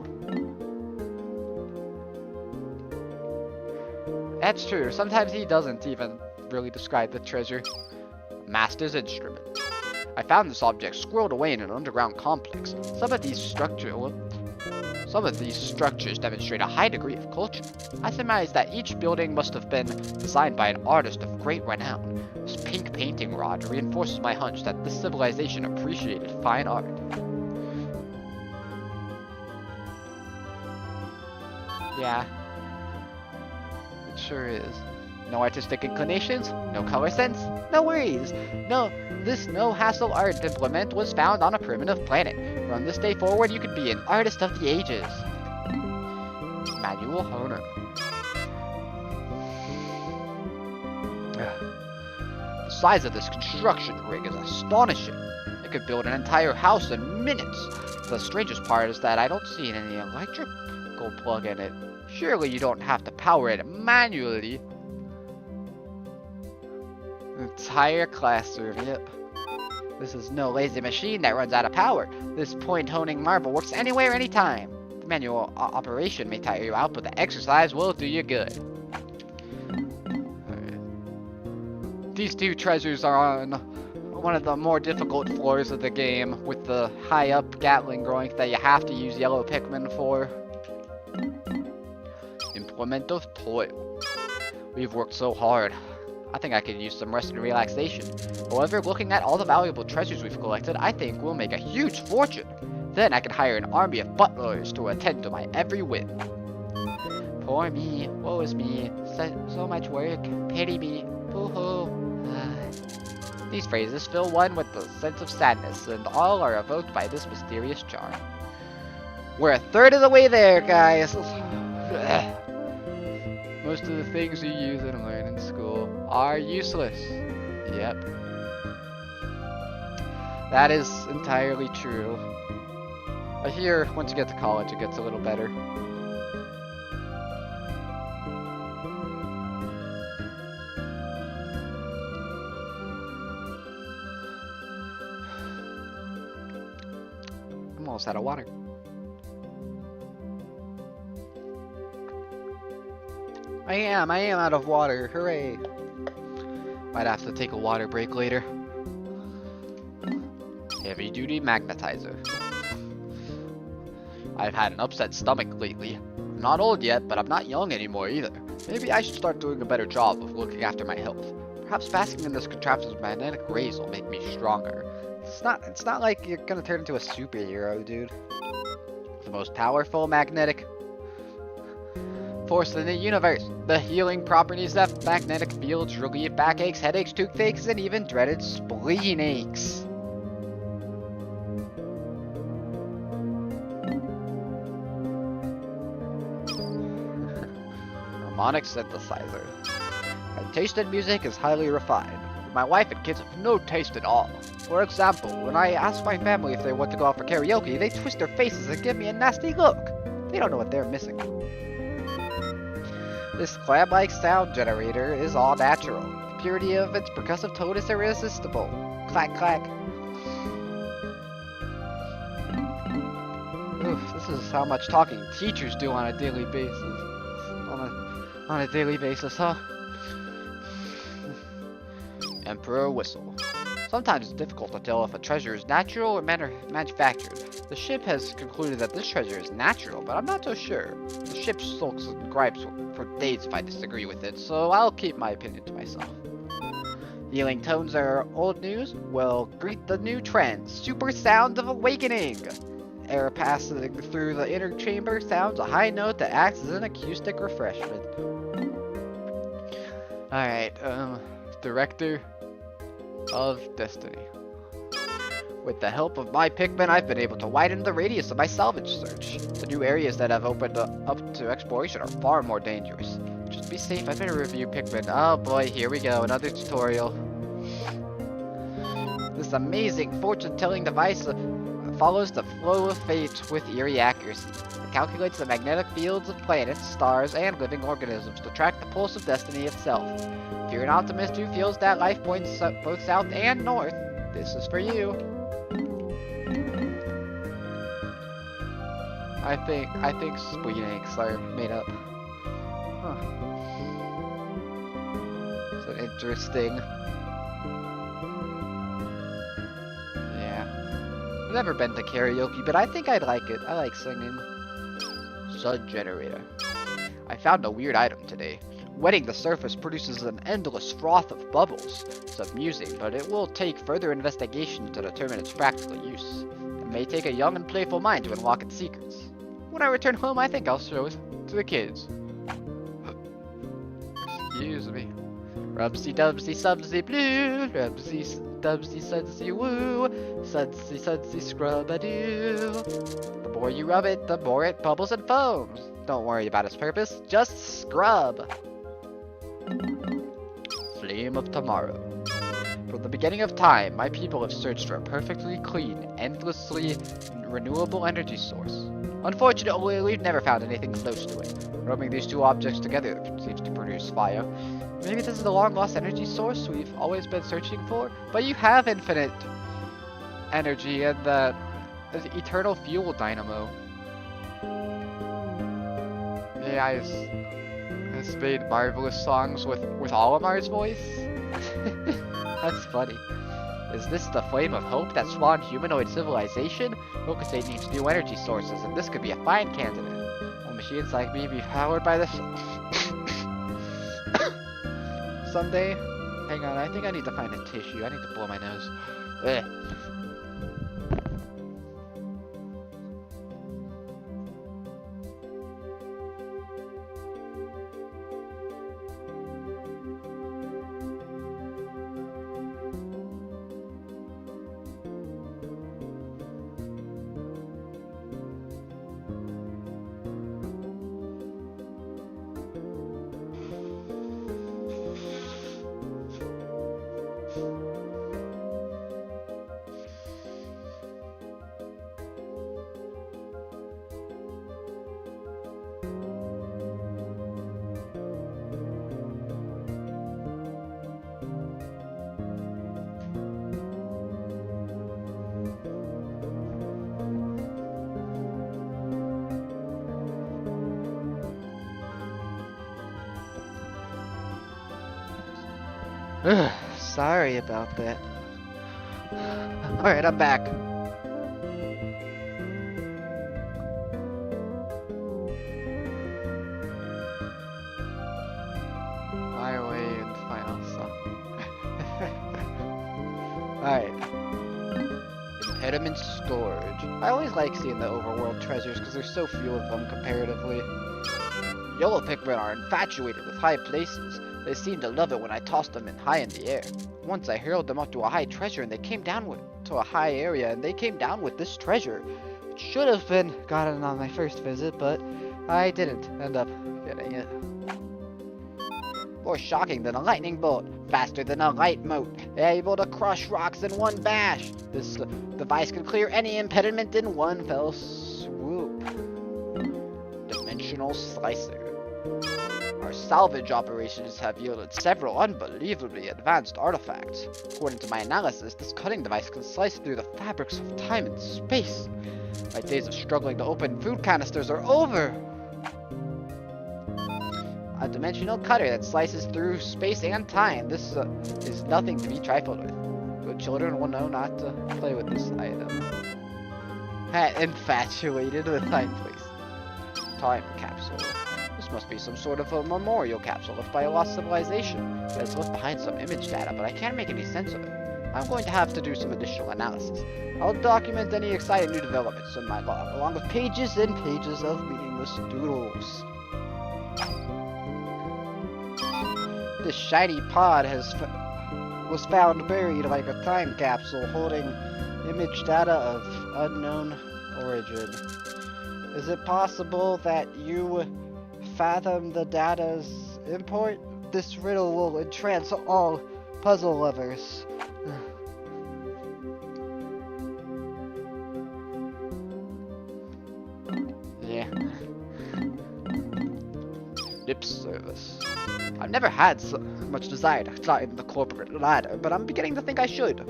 That's true, sometimes he doesn't even really describe the treasure. Master's instrument. I found this object squirreled away in an underground complex. Some of these structures demonstrate a high degree of culture. I surmise that each building must have been designed by an artist of great renown. This pink painting rod reinforces my hunch that this civilization appreciated fine art. Yeah. It sure is. No artistic inclinations? No color sense? No worries! This no-hassle art implement was found on a primitive planet. From this day forward, you could be an artist of the ages. Manual Honer. The size of this construction rig is astonishing. It could build an entire house in minutes. The strangest part is that I don't see any electrical plug in it. Surely you don't have to power it manually. Entire classroom, yep. This is no lazy machine that runs out of power. This point-honing marvel works anywhere, anytime. The manual operation may tire you out, but the exercise will do you good. Right. These 2 treasures are on one of the more difficult floors of the game, with the high-up Gatling growing that you have to use yellow Pikmin for. implement of toil. We've worked so hard. I think I could use some rest and relaxation. However, looking at all the valuable treasures we've collected, I think we'll make a huge fortune. Then I can hire an army of butlers to attend to my every whim. Poor me, woe is me, so much work, pity me, boo-hoo. These phrases fill one with a sense of sadness, and all are evoked by this mysterious charm. We're a third of the way there, guys. Most of the things you use and learn in school are useless. Yep. That is entirely true. I hear once you get to college, it gets a little better. I'm almost out of water. I am out of water. Hooray. Might have to take a water break later. Heavy duty magnetizer. I've had an upset stomach lately. I'm not old yet, but I'm not young anymore either. Maybe I should start doing a better job of looking after my health. Perhaps basking in this contraption's magnetic rays will make me stronger. It's not like you're gonna turn into a superhero, dude. The most powerful magnetic force in the universe. The healing properties of magnetic fields relieve backaches, headaches, toothaches, and even dreaded spleen aches. Harmonic synthesizer. My taste in music is highly refined. My wife and kids have no taste at all. For example, when I ask my family if they want to go out for karaoke, they twist their faces and give me a nasty look. They don't know what they're missing. This clam-like sound generator is all natural. The purity of its percussive tone is irresistible. Clack clack. Oof, this is how much talking teachers do on a daily basis. On a daily basis, huh? Emperor whistle. Sometimes it's difficult to tell if a treasure is natural or manufactured. The ship has concluded that this treasure is natural, but I'm not so sure. The ship sulks and gripes for days if I disagree with it, so I'll keep my opinion to myself. Healing tones are old news? Well, greet the new trend, super sound of awakening! Air passing through the inner chamber sounds a high note that acts as an acoustic refreshment. Alright, Director of Destiny. With the help of my Pikmin, I've been able to widen the radius of my salvage search. The new areas that have opened up to exploration are far more dangerous. Just to be safe, I better review Pikmin. Oh boy, here we go, another tutorial. This amazing fortune-telling device follows the flow of fate with eerie accuracy. It calculates the magnetic fields of planets, stars, and living organisms to track the pulse of destiny itself. If you're an optimist who feels that life points both south and north, this is for you. I think spleen aches are made up. Huh. So interesting. Yeah. I've never been to karaoke, but I think I'd like it. I like singing. Sun generator. I found a weird item today. Wetting the surface produces an endless froth of bubbles. It's amusing, but it will take further investigation to determine its practical use. It may take a young and playful mind to unlock its secrets. When I return home, I think I'll show it to the kids. Excuse me. Rubsy dubsy subsy blue, rubsy dubsy sudsy woo, sudsy sudsy scrub-a-doo. The more you rub it, the more it bubbles and foams. Don't worry about its purpose, just scrub. Flame of Tomorrow. From the beginning of time, my people have searched for a perfectly clean, endlessly renewable energy source. Unfortunately, we've never found anything close to it. Rubbing these two objects together seems to produce fire. Maybe this is the long-lost energy source we've always been searching for? But you have infinite energy and the eternal fuel dynamo. AI has made marvelous songs with Olimar's voice. That's funny. Is this the flame of hope that spawned humanoid civilization? Milkasate needs new energy sources, and this could be a fine candidate. machines like me be powered by this someday? Hang on, I think I need to find a tissue. I need to blow my nose. Ugh. Sorry about that. Alright, I'm back. Fire away in the final song. Alright. Impediment storage. I always like seeing the overworld treasures because there's so few of them comparatively. Yellow Pikmin are infatuated with high places. They seemed to love it when I tossed them high in the air. Once I hurled them up to a high treasure and they came down to a high area and they came down with this treasure. It should have been gotten on my first visit, but I didn't end up getting it. More shocking than a lightning bolt, faster than a light mote, able to crush rocks in one bash. This device can clear any impediment in one fell swoop. Dimensional slicer. Our salvage operations have yielded several unbelievably advanced artifacts. According to my analysis, this cutting device can slice through the fabrics of time and space. My days of struggling to open food canisters are over. A dimensional cutter that slices through space and time. This is nothing to be trifled with. Good children will know not to play with this item. Infatuated with time, please. Time capsule. This must be some sort of a memorial capsule left by a lost civilization. It has left behind some image data, but I can't make any sense of it. I'm going to have to do some additional analysis. I'll document any exciting new developments in my log, along with pages and pages of meaningless doodles. This shiny pod was found buried like a time capsule holding image data of unknown origin. Is it possible that you fathom the data's import? This riddle will entrance all puzzle lovers. Yeah. Lip service. I've never had so much desire to climb the corporate ladder, but I'm beginning to think I should.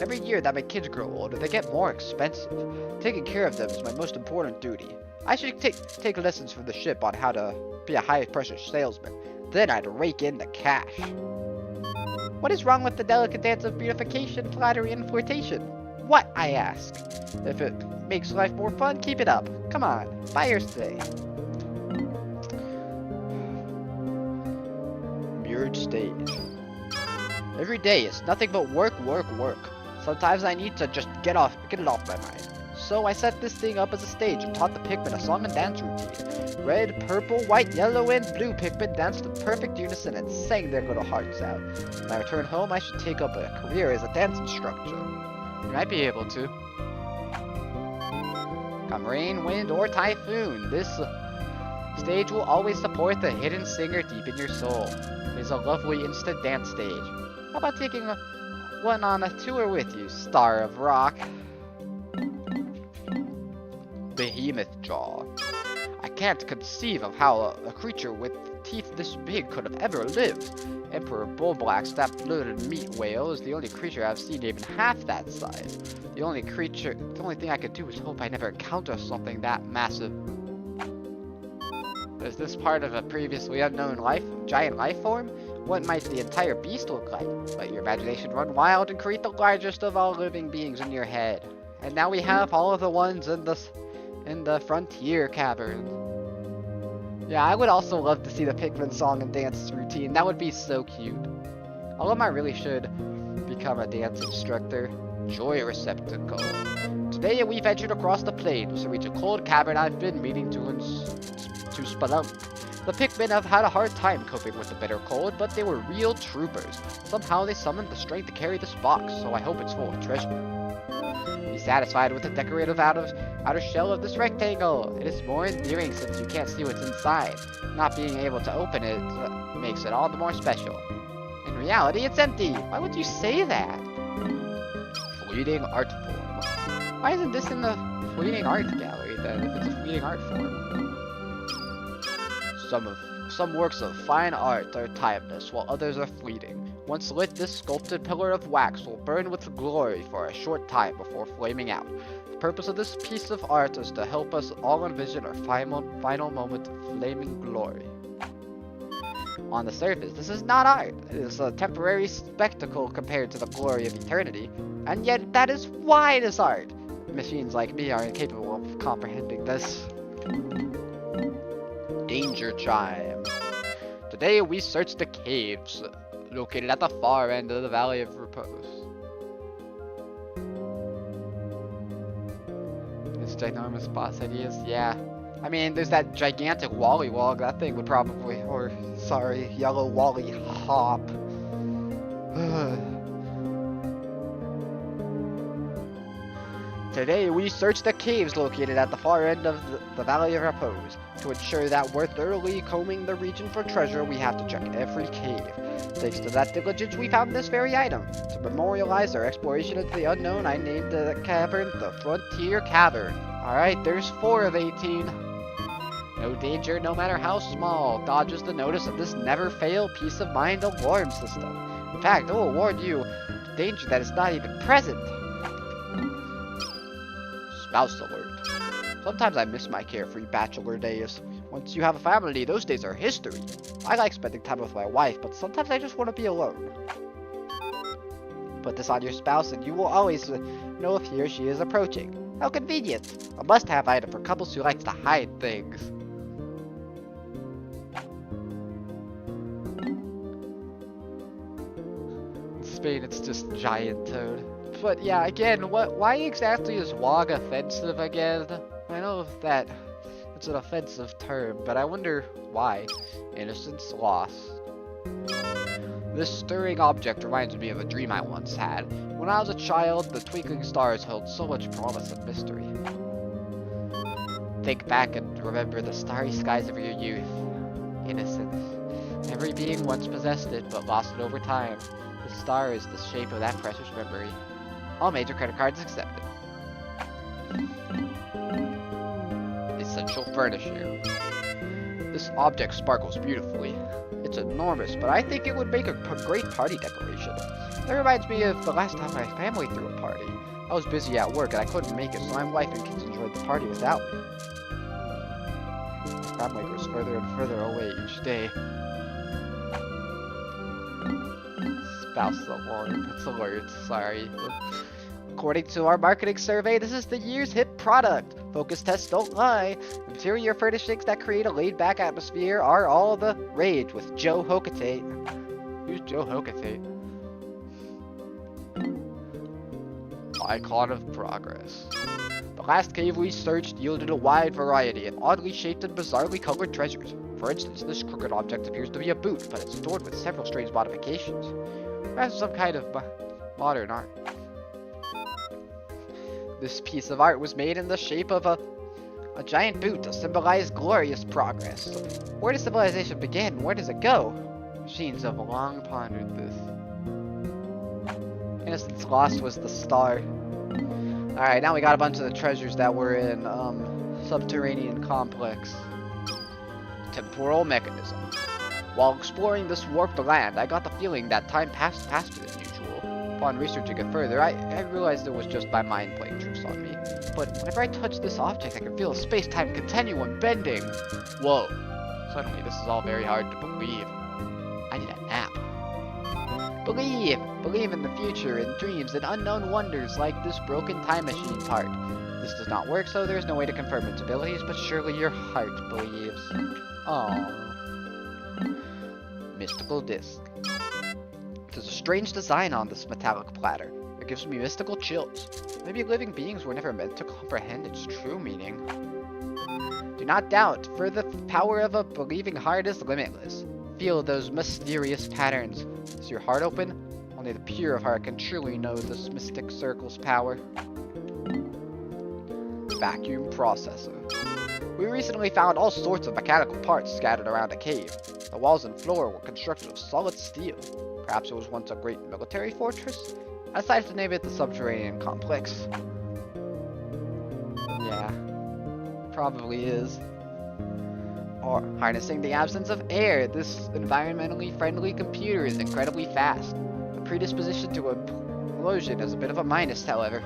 Every year that my kids grow older, they get more expensive. Taking care of them is my most important duty. I should take lessons from the ship on how to be a high-pressure salesman. Then I'd rake in the cash. What is wrong with the delicate dance of beautification, flattery, and flirtation? What, I ask? If it makes life more fun, keep it up. Come on, buy or stay. Mirrored stage. Every day is nothing but work, work, work. Sometimes I need to just get it off my mind. So I set this thing up as a stage and taught the Pikmin a song and dance routine. Red, purple, white, yellow, and blue Pikmin danced in perfect unison and sang their little hearts out. When I return home, I should take up a career as a dance instructor. You might be able to. Come rain, wind, or typhoon, this stage will always support the hidden singer deep in your soul. It is a lovely instant dance stage. How about taking one on a tour with you, star of rock? Behemoth jaw. I can't conceive of how a creature with teeth this big could have ever lived. Emperor Bullblack's that bloated meat whale is the only creature I've seen even half that size. The only thing I could do is hope I never encounter something that massive. Is this part of a previously unknown giant life form? What might the entire beast look like? Let your imagination run wild and create the largest of all living beings in your head. And now we have all of the ones in the Frontier Cavern. Yeah, I would also love to see the Pikmin song and dance routine. That would be so cute. Olimar really should become a dance instructor. Joy receptacle. Today we ventured across the plains to reach a cold cavern I've been meaning to spelunk. The Pikmin have had a hard time coping with the bitter cold, but they were real troopers. Somehow they summoned the strength to carry this box, so I hope it's full of treasure. Be satisfied with the decorative outer shell of this rectangle. It is more endearing since you can't see what's inside. Not being able to open it makes it all the more special. In reality, it's empty. Why would you say that? Fleeting art form. Why isn't this in the fleeting art gallery then, if it's a fleeting art form? Some works of fine art are timeless, while others are fleeting. Once lit, this sculpted pillar of wax will burn with glory for a short time before flaming out. The purpose of this piece of art is to help us all envision our final moment of flaming glory. On the surface, this is not art. It is a temporary spectacle compared to the glory of eternity, and yet that is why it is art. Machines like me are incapable of comprehending this. Danger chime. Today we search the caves located at the far end of the Valley of Repose. This ginormous boss ideas, yeah. I mean, there's that gigantic Wally Wog. That thing would probably, yellow Wally Hop. Today we search the caves located at the far end of the Valley of Repose. To ensure that we're thoroughly combing the region for treasure, we have to check every cave. Thanks to that diligence, we found this very item. To memorialize our exploration into the unknown, I named the cavern the Frontier Cavern. Alright, there's 4 of 18. No danger, no matter how small, dodges the notice of this never-fail peace of mind alarm system. In fact, it will warn you of danger that is not even present. Spouse alert. Sometimes I miss my carefree bachelor days. Once you have a family, those days are history. I like spending time with my wife, but sometimes I just want to be alone. Put this on your spouse and you will always know if he or she is approaching. How convenient. A must-have item for couples who like to hide things. In Spain, it's just giant toad. But yeah, again, why exactly is WOG offensive again? I know that it's an offensive term, but I wonder why. Innocence lost. This stirring object reminds me of a dream I once had. When I was a child, the twinkling stars held so much promise and mystery. Think back and remember the starry skies of your youth. Innocence. Every being once possessed it, but lost it over time. The star is the shape of that precious memory. All major credit cards accepted. Essential furniture. This object sparkles beautifully. It's enormous, but I think it would make a great party decoration. That reminds me of the last time my family threw a party. I was busy at work and I couldn't make it, so my wife and kids enjoyed the party without me. My family grows further and further away each day. Spouse alert. It's alert, sorry. According to our marketing survey, this is the year's hit product. Focus tests don't lie. Interior furnishings that create a laid-back atmosphere are all the rage with Joe Hokatate. Who's Joe Hokatate? Icon of progress. The last cave we searched yielded a wide variety of oddly shaped and bizarrely colored treasures. For instance, this crooked object appears to be a boot, but it's adorned with several strange modifications. Perhaps some kind of modern art. This piece of art was made in the shape of a giant boot to symbolize glorious progress. Where does civilization begin? Where does it go? Machines have long pondered this. Innocence Lost was the star. Alright, now we got a bunch of the treasures that were in Subterranean Complex. Temporal mechanism. While exploring this warped land, I got the feeling that time passed faster than usual. Upon researching it further, I realized it was just my mind playing tricks on me. But whenever I touch this object, I can feel a space-time continuum bending. Whoa. Suddenly, this is all very hard to believe. I need a nap. Believe! Believe in the future, in dreams, and unknown wonders like this broken time machine part. This does not work, so there's no way to confirm its abilities, but surely your heart believes. Oh. Mystical disc. There's a strange design on this metallic platter. It gives me mystical chills. Maybe living beings were never meant to comprehend its true meaning. Do not doubt, for the power of a believing heart is limitless. Feel those mysterious patterns. Is your heart open? Only the pure of heart can truly know this mystic circle's power. Vacuum processor. We recently found all sorts of mechanical parts scattered around a cave. The walls and floor were constructed of solid steel. Perhaps it was once a great military fortress? I decided to name it the Subterranean Complex. Yeah, probably is. Or harnessing the absence of air, this environmentally friendly computer is incredibly fast. The predisposition to implosion is a bit of a minus, however.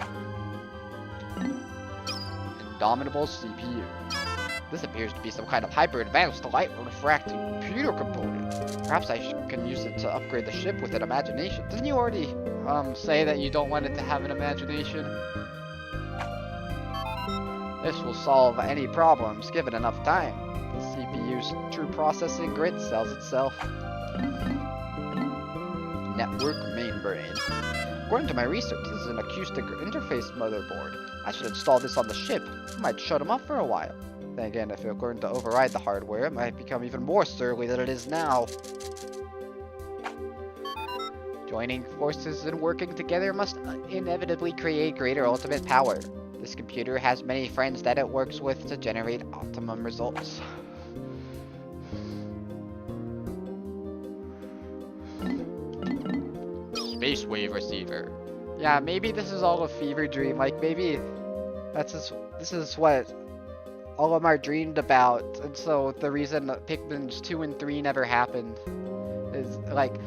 Indomitable CPU. This appears to be some kind of hyper-advanced light refracting computer component. Perhaps I can use it to upgrade the ship with an imagination. Didn't you already say that you don't want it to have an imagination? This will solve any problems given enough time. The CPU's true processing grid sells itself. Network mainbrain. According to my research, this is an acoustic interface motherboard. I should install this on the ship. It might shut them up for a while. Then again, if you're going to override the hardware, it might become even more surly than it is now. Joining forces and working together must inevitably create greater ultimate power. This computer has many friends that it works with to generate optimum results. Space wave receiver. Yeah, maybe this is all a fever dream. Like, maybe this is what Olimar dreamed about, and so the reason Pikmin 2 and 3 never happened is, like,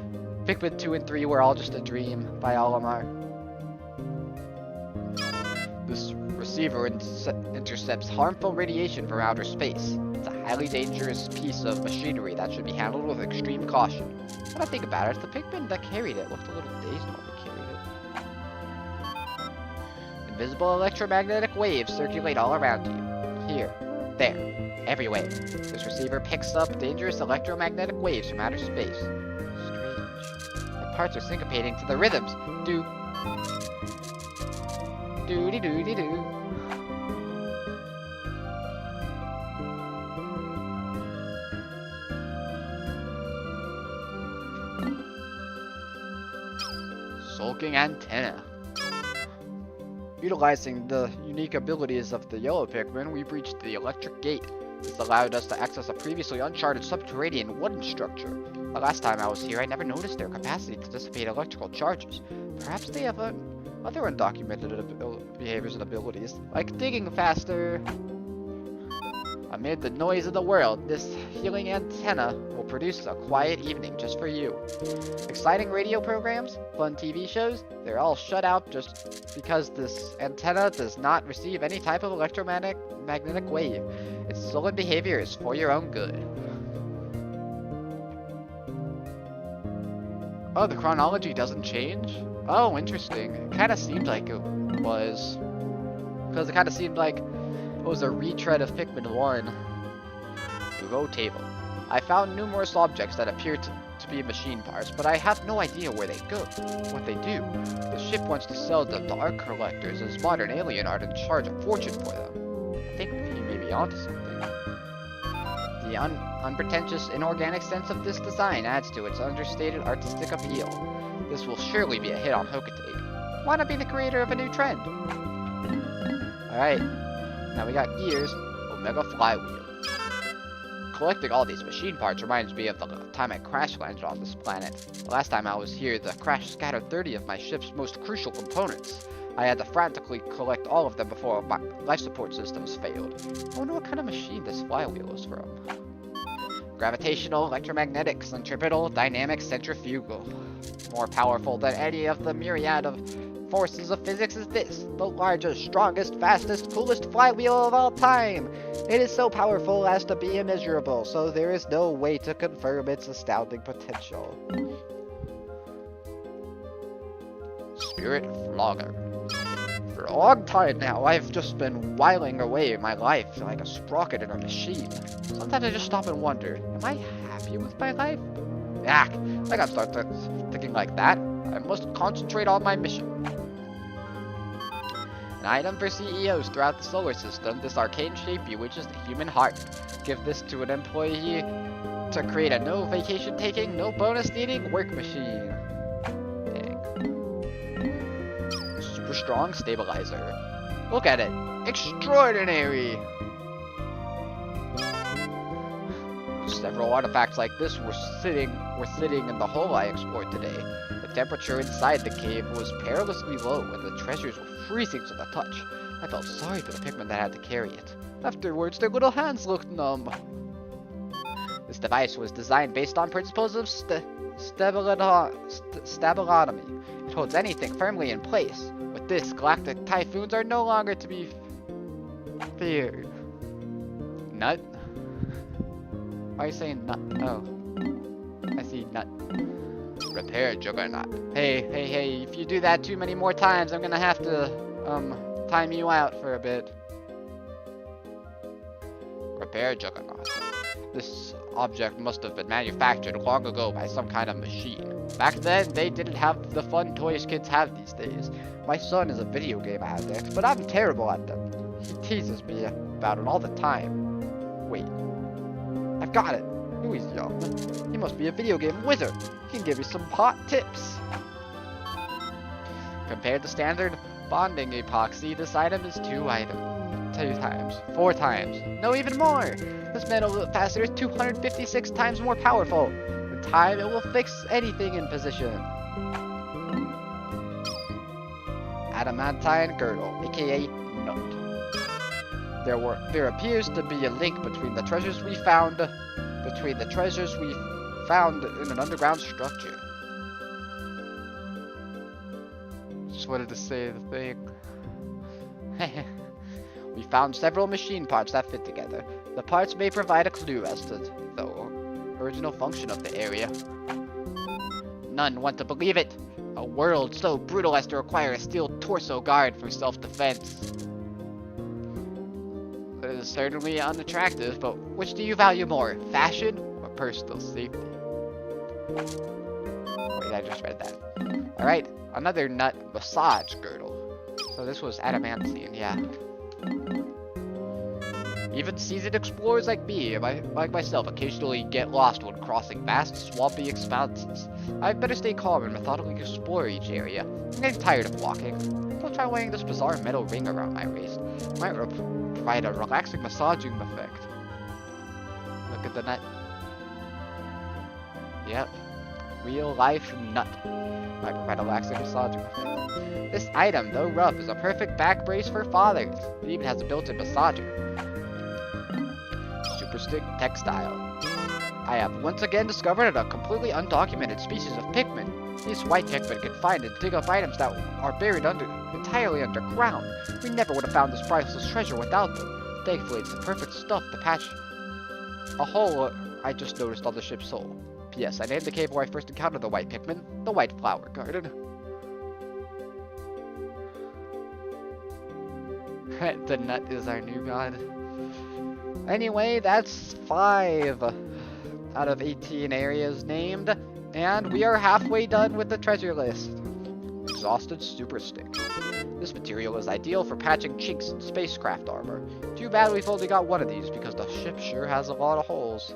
Pikmin 2 and 3 were all just a dream by Olimar. This receiver intercepts harmful radiation from outer space. It's a highly dangerous piece of machinery that should be handled with extreme caution. When I think about it, the Pikmin that carried it looked a little dazed when they carried it. Invisible electromagnetic waves circulate all around you. Here, there, everywhere. This receiver picks up dangerous electromagnetic waves from outer space. Strange. The parts are syncopating to the rhythms. Do-dee-doo-dee-doo. Sulking antenna. Utilizing the unique abilities of the yellow Pikmin, we breached the electric gate. This allowed us to access a previously uncharted subterranean wooden structure. The last time I was here, I never noticed their capacity to dissipate electrical charges. Perhaps they have other undocumented behaviors and abilities, like digging faster. Amid the noise of the world, this healing antenna will produce a quiet evening just for you. Exciting radio programs, fun TV shows, they're all shut out just because this antenna does not receive any type of electromagnetic wave. Its sullen behavior is for your own good. Oh, the chronology doesn't change? Oh, interesting. It kind of seemed like it was. Because it kind of seemed like it was a retread of Pikmin 1. Row table. I found numerous objects that appear to be machine parts, but I have no idea where they go, what they do. The ship wants to sell them to art collectors as modern alien art and charge a fortune for them. I think he may be onto something. The unpretentious, inorganic sense of this design adds to its understated artistic appeal. This will surely be a hit on Hokatake. Why not be the creator of a new trend? Alright, now we got gears, Omega Flywheel. Collecting all these machine parts reminds me of the time I crash landed on this planet. The last time I was here, the crash scattered 30 of my ship's most crucial components. I had to frantically collect all of them before my life support systems failed. I wonder what kind of machine this flywheel is from. Gravitational, electromagnetic, centripetal, dynamic, centrifugal. More powerful than any of the myriad of forces of physics is this, the largest, strongest, fastest, coolest flywheel of all time. It is so powerful as to be immeasurable, so there is no way to confirm its astounding potential. Spirit Flogger. For a long time now, I've just been whiling away my life like a sprocket in a machine. Sometimes I just stop and wonder, am I happy with my life? Yak, I gotta start thinking like that. I must concentrate on my mission. An item for CEOs throughout the solar system, this arcane shape bewitches the human heart. Give this to an employee to create a no vacation taking, no bonus needing work machine. Dang. Super strong stabilizer. Look at it. Extraordinary! Several artifacts like this were sitting in the hole I explored today. The temperature inside the cave was perilously low and the treasures were freezing to the touch. I felt sorry for the Pikmin that had to carry it. Afterwards, their little hands looked numb. This device was designed based on principles of stabilitomy. It holds anything firmly in place. With this, galactic typhoons are no longer to be feared. Nut? Why are you saying nut? Oh. I see nut. Repair Juggernaut. Hey, if you do that too many more times, I'm gonna have to, time you out for a bit. Repair Juggernaut. This object must have been manufactured long ago by some kind of machine. Back then, they didn't have the fun toys kids have these days. My son is a video game addict, but I'm terrible at them. He teases me about it all the time. Wait. I've got it. Louie's young. He must be a video game wizard. He can give you some hot tips. Compared to standard bonding epoxy, this item is 4 times. No, even more. This metal capacitor is 256 times more powerful. In time, it will fix anything in position. Adamantine girdle, aka nut. There appears to be a link between the treasures we found in an underground structure. Just wanted to say the thing. We found several machine parts that fit together. The parts may provide a clue as to the original function of the area. None want to believe it. A world so brutal as to require a steel torso guard for self-defense. It is certainly unattractive, but which do you value more, fashion or personal safety? Wait, I just read that. Alright, another nut massage girdle. So this was adamantine, yeah. Even seasoned explorers like me, like myself, occasionally get lost when crossing vast, swampy expanses. I'd better stay calm and methodically explore each area. I'm getting tired of walking. I'll try wearing this bizarre metal ring around my waist. It might provide a relaxing massaging effect. Look at the nut. Yep. Real life nut. Might provide a relaxing massaging effect. This item, though rough, is a perfect back brace for fathers. It even has a built-in massager. Super stick textile. I have once again discovered a completely undocumented species of Pikmin. These white Pikmin can find and dig up items that are buried entirely underground. We never would have found this priceless treasure without them. Thankfully, it's the perfect stuff to patch a hole I just noticed on the ship's hull. P.S. I named the cave where I first encountered the white Pikmin the White Flower Garden. The nut is our new god. Anyway, that's 5 out of 18 areas named, and we are halfway done with the treasure list. Exhausted Super Stick. This material is ideal for patching chinks in spacecraft armor. Too bad we've only got one of these because the ship sure has a lot of holes.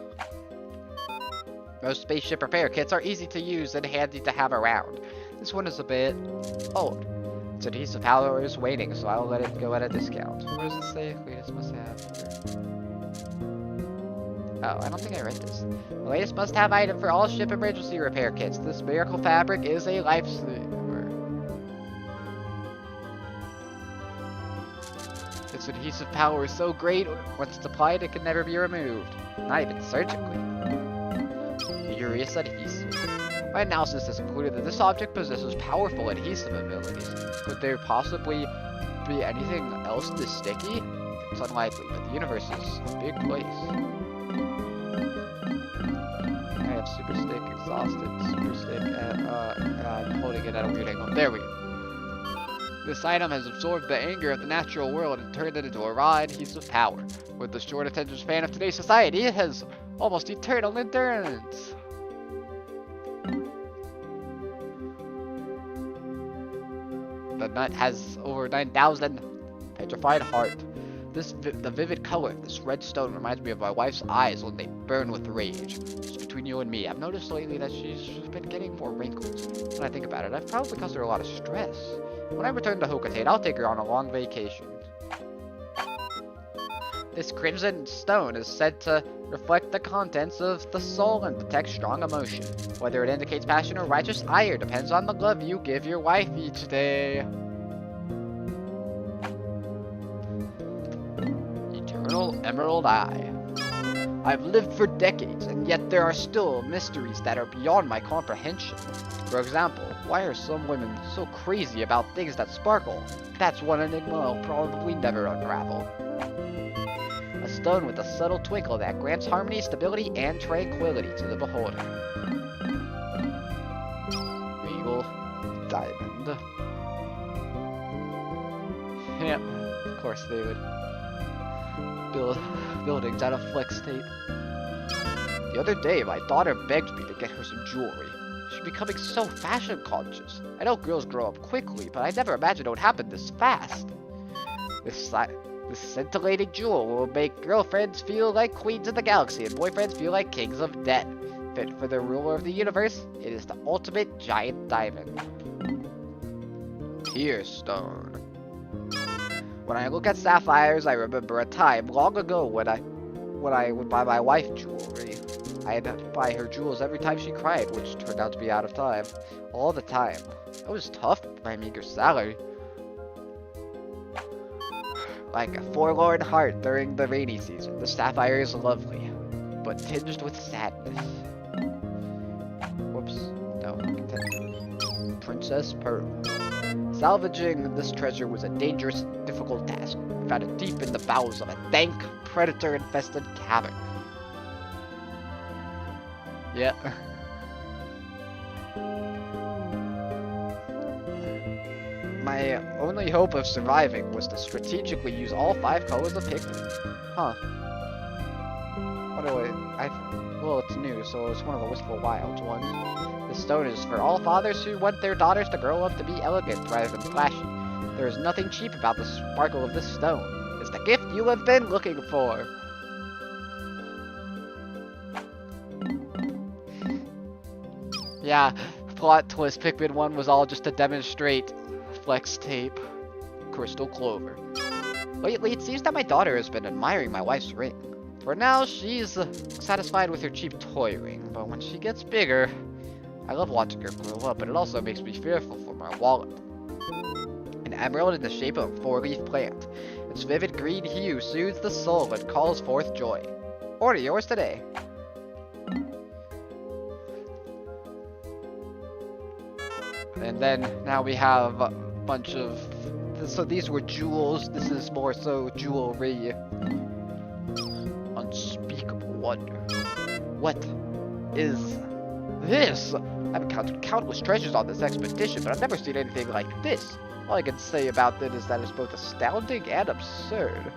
Most spaceship repair kits are easy to use and handy to have around. This one is a bit old. Its adhesive power is waning, so I'll let it go at a discount. What does it say? Latest must have. Oh, I don't think I read this. The latest must-have item for all ship emergency repair kits. This miracle fabric is a lifesaver. Its adhesive power is so great, once it's applied, it can never be removed. Not even surgically. Furious adhesive. My analysis has concluded that this object possesses powerful adhesive abilities. Could there possibly be anything else this sticky? It's unlikely, but the universe is a big place. I have super stick exhausted, super stick I'm holding it at a weird angle. There we go. This item has absorbed the anger of the natural world and turned it into a raw adhesive of power. With the short attention span of today's society, it has almost eternal endurance. The nut has over 9,000 petrified heart. The vivid color of this red stone reminds me of my wife's eyes when they burn with rage. Just between you and me, I've noticed lately that she's been getting more wrinkles. When I think about it, I've probably caused her a lot of stress. When I return to Hocotate, I'll take her on a long vacation. This crimson stone is said to reflect the contents of the soul and detect strong emotion. Whether it indicates passion or righteous ire depends on the love you give your wife each day. Eternal Emerald Eye. I've lived for decades, and yet there are still mysteries that are beyond my comprehension. For example, why are some women so crazy about things that sparkle? That's one enigma I'll probably never unravel. A stone with a subtle twinkle that grants harmony, stability, and tranquility to the beholder. Regal Diamond. Yeah, of course they would build buildings out of flex tape. The other day, my daughter begged me to get her some jewelry. She's becoming so fashion conscious. I know girls grow up quickly, but I never imagined it would happen this fast. This scintillating jewel will make girlfriends feel like queens of the galaxy and boyfriends feel like kings of death. Fit for the ruler of the universe, it is the ultimate giant diamond. Tear stone. When I look at sapphires, I remember a time long ago when I would buy my wife jewelry. I had to buy her jewels every time she cried, which turned out to be out of time. All the time. It was tough with my meager salary. Like a forlorn heart during the rainy season, the sapphire is lovely, but tinged with sadness. Whoops. No, continue. Princess Pearl. Salvaging this treasure was a dangerous and difficult task. We found it deep in the bowels of a dank, predator-infested cavern. Yeah. My only hope of surviving was to strategically use all 5 colors of Pikmin. Huh. What do well, it's new, so it's one of the Wistful Wilds ones. This stone is for all fathers who want their daughters to grow up to be elegant rather than flashy. There is nothing cheap about the sparkle of this stone. It's the gift you have been looking for. Yeah, plot twist, Pikmin 1 was all just to demonstrate flex tape. Crystal Clover. Lately, it seems that my daughter has been admiring my wife's ring. For now, she's satisfied with her cheap toy ring, but when she gets bigger, I love watching her grow up, but it also makes me fearful for my wallet. An emerald in the shape of a 4-leaf plant. Its vivid green hue soothes the soul and calls forth joy. Order yours today. And then now we have a bunch of, so these were jewels, this is more so jewelry. Unspeakable wonder. What is this? I've encountered countless treasures on this expedition, but I've never seen anything like this. All I can say about it is that it's both astounding and absurd.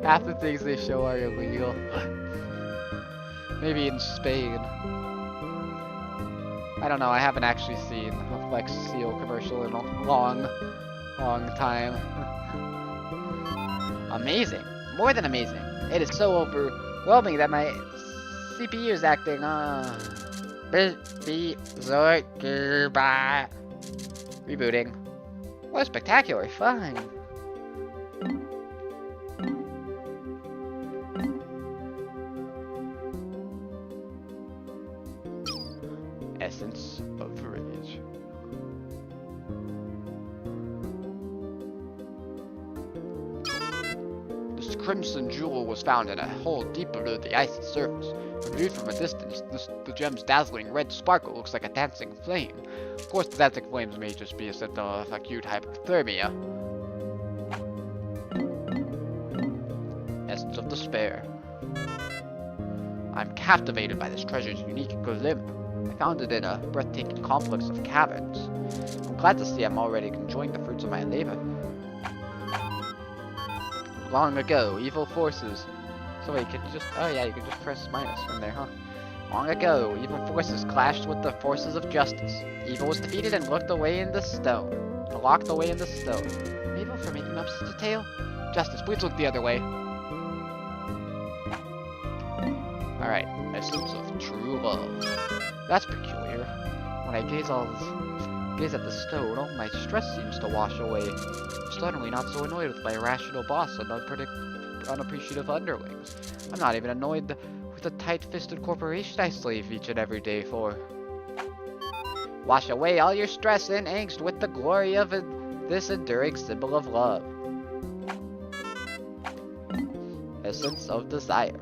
Half the things they show are illegal. Maybe in Spain. I don't know, I haven't actually seen a Flex Seal commercial in a long time. Amazing. More than amazing. It is so overwhelming that my CPU is acting, rebooting. What a spectacular find. Essence of Rage. This crimson jewel was found in a hole deep below the icy surface. When viewed from a distance, the gem's dazzling red sparkle looks like a dancing flame. Of course, the dancing flames may just be a symptom of acute hypothermia. Essence of Despair. I'm captivated by this treasure's unique glimmer. I found it in a breathtaking complex of caverns. I'm glad to see I'm already enjoying the fruits of my labor. Long ago, evil forces... So wait, you can just... Oh yeah, you can just press minus from there, huh? Long ago, evil forces clashed with the forces of justice. Evil was defeated and locked away in the stone. Evil for making up such a tale? Justice, please look the other way. Alright, essence of true love. That's peculiar. When I gaze at the stone, all my stress seems to wash away. I'm suddenly not so annoyed with my irrational boss and unappreciative underlings. I'm not even annoyed with the tight-fisted corporation I slave each and every day for. Wash away all your stress and angst with the glory of this enduring symbol of love. Essence of desire.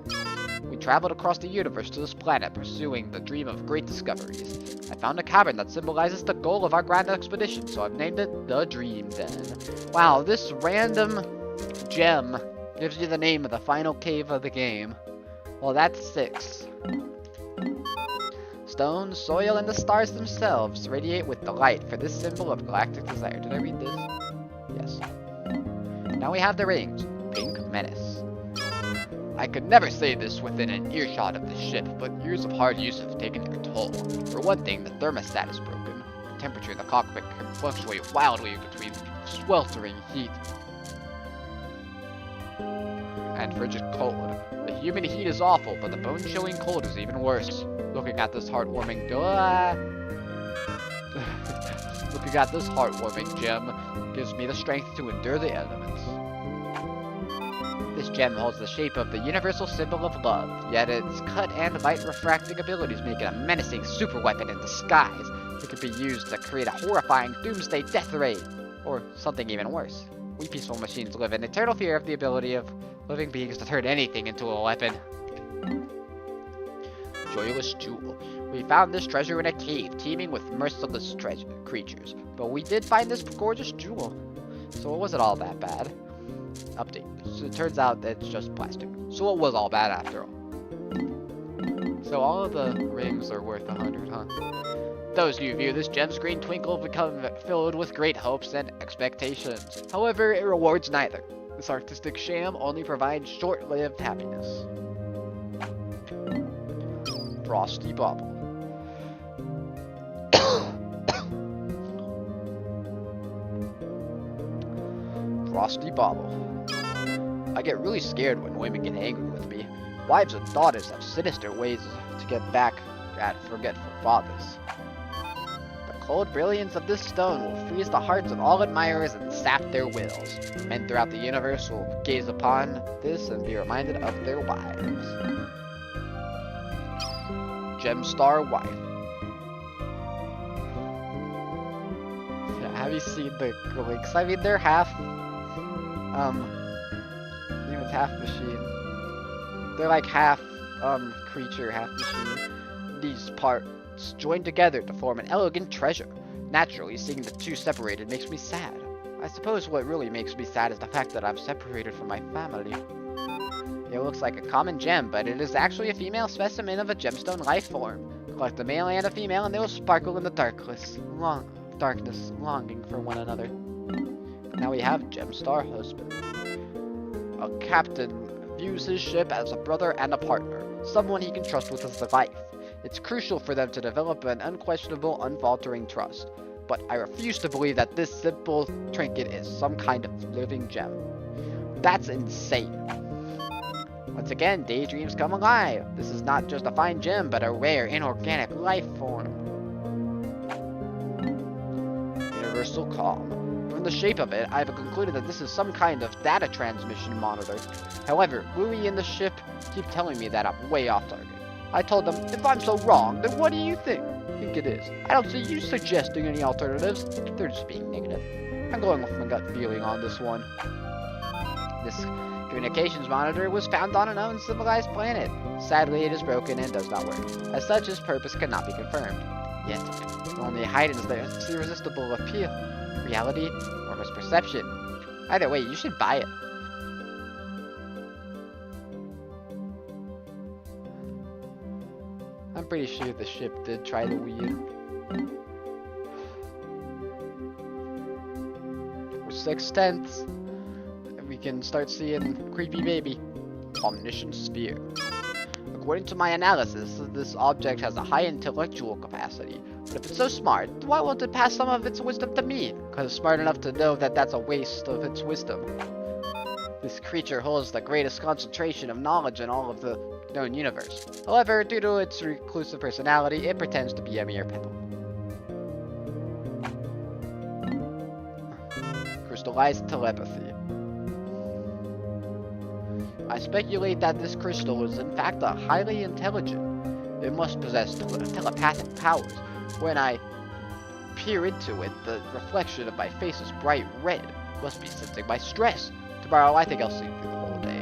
We traveled across the universe to this planet, pursuing the dream of great discoveries. I found a cavern that symbolizes the goal of our grand expedition, so I've named it the Dream Den. Wow, this random gem gives you the name of the final cave of the game. Well, that's 6. Stone, soil, and the stars themselves radiate with delight for this symbol of galactic desire. Did I read this? Yes. Now we have the rings. Pink Menace. I could never say this within an earshot of the ship, but years of hard use have taken their toll. For one thing, the thermostat is broken. The temperature in the cockpit can fluctuate wildly between sweltering heat and frigid cold. The humid heat is awful, but the bone-chilling cold is even worse. Looking at this heartwarming gem gives me the strength to endure the elements. This gem holds the shape of the universal symbol of love, yet its cut and light refracting abilities make it a menacing super weapon in disguise. It can be used to create a horrifying doomsday death ray, or something even worse. We peaceful machines live in eternal fear of the ability of living beings to turn anything into a weapon. Joyless Jewel. We found this treasure in a cave, teeming with merciless creatures. But we did find this gorgeous jewel. So it wasn't all that bad. Update. So it turns out that it's just plastic. So it was all bad after all. So all of the rings are worth 100, huh? Those who view this gem's green twinkle become filled with great hopes and expectations. However, it rewards neither. This artistic sham only provides short-lived happiness. Frosty Bauble. Frosty Bauble. I get really scared when women get angry with me. Wives and daughters have sinister ways to get back at forgetful fathers. The cold brilliance of this stone will freeze the hearts of all admirers and sap their wills. Men throughout the universe will gaze upon this and be reminded of their wives. Gemstar Wife. Yeah, have you seen the links? I mean, they're half, even half machine. They're like half, creature, half machine. These parts join together to form an elegant treasure. Naturally, seeing the two separated makes me sad. I suppose what really makes me sad is the fact that I'm separated from my family. It looks like a common gem, but it is actually a female specimen of a gemstone life form. Collect a male and a female, and they will sparkle in the darkness, longing for one another. Now we have Gemstar Husband. A captain views his ship as a brother and a partner, someone he can trust with his life. It's crucial for them to develop an unquestionable, unfaltering trust. But I refuse to believe that this simple trinket is some kind of living gem. That's insane. Once again, daydreams come alive. This is not just a fine gem, but a rare, inorganic life form. Universal Calm. From the shape of it, I've concluded that this is some kind of data transmission monitor. However, Louie and the ship keep telling me that I'm way off target. I told them, if I'm so wrong, then what do you think it is? I don't see you suggesting any alternatives. They're just being negative. I'm going with my gut feeling on this one. This communications monitor was found on an uncivilized planet. Sadly, it is broken and does not work. As such, its purpose cannot be confirmed. Yet, it only heightens the irresistible appeal. Reality or misperception. Either way, you should buy it. pretty sure the ship did try to weed. We're 6/10. And we can start seeing creepy baby. Omniscient sphere. According to my analysis, this object has a high intellectual capacity. But if it's so smart, why won't it pass some of its wisdom to me? Because it's smart enough to know that that's a waste of its wisdom. This creature holds the greatest concentration of knowledge in all of the known universe. However, due to its reclusive personality, it pretends to be a mere pill. Crystallized telepathy. I speculate that this crystal is in fact a highly intelligent. It must possess telepathic powers. When I peer into it, the reflection of my face is bright red. Must be sensing my stress. Tomorrow, I think I'll sleep through the whole day.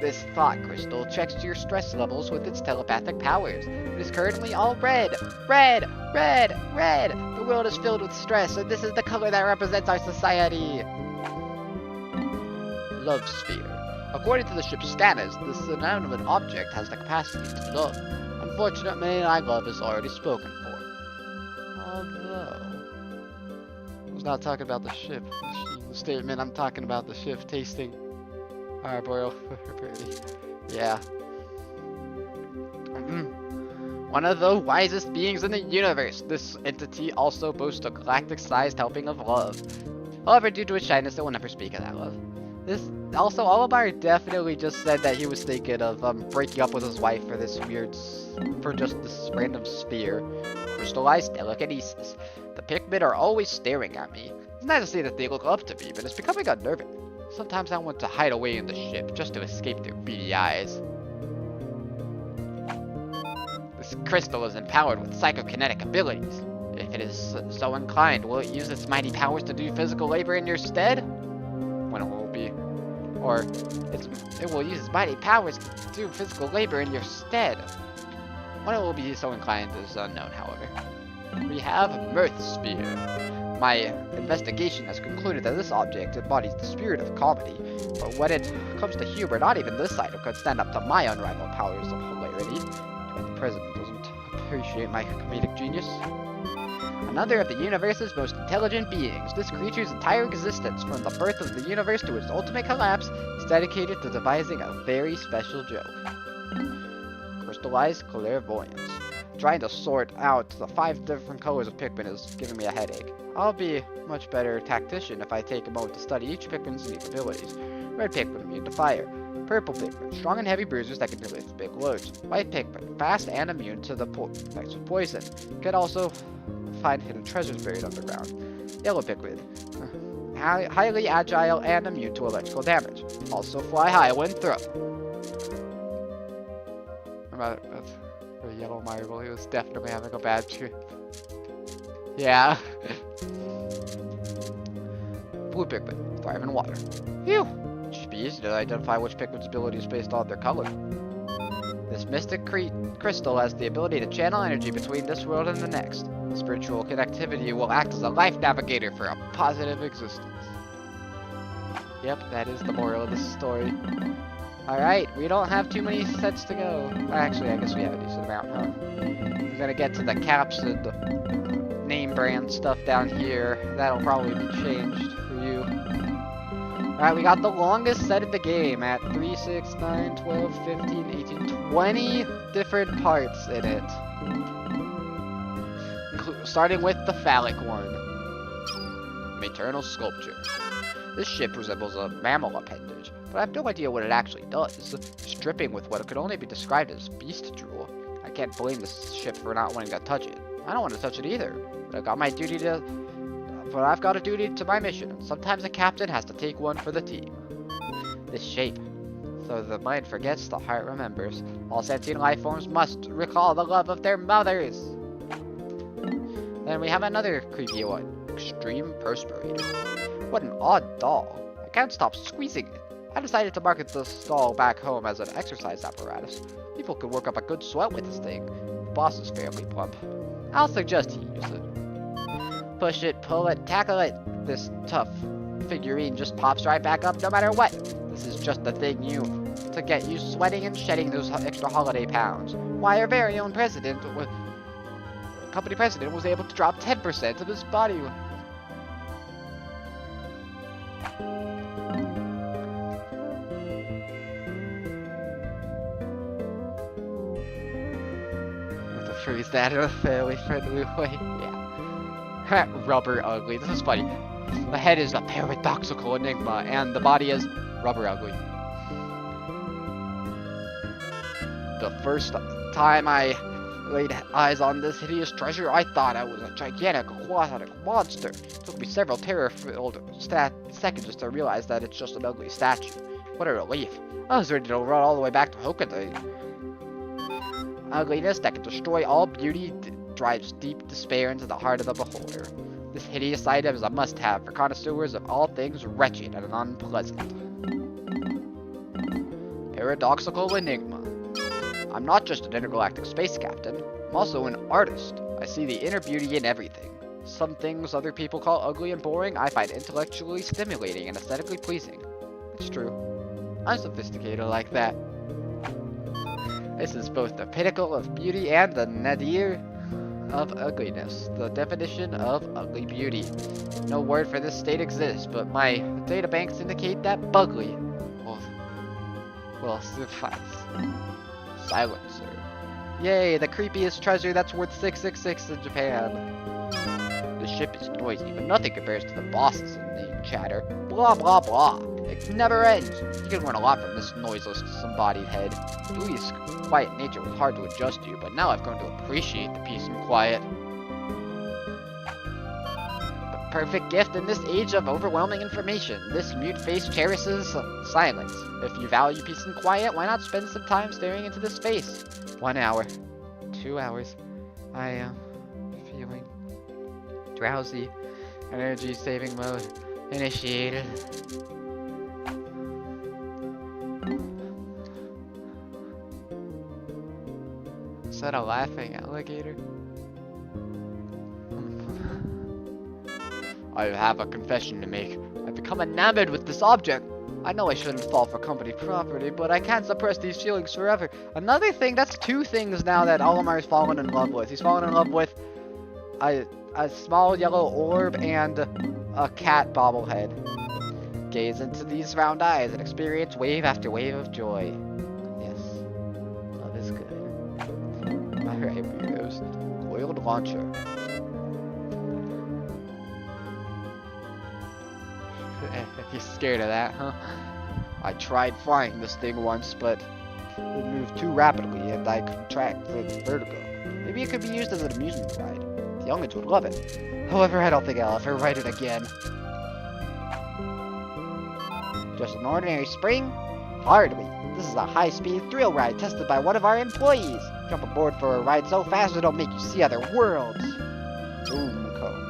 This thought crystal checks your stress levels with its telepathic powers. It is currently all red. Red! Red! Red! The world is filled with stress, and this is the color that represents our society. Love sphere. According to the ship's status, this inanimate object has the capacity to love. Unfortunately, my love is already spoken for. Although... I was not talking about the ship. The statement, I'm talking about the ship tasting hard-boiled. Yeah. One of the wisest beings in the universe. This entity also boasts a galactic-sized helping of love. However, due to its shyness, it will never speak of that love. Also, Olimar definitely just said that he was thinking of breaking up with his wife for this for just this random sphere. Crystallized telekinesis. The Pikmin are always staring at me. It's nice to see that they look up to me, but it's becoming unnerving. Sometimes I want to hide away in the ship just to escape their beady eyes. This crystal is empowered with psychokinetic abilities. If it is so inclined, will it use its mighty powers to do physical labor in your stead? When it will be. Or it will use its mighty powers to do physical labor in your stead. When it will be so inclined is unknown, however. We have Mirth Sphere. My investigation has concluded that this object embodies the spirit of comedy, but when it comes to humor, not even this item could stand up to my unrivaled powers of hilarity. But the president doesn't appreciate my comedic genius. Another of the universe's most intelligent beings, this creature's entire existence, from the birth of the universe to its ultimate collapse, is dedicated to devising a very special joke. Crystallized clairvoyance. Trying to sort out the 5 different colors of Pikmin is giving me a headache. I'll be a much better tactician if I take a moment to study each Pikmin's unique abilities. Red Pikmin, immune to fire. Purple Pikmin, strong and heavy bruisers that can lift big loads. White Pikmin, fast and immune to the effects of poison. Can also find hidden treasures buried underground. Yellow Pikmin, highly agile and immune to electrical damage. Also fly high when thrown. That's a yellow marble. He was definitely having a bad trip. Yeah. Blue Pikmin, thrive in water. Phew! It should be easy to identify which Pikmin's ability is based on their color. This mystic crystal has the ability to channel energy between this world and the next. The spiritual connectivity will act as a life navigator for a positive existence. Yep, that is the moral of this story. Alright, we don't have too many sets to go. Actually, I guess we have a decent amount, huh? We're gonna get to the caps and the name brand stuff down here. That'll probably be changed for you. Alright, we got the longest set of the game at 3, 6, 9, 12, 15, 18, 20 different parts in it. Starting with the phallic one. Maternal sculpture. This ship resembles a mammal appendage, but I have no idea what it actually does. It's dripping with what could only be described as beast drool. I can't blame this ship for not wanting to touch it. I don't want to touch it either, but I've got a duty to my mission, and sometimes a captain has to take one for the team. This shape. Though the mind forgets, the heart remembers. All sentient life forms must recall the love of their mothers. Then we have another creepy one. Extreme Perspirator. What an odd doll. I can't stop squeezing it. I decided to market this doll back home as an exercise apparatus. People could work up a good sweat with this thing. The boss is fairly plump. I'll suggest he use it. Push it, pull it, tackle it. This tough figurine just pops right back up no matter what. This is just the thing you enough to get you sweating and shedding those extra holiday pounds. Why, our very own company president was able to drop 10% of his body weight. To phrase that in a fairly friendly way, yeah. Rubber ugly. This is funny. The head is a paradoxical enigma, and the body is rubber ugly. The first time I laid eyes on this hideous treasure, I thought I was a gigantic aquatic monster. It took me several terror-filled seconds just to realize that it's just an ugly statue. What a relief. I was ready to run all the way back to Hokkaido. Ugliness that can destroy all beauty drives deep despair into the heart of the beholder. This hideous item is a must-have for connoisseurs of all things wretched and unpleasant. Paradoxical enigma. I'm not just an intergalactic space captain, I'm also an artist. I see the inner beauty in everything. Some things other people call ugly and boring, I find intellectually stimulating and aesthetically pleasing. It's true. I'm sophisticated like that. This is both the pinnacle of beauty and the nadir of ugliness. The definition of ugly beauty. No word for this state exists, but my databanks indicate that bugly will suffice. Silencer. Yay, the creepiest treasure that's worth 666 in Japan. The ship is noisy, but nothing compares to the boss's inane chatter. Blah blah blah. It never ends. You can learn a lot from this noiseless, disembodied head. Louie's quiet nature was hard to adjust to, but now I've grown to appreciate the peace and quiet. The perfect gift in this age of overwhelming information. This mute face cherishes silence. If you value peace and quiet, why not spend some time staring into this face? 1 hour. 2 hours. I am feeling drowsy. Energy saving mode initiated. Is that a laughing alligator? I have a confession to make. I've become enamored with this object. I know I shouldn't fall for company property, but I can't suppress these feelings forever. Another thing, that's 2 things now that Olimar's fallen in love with. He's fallen in love with a small yellow orb and a cat bobblehead. Gaze into these round eyes and experience wave after wave of joy. Yes, love is good. Alright, weirdos. Coiled launcher. You're scared of that, huh? I tried flying this thing once, but it moved too rapidly and I contracted vertigo. Maybe it could be used as an amusement ride. The youngins would love it. However, I don't think I'll ever ride it again. Just an ordinary spring? Hardly. This is a high-speed thrill ride tested by one of our employees. Jump aboard for a ride so fast it'll make you see other worlds. Boom cone.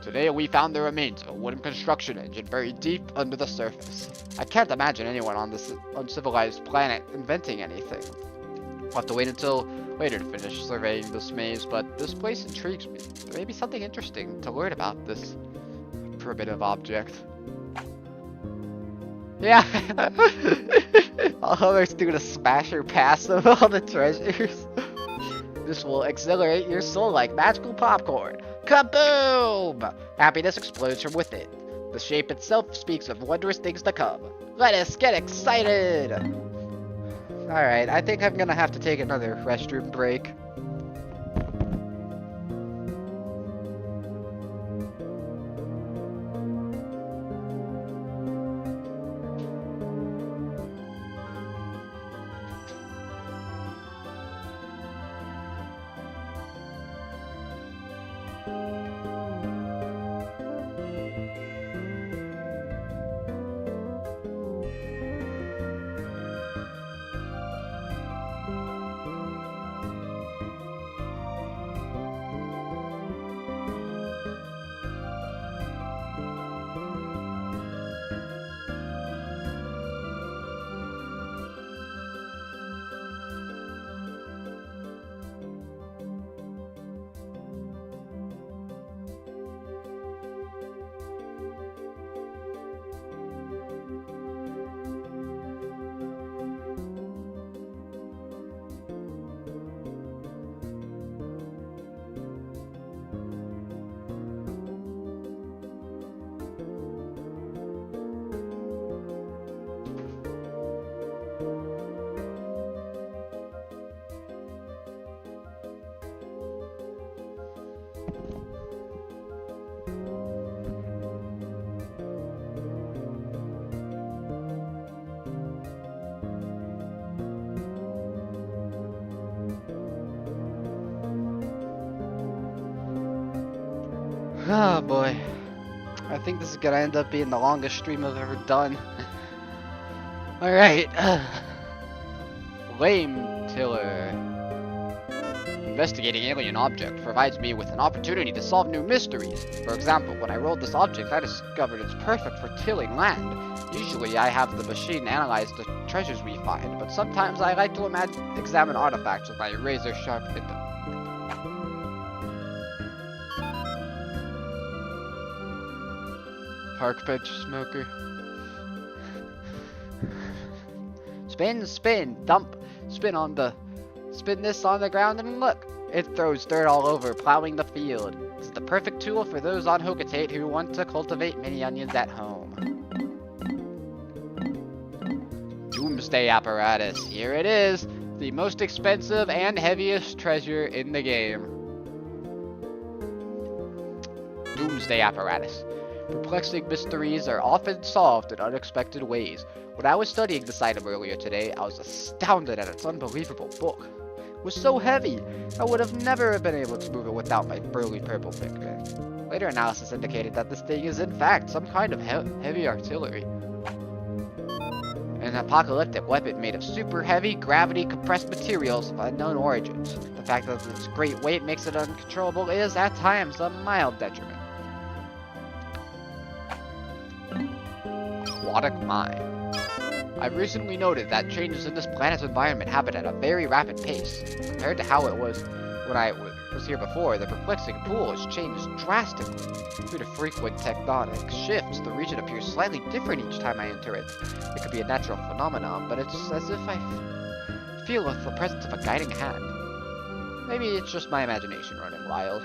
Today we found the remains of a wooden construction engine buried deep under the surface. I can't imagine anyone on this uncivilized planet inventing anything. We'll have to wait until later to finish surveying this maze, but this place intrigues me. There may be something interesting to learn about this primitive object. Yeah! Olimar's doing a smasher pass of all the treasures. This will exhilarate your soul like magical popcorn. Kaboom! Happiness explodes from within. The shape itself speaks of wondrous things to come. Let us get excited! Alright, I think I'm gonna have to take another restroom break. Oh boy. I think this is gonna end up being the longest stream I've ever done. Alright. Flame Tiller. Investigating alien object provides me with an opportunity to solve new mysteries. For example, when I rolled this object, I discovered it's perfect for tilling land. Usually, I have the machine analyze the treasures we find, but sometimes I like to examine artifacts with my razor-sharp window. Park bench smoker. Spin, spin, dump, spin this on the ground and look. It throws dirt all over, plowing the field. It's the perfect tool for those on Hocotate who want to cultivate mini onions at home. Doomsday apparatus. Here it is. The most expensive and heaviest treasure in the game. Doomsday apparatus. Perplexing mysteries are often solved in unexpected ways. When I was studying this item earlier today, I was astounded at its unbelievable bulk. It was so heavy, I would have never been able to move it without my burly purple Pikmin. Later analysis indicated that this thing is in fact some kind of heavy artillery. An apocalyptic weapon made of super heavy, gravity compressed materials of unknown origins. The fact that its great weight makes it uncontrollable is, at times, a mild detriment. Aquatic mine. I've recently noted that changes in this planet's environment happen at a very rapid pace. Compared to how it was when I was here before, the perplexing pool has changed drastically. Due to frequent tectonic shifts, the region appears slightly different each time I enter it. It could be a natural phenomenon, but it's as if I feel the presence of a guiding hand. Maybe it's just my imagination running wild.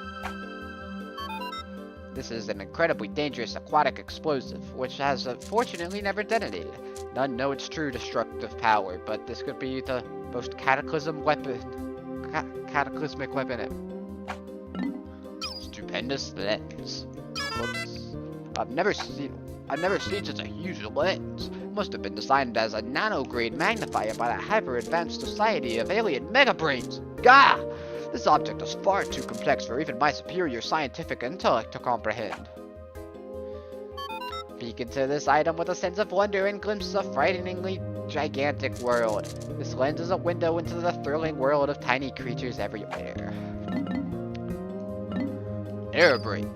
This is an incredibly dangerous aquatic explosive, which has unfortunately never detonated. None know its true destructive power, but this could be the most cataclysmic weapon ever. Stupendous lens. Whoops. I've never seen such a huge lens. It must have been designed as a nano-grade magnifier by the hyper-advanced society of alien megabrains. Gah! This object is far too complex for even my superior scientific intellect to comprehend. Peek into this item with a sense of wonder and glimpse a frighteningly gigantic world. This lens is a window into the thrilling world of tiny creatures everywhere. Air break.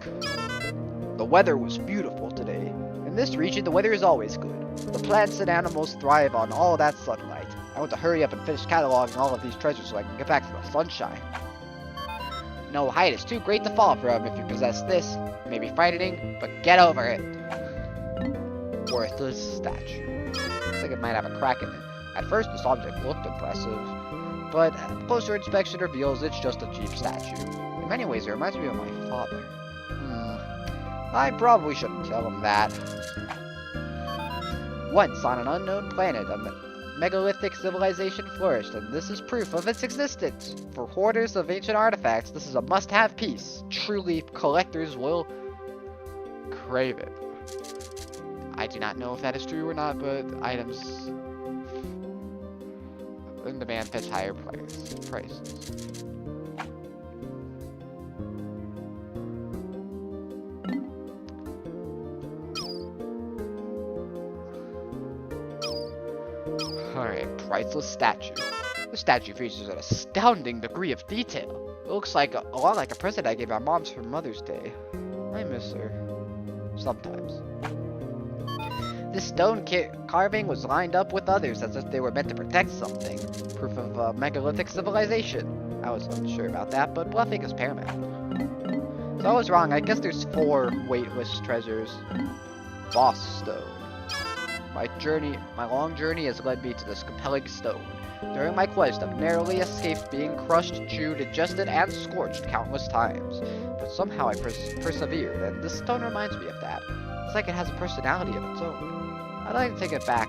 The weather was beautiful today. In this region, the weather is always good. The plants and animals thrive on all that sunlight. I want to hurry up and finish cataloging all of these treasures so I can get back to the sunshine. No height is too great to fall from if you possess this. It may be frightening, but get over it. Worthless statue. Looks like it might have a crack in it. At first, this object looked impressive, but closer inspection reveals it's just a cheap statue. In many ways, it reminds me of my father. I probably shouldn't tell him that. Once on an unknown planet, a megalithic civilization flourished, and this is proof of its existence. For hoarders of ancient artifacts, this is a must-have piece. Truly, collectors will crave it. I do not know if that is true or not, but items in demand fetch higher prices. Alright, priceless statue. This statue features an astounding degree of detail. It looks like a lot like a present I gave my mom for Mother's Day. I miss her. Sometimes. This stone carving was lined up with others as if they were meant to protect something. Proof of a megalithic civilization. I was unsure about that, but bluffing is paramount. So I was wrong. I guess there's 4 weightless treasures. Boss stone. My long journey has led me to this compelling stone. During my quest, I've narrowly escaped being crushed, chewed, digested, and scorched countless times. But somehow I persevered, and this stone reminds me of that. It's like it has a personality of its own. I'd like to take it back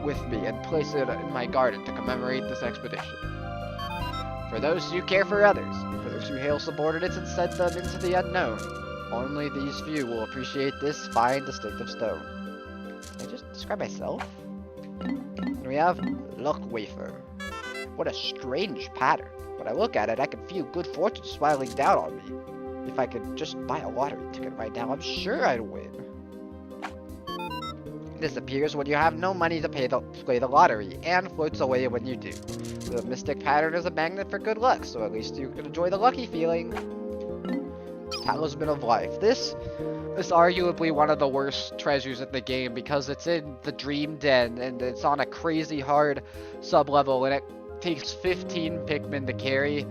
with me and place it in my garden to commemorate this expedition. For those who care for others, for those who hail subordinates and send them into the unknown, only these few will appreciate this fine, distinctive stone. Can I just describe myself? And we have Luck Wafer. What a strange pattern. When I look at it, I can feel good fortune smiling down on me. If I could just buy a lottery ticket right now, I'm sure I'd win. It disappears when you have no money to play the lottery, and floats away when you do. The mystic pattern is a magnet for good luck, so at least you can enjoy the lucky feeling. Talisman of Life. This is arguably one of the worst treasures in the game because it's in the Dream Den and it's on a crazy hard sub-level and it takes 15 Pikmin to carry.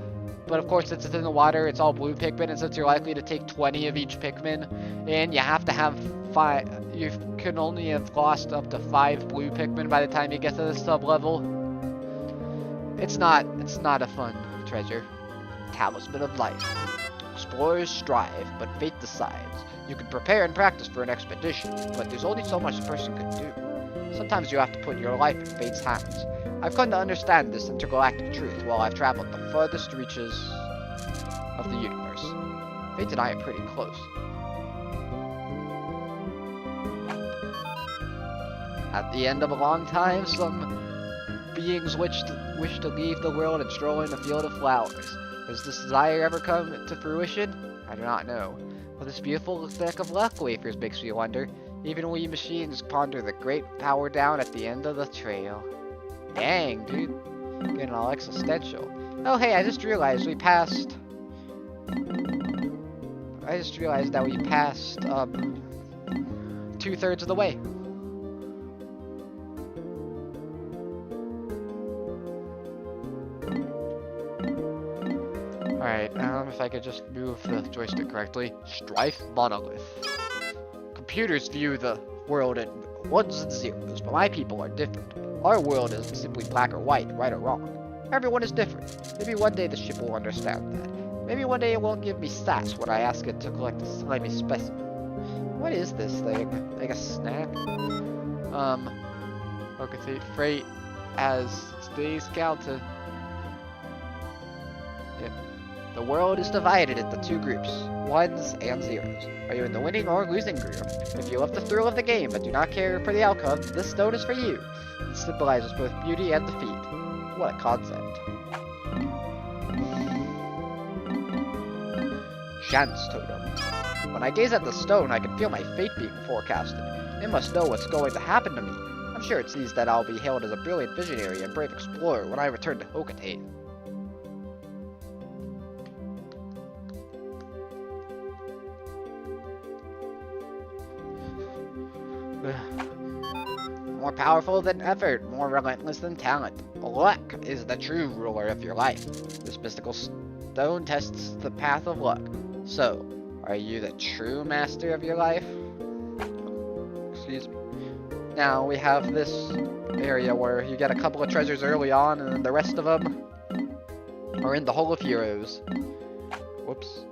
But of course it's in the water, it's all blue Pikmin, and since you're likely to take 20 of each Pikmin, and you have to have 5, you can only have lost up to 5 blue Pikmin by the time you get to the sub-level. It's not a fun treasure. Talisman of Life. Explorers strive, but fate decides. You can prepare and practice for an expedition, but there's only so much a person can do. Sometimes you have to put your life in fate's hands. I've come to understand this intergalactic truth while I've traveled the furthest reaches of the universe. Fate and I are pretty close. At the end of a long time, some beings wish to leave the world and stroll in a field of flowers. Has this desire ever come to fruition? I do not know. But this beautiful deck of luck wafers makes me wonder. Even we machines ponder the great power down at the end of the trail. Dang, dude. Getting all existential. Oh, hey, I just realized that we passed, 2/3 of the way. Alright, if I could just move the joystick correctly. Strife Monolith. Computers view the world in ones and zeros, but my people are different. Our world isn't simply black or white, right or wrong. Everyone is different. Maybe one day the ship will understand that. Maybe one day it won't give me stats when I ask it to collect a slimy specimen. What is this thing? Like a snack? Okay, freight as today's counter. The world is divided into 2 groups, ones and zeros. Are you in the winning or losing group? If you love the thrill of the game but do not care for the outcome, this stone is for you. It symbolizes both beauty and defeat. What a concept. Chance Totem. When I gaze at the stone, I can feel my fate being forecasted. It must know what's going to happen to me. I'm sure it sees that I'll be hailed as a brilliant visionary and brave explorer when I return to Hokate. More powerful than effort, more relentless than talent. Luck is the true ruler of your life. This mystical stone tests the path of luck. So, are you the true master of your life? Excuse me. Now we have this area where you get a couple of treasures early on, and then the rest of them are in the Hall of Heroes. Whoops.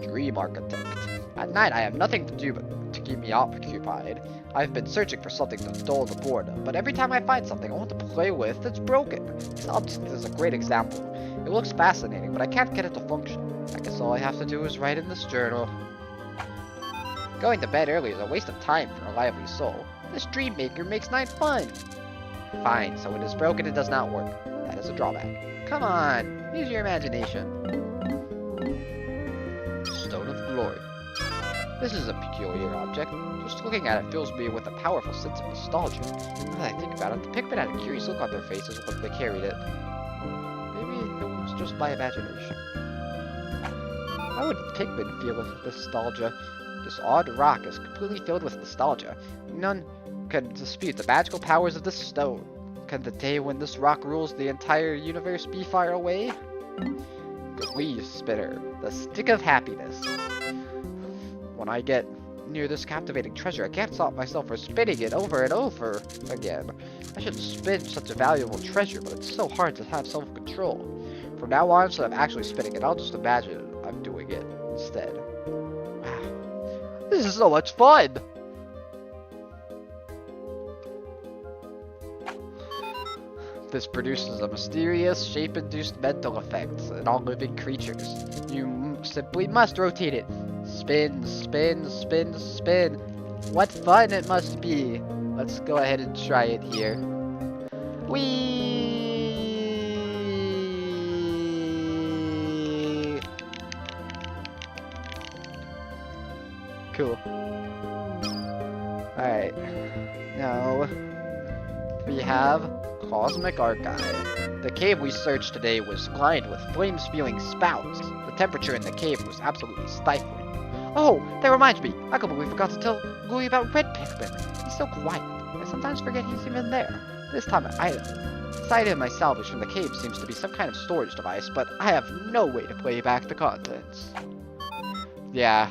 Dream Architect. At night, I have nothing to do but to keep me occupied. I've been searching for something to dull the boredom, but every time I find something I want to play with, it's broken. This object is a great example. It looks fascinating, but I can't get it to function. I guess all I have to do is write in this journal. Going to bed early is a waste of time for a lively soul. This dream maker makes night fun. Fine, so it is broken and does not work. That is a drawback. Come on, use your imagination. Stone of Glory. This is a peculiar object. Just looking at it fills me with a powerful sense of nostalgia. Now that I think about it, the Pikmin had a curious look on their faces when they carried it. Maybe it was just my imagination. How would Pikmin feel with nostalgia? This odd rock is completely filled with nostalgia. None can dispute the magical powers of this stone. Can the day when this rock rules the entire universe be far away? Glee Spitter, the stick of happiness. When I get near this captivating treasure, I can't stop myself from spinning it over and over again. I shouldn't spin such a valuable treasure, but it's so hard to have self-control. From now on, instead of actually spinning it, I'll just imagine I'm doing it instead. Wow. This is so much fun! This produces a mysterious, shape-induced mental effect in all living creatures. You simply must rotate it. Spin, spin, spin, spin. What fun it must be! Let's go ahead and try it here. Whee! cool. Alright. Now, we have Cosmic Archive. The cave we searched today was lined with flame-spewing spouts. The temperature in the cave was absolutely stifling. Oh, that reminds me. I completely forgot to tell Louie about Red Pikmin. He's so quiet. I sometimes forget he's even there. This time, the item I salvaged from the cave seems to be some kind of storage device, but I have no way to play back the contents. Yeah.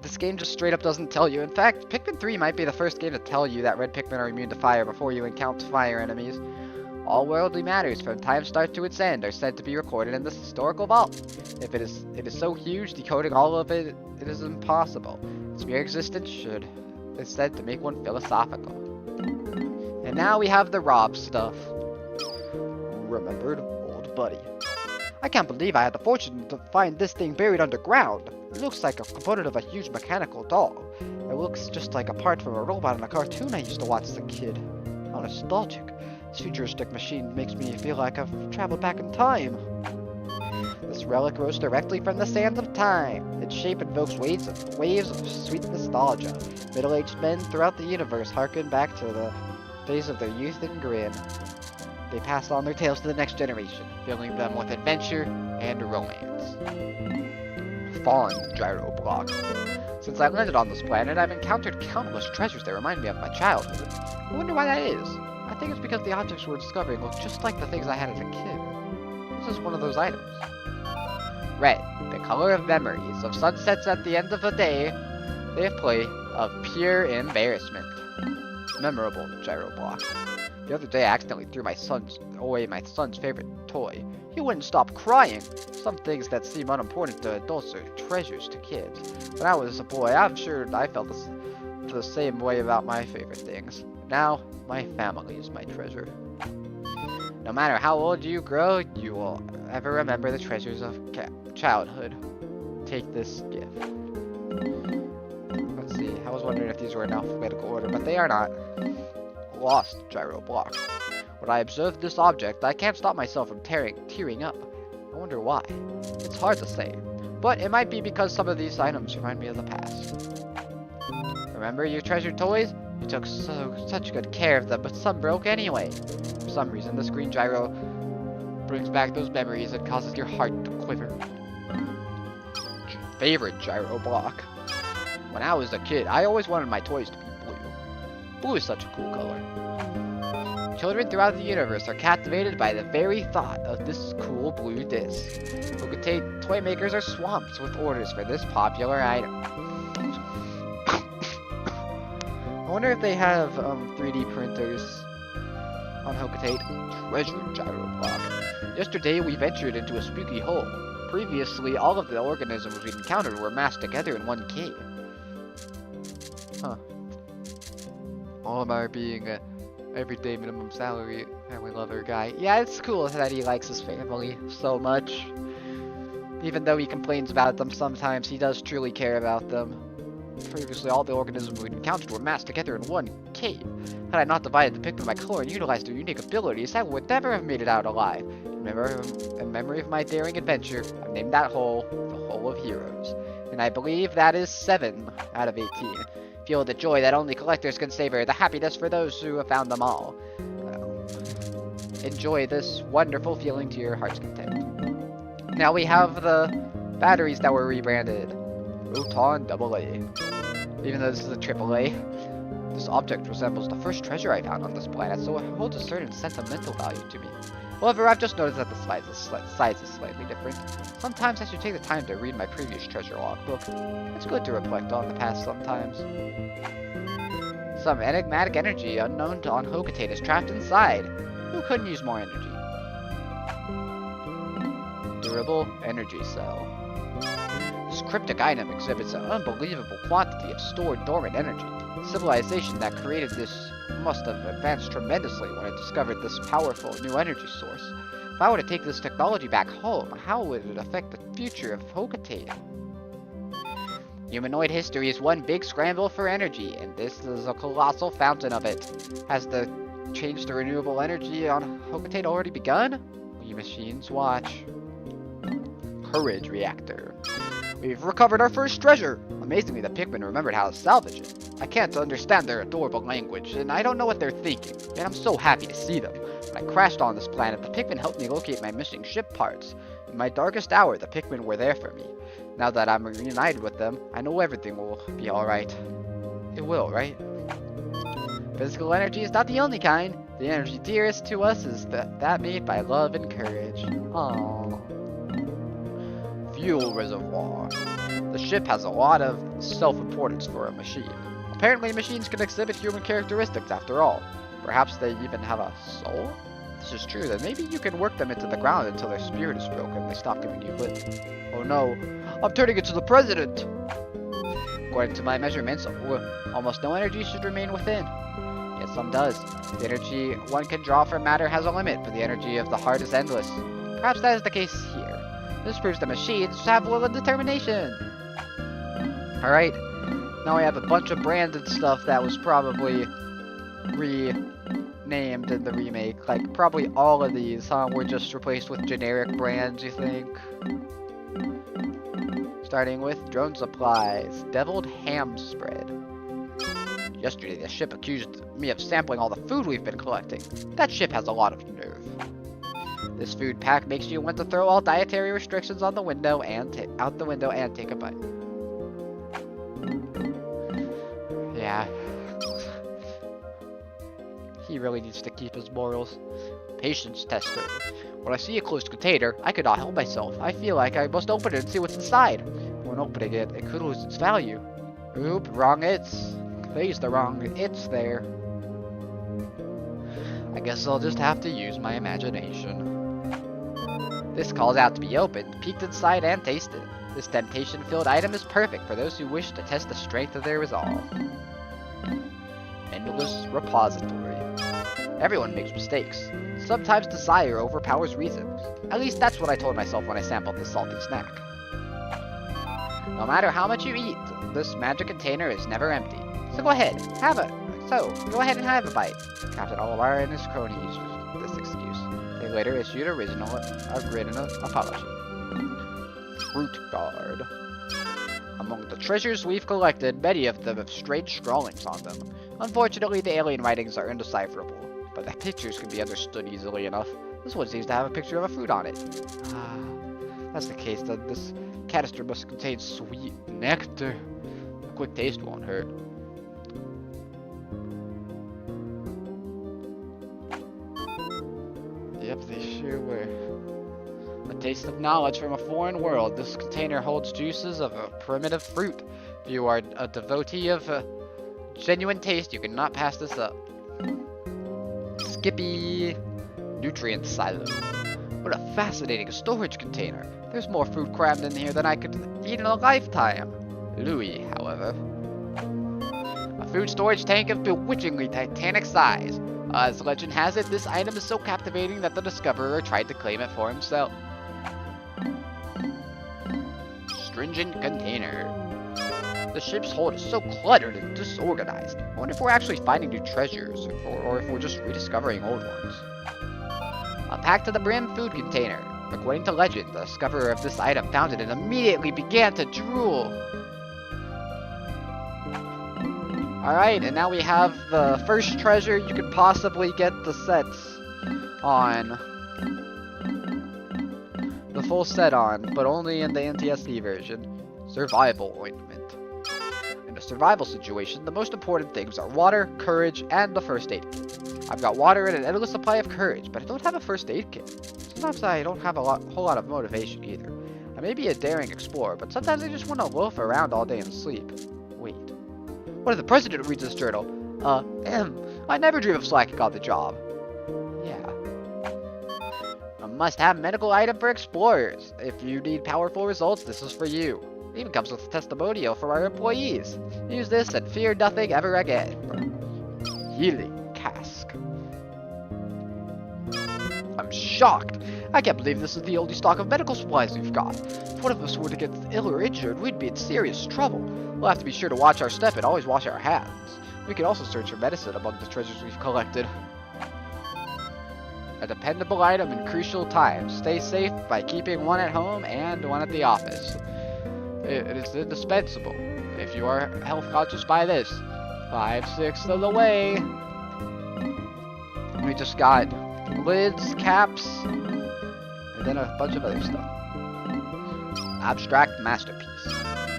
This game just straight up doesn't tell you. In fact, Pikmin 3 might be the first game to tell you that red Pikmin are immune to fire before you encounter fire enemies. All worldly matters from time's start to its end are said to be recorded in this historical vault. If it is so huge, decoding all of it is impossible. Its mere existence is said to make one philosophical. And now we have the Rob stuff. Remembered old buddy. I can't believe I had the fortune to find this thing buried underground. It looks like a component of a huge mechanical doll. It looks just like a part from a robot in a cartoon I used to watch as a kid. How nostalgic. This futuristic machine makes me feel like I've traveled back in time. This relic rose directly from the sands of time. Its shape invokes waves of sweet nostalgia. Middle-aged men throughout the universe harken back to the days of their youth and grin. They pass on their tales to the next generation, filling them with adventure and romance. Fawn Gyro Block. Since I landed on this planet, I've encountered countless treasures that remind me of my childhood. I wonder why that is. I think it's because the objects we're discovering look just like the things I had as a kid. This is one of those items. Red, the color of memories, of sunsets at the end of the day, they have play of pure embarrassment. Memorable Gyro Block. The other day I accidentally threw away my son's favorite toy. He wouldn't stop crying. Some things that seem unimportant to adults are treasures to kids. When I was a boy, I'm sure I felt the same way about my favorite things. Now, my family is my treasure. No matter how old you grow, you will ever remember the treasures of childhood. Take this gift. Let's see, I was wondering if these were in alphabetical order, but they are not. Lost Gyro Block. When I observe this object, I can't stop myself from tearing up. I wonder why. It's hard to say, but it might be because some of these items remind me of the past. Remember your treasured toys? You took such good care of them, but some broke anyway. For some reason, this green gyro brings back those memories and causes your heart to quiver. Favorite Gyro Block. When I was a kid, I always wanted my toys to be blue. Blue is such a cool color. Children throughout the universe are captivated by the very thought of this cool blue disc. Hocotate toy makers are swamped with orders for this popular item. I wonder if they have 3D printers on Hocotate. Treasure Gyro Block. Yesterday we ventured into a spooky hole. Previously, all of the organisms we encountered were massed together in one cave. Huh. Olimar being a everyday minimum salary family lover guy. Yeah, it's cool that he likes his family so much. Even though he complains about them sometimes, he does truly care about them. Previously, all the organisms we encountered were massed together in one cave. Had I not divided the Pikmin by color and utilized their unique abilities, I would never have made it out alive. In memory of my daring adventure, I've named that hole the Hole of Heroes. And I believe that is 7 out of 18. Feel the joy that only collectors can savor, the happiness for those who have found them all. Enjoy this wonderful feeling to your heart's content. Now we have the batteries that were rebranded. Proton AA. Even though this is a AAA, this object resembles the first treasure I found on this planet, so it holds a certain sentimental value to me. However, I've just noticed that the size is slightly different. Sometimes I should take the time to read my previous treasure logbook. It's good to reflect on the past sometimes. Some enigmatic energy unknown to Hocotate is trapped inside. Who couldn't use more energy? Durable energy cell. This cryptic item exhibits an unbelievable quantity of stored dormant energy. The civilization that created this must have advanced tremendously when it discovered this powerful new energy source. If I were to take this technology back home, how would it affect the future of Hocotate? Humanoid history is one big scramble for energy, and this is a colossal fountain of it. Has the change to renewable energy on Hocotate already begun? We machines watch. Courage Reactor. We've recovered our first treasure! Amazingly, the Pikmin remembered how to salvage it. I can't understand their adorable language, and I don't know what they're thinking, and I'm so happy to see them. When I crashed on this planet, the Pikmin helped me locate my missing ship parts. In my darkest hour, the Pikmin were there for me. Now that I'm reunited with them, I know everything will be alright. It will, right? Physical energy is not the only kind. The energy dearest to us is that made by love and courage. Aww. Fuel reservoir. The ship has a lot of self-importance for a machine. Apparently machines can exhibit human characteristics after all. Perhaps they even have a soul? If this is true, then maybe you can work them into the ground until their spirit is broken and they stop giving you lift. Oh no, I'm turning into the president! According to my measurements, almost no energy should remain within. Yet some does. The energy one can draw from matter has a limit, but the energy of the heart is endless. Perhaps that is the case here. This proves that machines have will and determination. Alright, now we have a bunch of branded stuff that was probably renamed in the remake. Like, probably all of these, were just replaced with generic brands, you think? Starting with drone supplies, deviled ham spread. Yesterday, the ship accused me of sampling all the food we've been collecting. That ship has a lot of nerve. This food pack makes you want to throw all dietary restrictions on the window and out the window and take a bite. Yeah. He really needs to keep his morals. Patience tester. When I see a closed container, I cannot help myself. I feel like I must open it and see what's inside. When opening it, it could lose its value. Oop, wrong it's. There's the wrong it's there. I guess I'll just have to use my imagination. This calls out to be opened, peeked inside, and tasted. This temptation-filled item is perfect for those who wish to test the strength of their resolve. Endless repository. Everyone makes mistakes. Sometimes desire overpowers reason. At least that's what I told myself when I sampled this salty snack. No matter how much you eat, this magic container is never empty. So go ahead, have it. So, go ahead and have a bite. Captain Olimar and his crony used this excuse. They later issued a written apology. Fruit guard. Among the treasures we've collected, many of them have strange scrawlings on them. Unfortunately, the alien writings are indecipherable, but the pictures can be understood easily enough. This one seems to have a picture of a fruit on it. That's the case, then this canister must contain sweet nectar. A quick taste won't hurt. Yep, they sure were. A taste of knowledge from a foreign world. This container holds juices of a primitive fruit. If you are a devotee of genuine taste, you cannot pass this up. Skippy. Nutrient silo. What a fascinating storage container. There's more food crammed in here than I could eat in a lifetime. Louie, however. A food storage tank of bewitchingly titanic size. As legend has it, this item is so captivating that the discoverer tried to claim it for himself. Stringent container. The ship's hold is so cluttered and disorganized. I wonder if we're actually finding new treasures, or if we're just rediscovering old ones. A packed to the brim food container. According to legend, the discoverer of this item found it and immediately began to drool. Alright, and now we have the first treasure you could possibly get the sets on. The full set on, but only in the NTSC version. Survival ointment. In a survival situation, the most important things are water, courage, and the first aid kit. I've got water and an endless supply of courage, but I don't have a first aid kit. Sometimes I don't have a whole lot of motivation either. I may be a daring explorer, but sometimes I just want to loaf around all day and sleep. Wait. What if the president reads this journal? I never dream of slacking on the job. Yeah. A must-have medical item for explorers. If you need powerful results, this is for you. It even comes with a testimonial for our employees. Use this and fear nothing ever again. Healing cask. I'm shocked. I can't believe this is the only stock of medical supplies we've got. If one of us were to get ill or injured, we'd be in serious trouble. We'll have to be sure to watch our step and always wash our hands. We can also search for medicine among the treasures we've collected. A dependable item in crucial times. Stay safe by keeping one at home and one at the office. It is indispensable. If you are health conscious by this, 5/6 of the way. We just got lids, caps, and then a bunch of other stuff. Abstract masterpiece.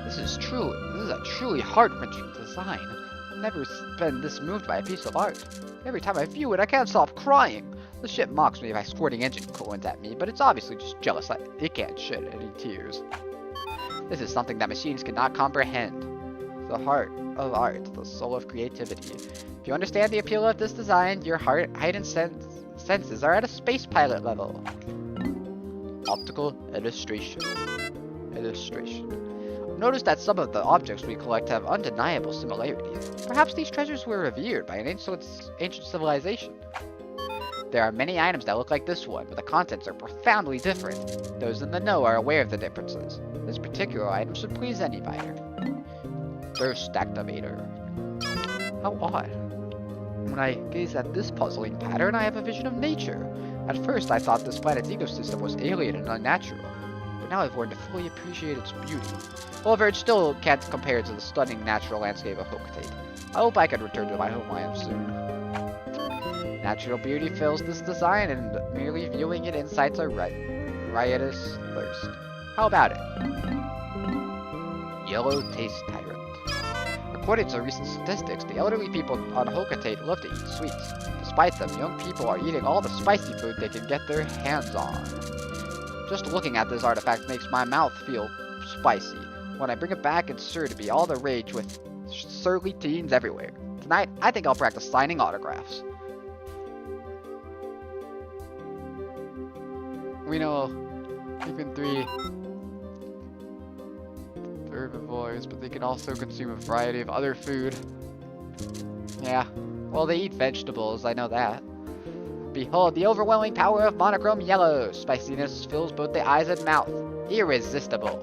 This is a truly heart-wrenching design. I've never been this moved by a piece of art. Every time I view it, I can't stop crying. The ship mocks me by squirting engine coolant at me, but it's obviously just jealous that it can't shed any tears. This is something that machines cannot comprehend. The heart of art, the soul of creativity. If you understand the appeal of this design, your heightened senses are at a space pilot level. Optical illustration. Notice that some of the objects we collect have undeniable similarities. Perhaps these treasures were revered by an ancient civilization. There are many items that look like this one, but the contents are profoundly different. Those in the know are aware of the differences. This particular item should please any buyer. Thirst activator. How odd. When I gaze at this puzzling pattern, I have a vision of nature. At first, I thought this planet's ecosystem was alien and unnatural, but now I've learned to fully appreciate its beauty. However, it still can't compare to the stunning natural landscape of Hocotate. I hope I can return to my homeland soon. Natural beauty fills this design, and merely viewing it incites a riotous thirst. How about it? Yellow Taste Tyrant. According to recent statistics, the elderly people on Hocotate love to eat sweets. Despite them, young people are eating all the spicy food they can get their hands on. Just looking at this artifact makes my mouth feel spicy. When I bring it back, it's sure to be all the rage with surly teens everywhere. Tonight, I think I'll practice signing autographs. We know Pikmin 3 herbivores, but they can also consume a variety of other food. Yeah, well, they eat vegetables, I know that. Behold the overwhelming power of monochrome yellow. Spiciness fills both the eyes and mouth. Irresistible.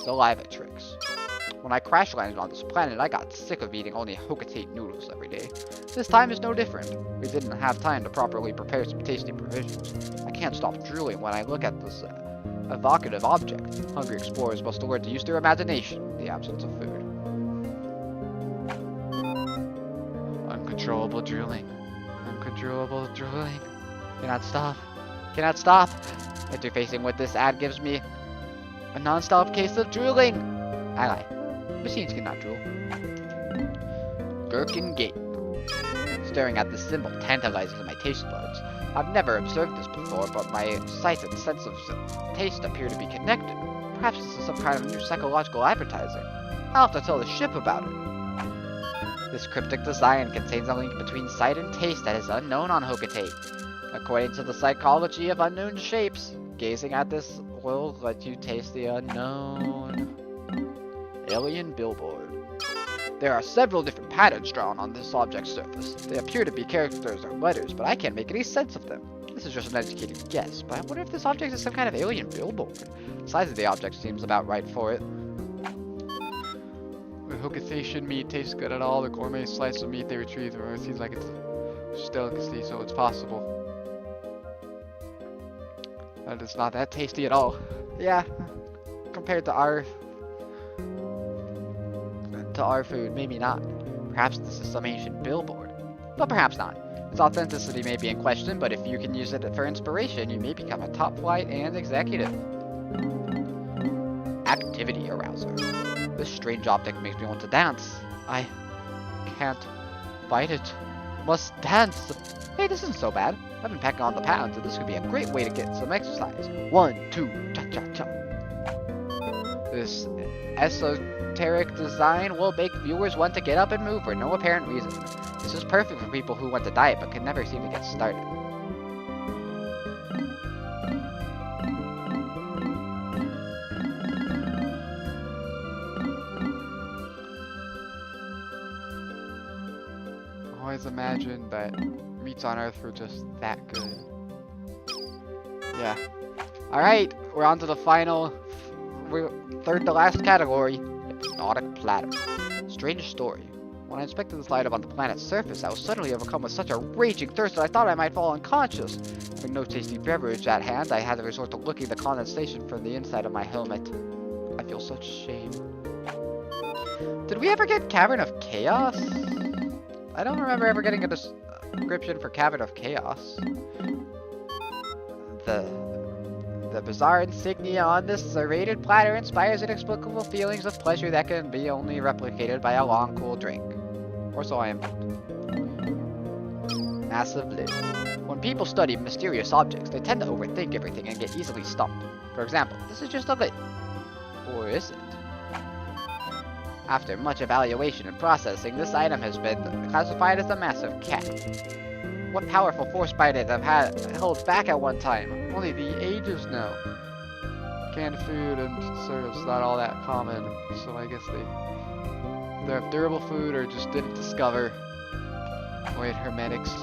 Saliva tricks. When I crash landed on this planet, I got sick of eating only Hocotate noodles every day. This time is no different. We didn't have time to properly prepare some tasty provisions. I can't stop drooling when I look at this evocative object. Hungry explorers must have learned to use their imagination in the absence of food. Uncontrollable drooling. Uncontrollable drooling. Cannot stop. Cannot stop. Interfacing with this ad gives me a non-stop case of drooling. I lie. Machines cannot drool. Gherkin Gate. Staring at this symbol tantalizes my taste buds. I've never observed this before, but my sight and sense of taste appear to be connected. Perhaps this is some kind of new psychological advertising. I'll have to tell the ship about it. This cryptic design contains a link between sight and taste that is unknown on Hocotate. According to the psychology of unknown shapes, gazing at this will let you taste the unknown. Alien billboard. There are several different patterns drawn on this object's surface. They appear to be characters or letters, but I can't make any sense of them. This is just an educated guess, but I wonder if this object is some kind of alien billboard. The size of the object seems about right for it. The Hocotation meat tastes good at all. The gourmet slice of meat they retrieve from Earth seems like it's delicacy, so it's possible. But it's not that tasty at all. Yeah, compared to our food, maybe not. Perhaps this is some ancient billboard, but perhaps not. Its authenticity may be in question, but if you can use it for inspiration, you may become a top flight and executive. Activity arouser. This strange object makes me want to dance. I can't fight it. Must dance. Hey, this isn't so bad. I've been packing on the pounds, and this could be a great way to get some exercise. 1, 2, cha-cha-cha. This esoteric design will make viewers want to get up and move for no apparent reason. This is perfect for people who want to diet but can never seem to get started. I always imagined that meats on Earth were just that good. Yeah. Alright, we're on to the final, third to last category, hypnotic platter. Strange story. When I inspected this item on the planet's surface, I was suddenly overcome with such a raging thirst that I thought I might fall unconscious. Having no tasty beverage at hand, I had to resort to licking the condensation from the inside of my helmet. I feel such shame. Did we ever get Cavern of Chaos? I don't remember ever getting a description for Cavern of Chaos. The bizarre insignia on this serrated platter inspires inexplicable feelings of pleasure that can be only replicated by a long, cool drink. Or so I am told. Massive lid. When people study mysterious objects, they tend to overthink everything and get easily stumped. For example, this is just a lid. Or is it? After much evaluation and processing, this item has been classified as a massive cat. What powerful force might it have held back at one time? Only the ages know. Canned food and syrup's not all that common, so I guess they have durable food or just didn't discover. Wait, hermetics.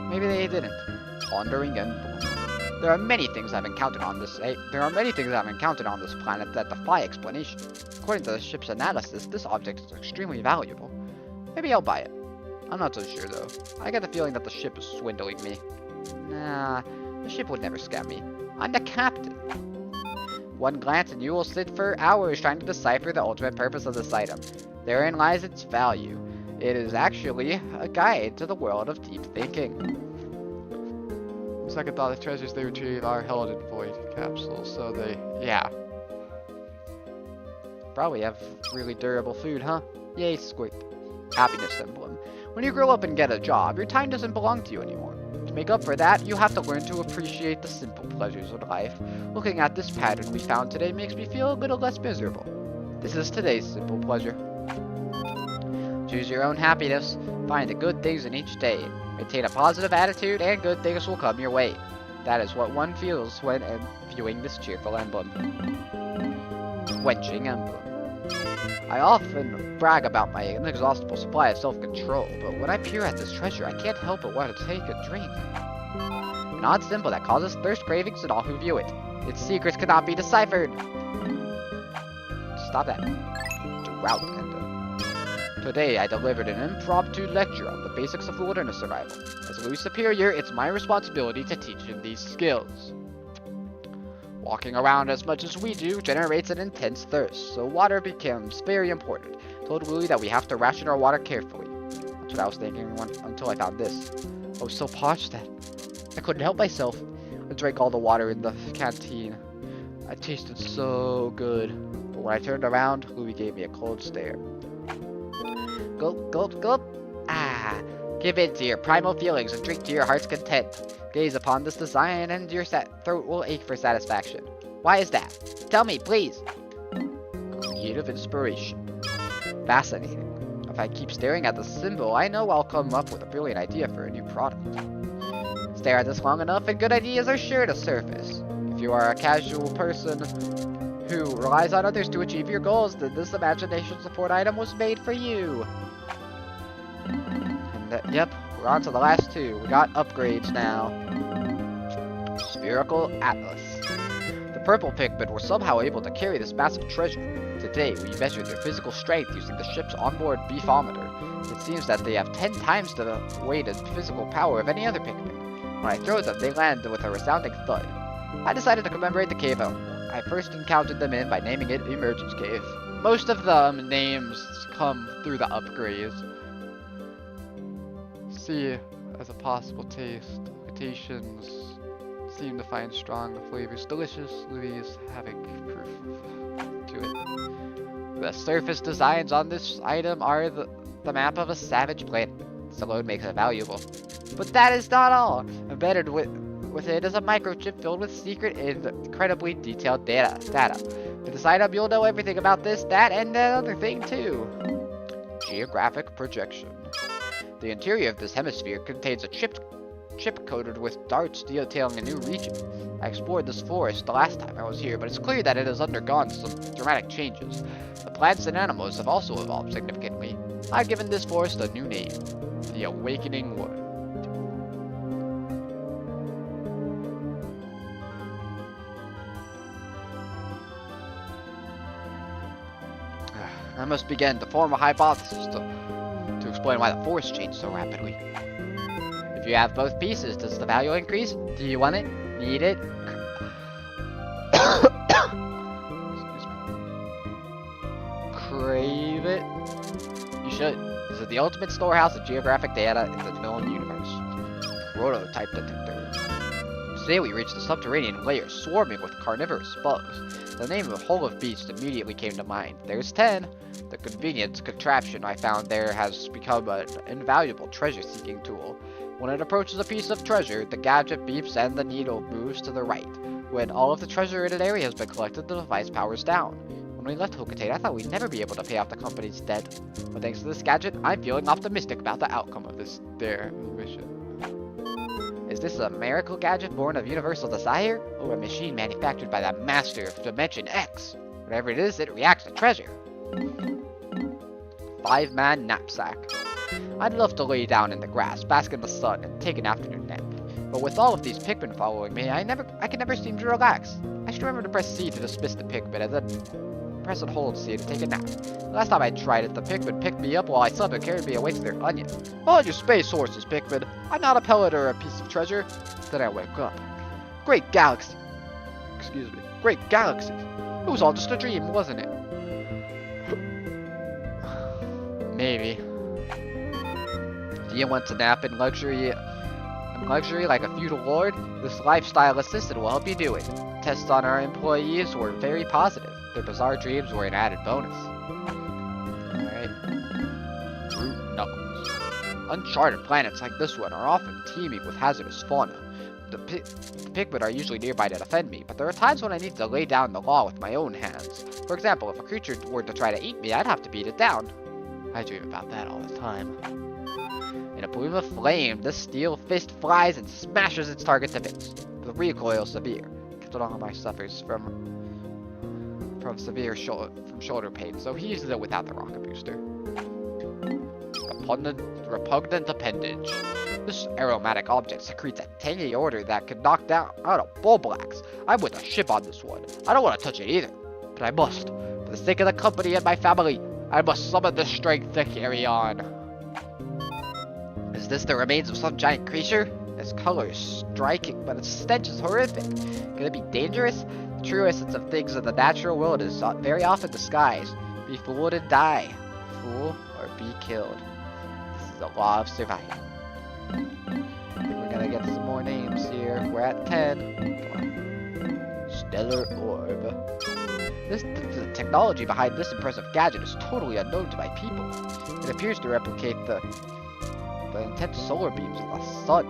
Maybe they didn't. Pondering Emblem. There are many things I've encountered on this planet that defy explanation. According to the ship's analysis, this object is extremely valuable. Maybe I'll buy it. I'm not so sure though. I get the feeling that the ship is swindling me. Nah, the ship would never scam me. I'm the captain. One glance and you will sit for hours trying to decipher the ultimate purpose of this item. Therein lies its value. It is actually a guide to the world of deep thinking. Second thought, the treasures they retrieve are held in void capsules, so yeah. Probably have really durable food, huh? Yay, squid. Happiness emblem. When you grow up and get a job, your time doesn't belong to you anymore. To make up for that, you have to learn to appreciate the simple pleasures of life. Looking at this pattern we found today makes me feel a little less miserable. This is today's simple pleasure. Choose your own happiness. Find the good things in each day. Maintain a positive attitude and good things will come your way. That is what one feels when viewing this cheerful emblem. Quenching emblem. I often brag about my inexhaustible supply of self-control, but when I peer at this treasure, I can't help but want to take a drink. An odd symbol that causes thirst cravings in all who view it. Its secrets cannot be deciphered. Stop that. Drought Ender. Today, I delivered an impromptu lecture on the basics of wilderness survival. As Louis Superior, it's my responsibility to teach him these skills. Walking around as much as we do generates an intense thirst, so water becomes very important. Told Louis that we have to ration our water carefully. That's what I was thinking until I found this. I was so parched that I couldn't help myself. I drank all the water in the canteen. It tasted so good. But when I turned around, Louis gave me a cold stare. Gulp, gulp, gulp. Ah, give in to your primal feelings and drink to your heart's content. Gaze upon this design and your throat will ache for satisfaction. Why is that? Tell me, please. Creative inspiration. Fascinating. If I keep staring at the symbol, I know I'll come up with a brilliant idea for a new product. Stare at this long enough and good ideas are sure to surface. If you are a casual person who relies on others to achieve your goals, then this imagination support item was made for you. And yep. We're on to the last two. We got upgrades now. Spherical Atlas. The purple Pikmin were somehow able to carry this massive treasure. Today, we measured their physical strength using the ship's onboard beefometer. It seems that they have 10 times the weight and physical power of any other Pikmin. When I throw them, they land with a resounding thud. I decided to commemorate the cave I first encountered them in by naming it Emergence Cave. Most of the names come through the upgrades. See as a possible taste. Mutations seem to find strong flavors delicious. Louis is having proof to it. The surface designs on this item are the map of a savage planet. This alone makes it valuable. But that is not all. Embedded with it is a microchip filled with secret and incredibly detailed data. With this item, you'll know everything about this, that, and that other thing too. Geographic projection. The interior of this hemisphere contains a chip coated with darts detailing a new region. I explored this forest the last time I was here, but it's clear that it has undergone some dramatic changes. The plants and animals have also evolved significantly. I've given this forest a new name, the Awakening Wood. I must begin to form a hypothesis to explain why the forest changed so rapidly. If you have both pieces, does the value increase? Do you want it? Need it? Excuse me. the ultimate storehouse of geographic data in the known universe. Prototype detector. Today we reached the subterranean layer swarming with carnivorous bugs. The name of Hole of Beast immediately came to mind. There's 10. The convenient contraption I found there has become an invaluable treasure-seeking tool. When it approaches a piece of treasure, the gadget beeps and the needle moves to the right. When all of the treasure in an area has been collected, the device powers down. When we left Hocotate, I thought we'd never be able to pay off the company's debt. But thanks to this gadget, I'm feeling optimistic about the outcome of their mission. Is this a miracle gadget born of universal desire, or a machine manufactured by the master of Dimension X? Whatever it is, it reacts to treasure. 5-man knapsack. I'd love to lay down in the grass, bask in the sun, and take an afternoon nap. But with all of these Pikmin following me, I can never seem to relax. I should remember to press C to dismiss the Pikmin, and then press and hold C to take a nap. The last time I tried it, the Pikmin picked me up while I slept and carried me away to their onion. On your space horses, Pikmin. I'm not a pellet or a piece of treasure. Then I wake up. Great galaxy. Excuse me. Great galaxies. It was all just a dream, wasn't it? Maybe. Do you want to nap in luxury like a feudal lord? This lifestyle assistant will help you do it. Tests on our employees were very positive. Their bizarre dreams were an added bonus. Alright. Root Knuckles. Uncharted planets like this one are often teeming with hazardous fauna. The Pikmin are usually nearby to defend me, but there are times when I need to lay down the law with my own hands. For example, if a creature were to try to eat me, I'd have to beat it down. I dream about that all the time. In a plume of flame, the steel fist flies and smashes its target to bits. The recoil severe. Captain Olimar suffers from severe shoulder pain, so he uses it without the rocket booster. Repugnant appendage. This aromatic object secretes a tangy odor that can knock out a Bulblax. I'm with a ship on this one. I don't want to touch it either, but I must. For the sake of the company and my family, I must summon the strength to carry on. Is this the remains of some giant creature? Its color is striking, but its stench is horrific. Could it be dangerous? The true essence of things in the natural world is very often disguised. Be fooled and die. Fool or be killed. This is the law of survival. I think we're gonna get some more names here. We're at 10. Come on. Stellar Orb. The technology behind this impressive gadget is totally unknown to my people. It appears to replicate the intense solar beams of the sun.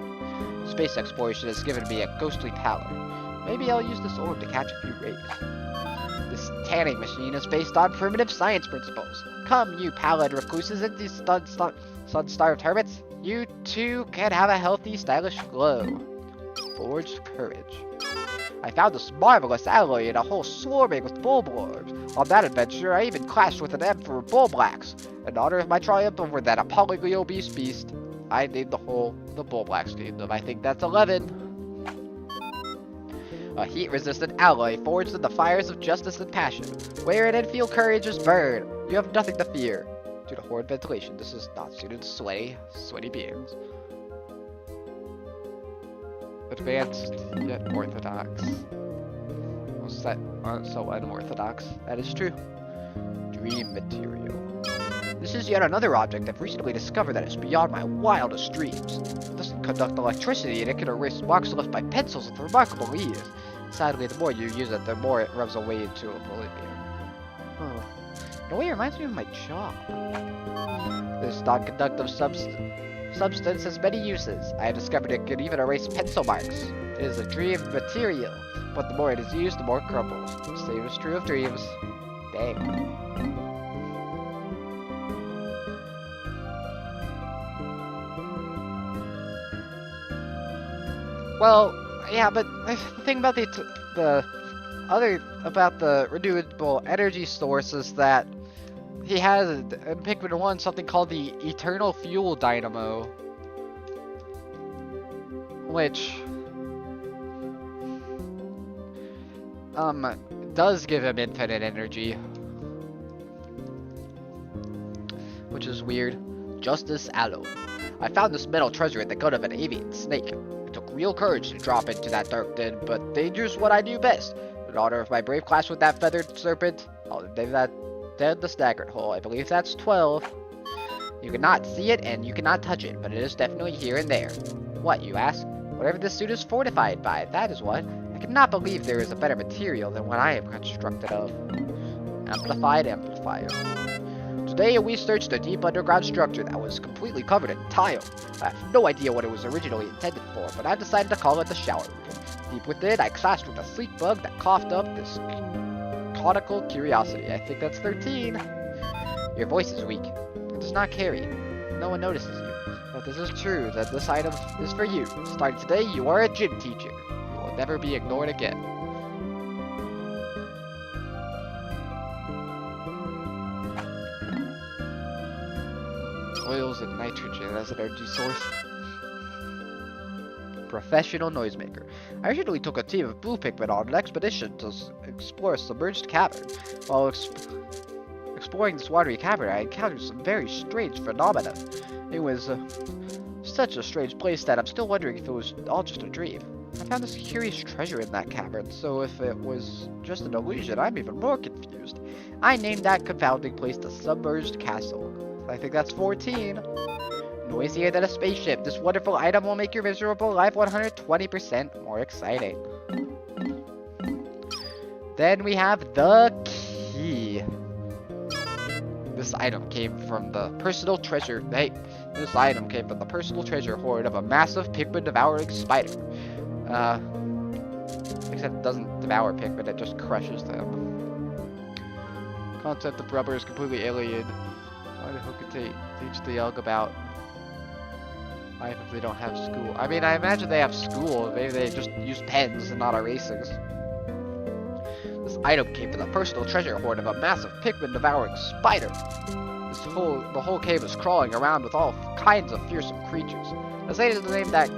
Space exploration has given me a ghostly pallor. Maybe I'll use this orb to catch a few rays. This tanning machine is based on primitive science principles. Come, you pallid recluses and these sun-starved hermits. You too can have a healthy, stylish glow. Forged courage. I found this marvelous alloy in a hole swarming with Bulborbs. On that adventure, I even clashed with an Emperor Bulblax. In honor of my triumph over that appallingly obese beast, I named the hole the Bulblax Kingdom. I think that's 11. A heat-resistant alloy forged in the fires of justice and passion. Wear it and feel courage just burn. You have nothing to fear. Due to horrid ventilation, this is not suited to sweaty beings. Advanced yet orthodox. So unorthodox. That is true. Dream material. This is yet another object I've recently discovered that is beyond my wildest dreams. It doesn't conduct electricity and it can erase marks left by pencils with remarkable ease. Sadly, the more you use it, the more it rubs away into oblivion. Huh. In a way, it reminds me of my job. This non-conductive substance has many uses. I have discovered it can even erase pencil marks. It is a dream material, but the more it is used, the more it crumbles. Same is true of dreams. Dang. Well, yeah, but the thing about the renewable energy source is that he has in Pikmin 1 something called the Eternal Fuel Dynamo, which does give him infinite energy, which is weird. Justice Alloy. I found this metal treasure in the gut of an avian snake. It took real courage to drop into that dark den, but danger's what I do best. In honor of my brave clash with that feathered serpent, I'll name that den the staggered hole. I believe that's 12. You cannot see it and you cannot touch it, but it is definitely here and there. What, you ask? Whatever this suit is fortified by, that is what. I cannot believe there is a better material than what I am constructed of. Amplified amplifier. Today we searched a deep underground structure that was completely covered in tile. I have no idea what it was originally intended for, but I decided to call it the shower room. Deep within, I clashed with a sleek bug that coughed up this conical curiosity. I think that's 13. Your voice is weak. It does not carry. No one notices you. But this is true, that this item is for you. Starting today, you are a gym teacher. You will never be ignored again. Oils and nitrogen as an energy source. Professional noisemaker. I originally took a team of blue Pikmin on an expedition to explore a submerged cavern. While exploring this watery cavern, I encountered some very strange phenomena. It was such a strange place that I'm still wondering if it was all just a dream. I found this curious treasure in that cavern, so if it was just an illusion, I'm even more confused. I named that confounding place the Submerged Castle. I think that's 14. Noisier than a spaceship, this wonderful item will make your miserable life 120% more exciting. Then we have the key. This item came from the personal treasure. This item came from the personal treasure hoard of a massive Pikmin devouring spider. Except it doesn't devour Pikmin, it just crushes them. Concept of rubber is completely alien. Who could teach the young about life if they don't have school? I mean, I imagine they have school. Maybe they just use pens and not erasers. This item came from the personal treasure hoard of a massive Pikmin devouring spider. The whole cave is crawling around with all kinds of fearsome creatures. I say to name that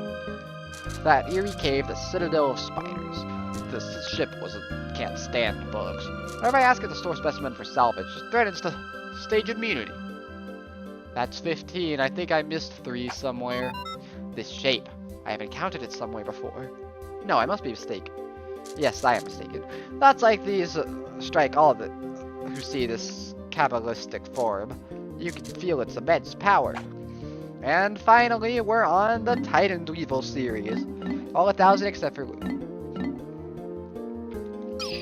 eerie cave the Citadel of Spiders. This ship can't stand bugs. Whenever I ask it to store specimen for salvage, it threatens to stage immunity. That's 15. I think I missed 3 somewhere. This shape. I have encountered it somewhere before. No, I must be mistaken. Yes, I am mistaken. That's like these strike all of it who see this cabalistic form. You can feel its immense power. And finally, we're on the Titan Dweevil series. All 1,000 except for Louie.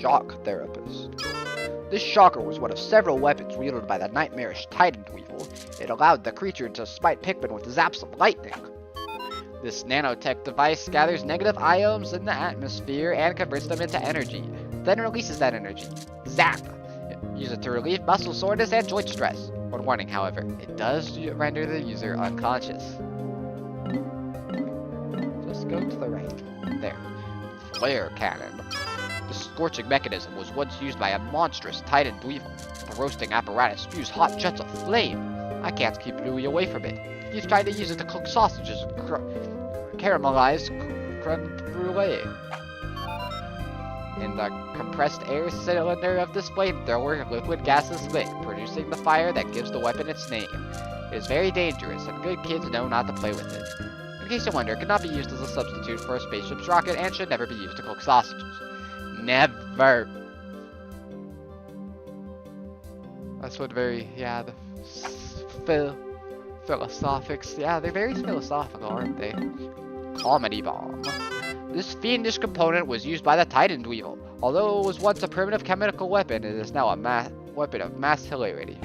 Shock Therapist. This shocker was one of several weapons wielded by the nightmarish Titan Dweevil. It allowed the creature to smite Pikmin with zaps of lightning. This nanotech device gathers negative ions in the atmosphere and converts them into energy, then releases that energy. Zap! Use it to relieve muscle soreness and joint stress. One warning, however, it does render the user unconscious. Just go to the right. There. Flare cannon. The scorching mechanism was once used by a monstrous Titan Dweevil. The roasting apparatus spews hot jets of flame. I can't keep Louie away from it. He's trying to use it to cook sausages and caramelize creme brulee. In the compressed air cylinder of this flamethrower, liquid gas is lit, producing the fire that gives the weapon its name. It is very dangerous, and good kids know not to play with it. In case you wonder, it cannot be used as a substitute for a spaceship's rocket and should never be used to cook sausages. Never! That's what the philosophics, they're very philosophical, aren't they? Comedy bomb. This fiendish component was used by the Titan Dweevil. Although it was once a primitive chemical weapon, it is now a weapon of mass hilarity.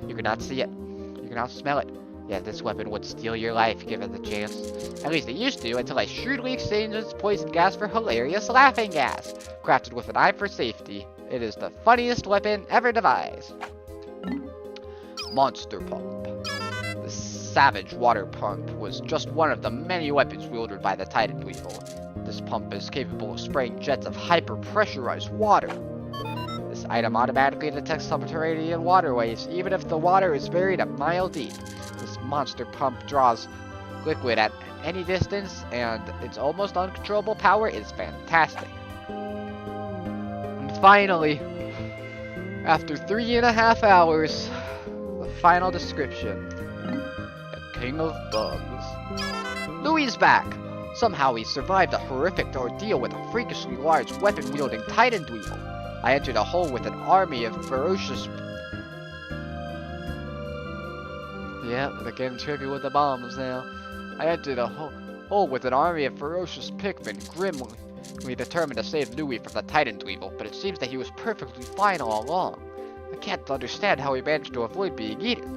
You cannot see it. You cannot smell it. Yet this weapon would steal your life given the chance. At least it used to, until I shrewdly exchanged its poison gas for hilarious laughing gas. Crafted with an eye for safety, it is the funniest weapon ever devised. Monster Pump. The savage water pump was just one of the many weapons wielded by the Titan Dweevil. This pump is capable of spraying jets of hyper-pressurized water. This item automatically detects subterranean waterways, even if the water is buried a mile deep. This monster pump draws liquid at any distance, and its almost uncontrollable power is fantastic. And finally, after 3.5 hours, the final description. The King of Bugs. Louie's back! Somehow he survived a horrific ordeal with a freakishly large weapon-wielding Titan Dweevil. I entered a hole with an army of ferocious... Yep, they're getting tricky with the bombs now. I entered a hole with an army of ferocious Pikmin, grimly. We determined to save Louie from the Titan's evil, but it seems that he was perfectly fine all along. I can't understand how he managed to avoid being eaten.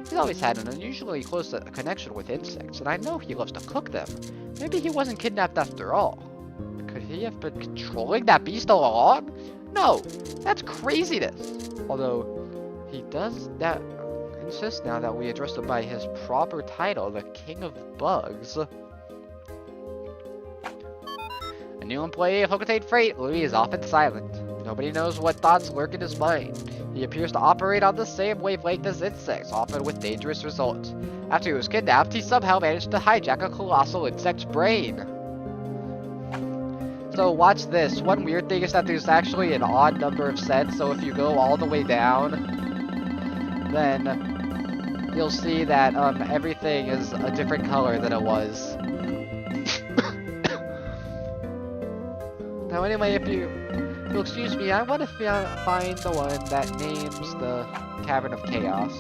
He's always had an unusually close connection with insects, and I know he loves to cook them. Maybe he wasn't kidnapped after all. Could he have been controlling that beast all along? No, that's craziness. Although, he does insist now that we address him by his proper title, the King of Bugs. A new employee of Hocotate Freight, Louie is often silent. Nobody knows what thoughts lurk in his mind. He appears to operate on the same wavelength as insects, often with dangerous results. After he was kidnapped, he somehow managed to hijack a colossal insect's brain. So watch this. One weird thing is that there's actually an odd number of sets, so if you go all the way down, then you'll see that everything is a different color than it was. Now anyway, if you'll excuse me, I want to find the one that names the Cavern of Chaos.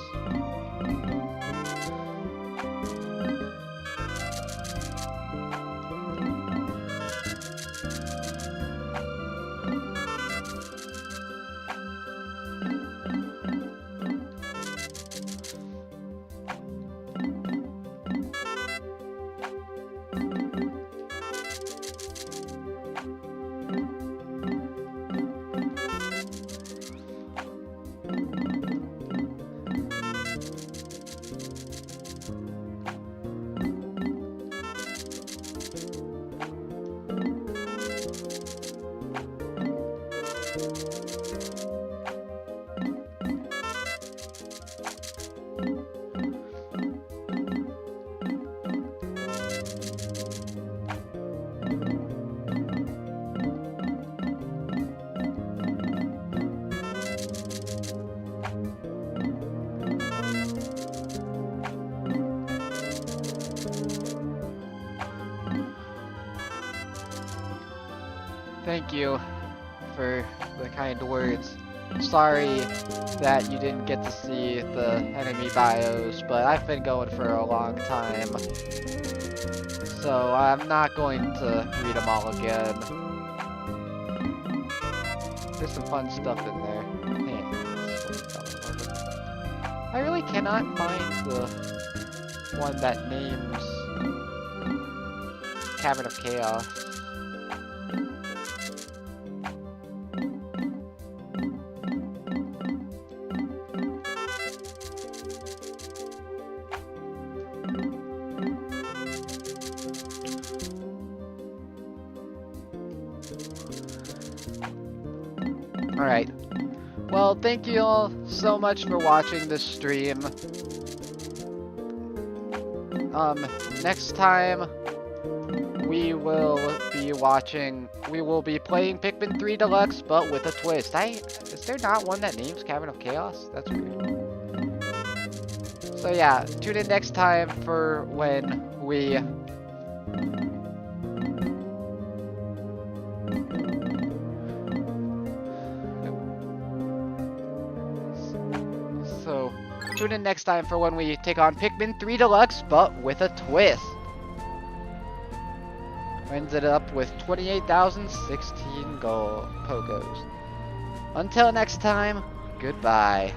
Thank you for the kind words. Sorry that you didn't get to see the enemy bios, but I've been going for a long time. So I'm not going to read them all again. There's some fun stuff in there. I really cannot find the one that names Cavern of Chaos. Alright. Well, thank you all so much for watching this stream. Next time we will be playing Pikmin 3 Deluxe, but with a twist. Is there not one that names Cavern of Chaos? That's weird. So yeah, tune in next time for when we tune in next time for when we take on Pikmin 3 Deluxe, but with a twist. Ended up with 28,016 gold Pokos. Until next time, goodbye.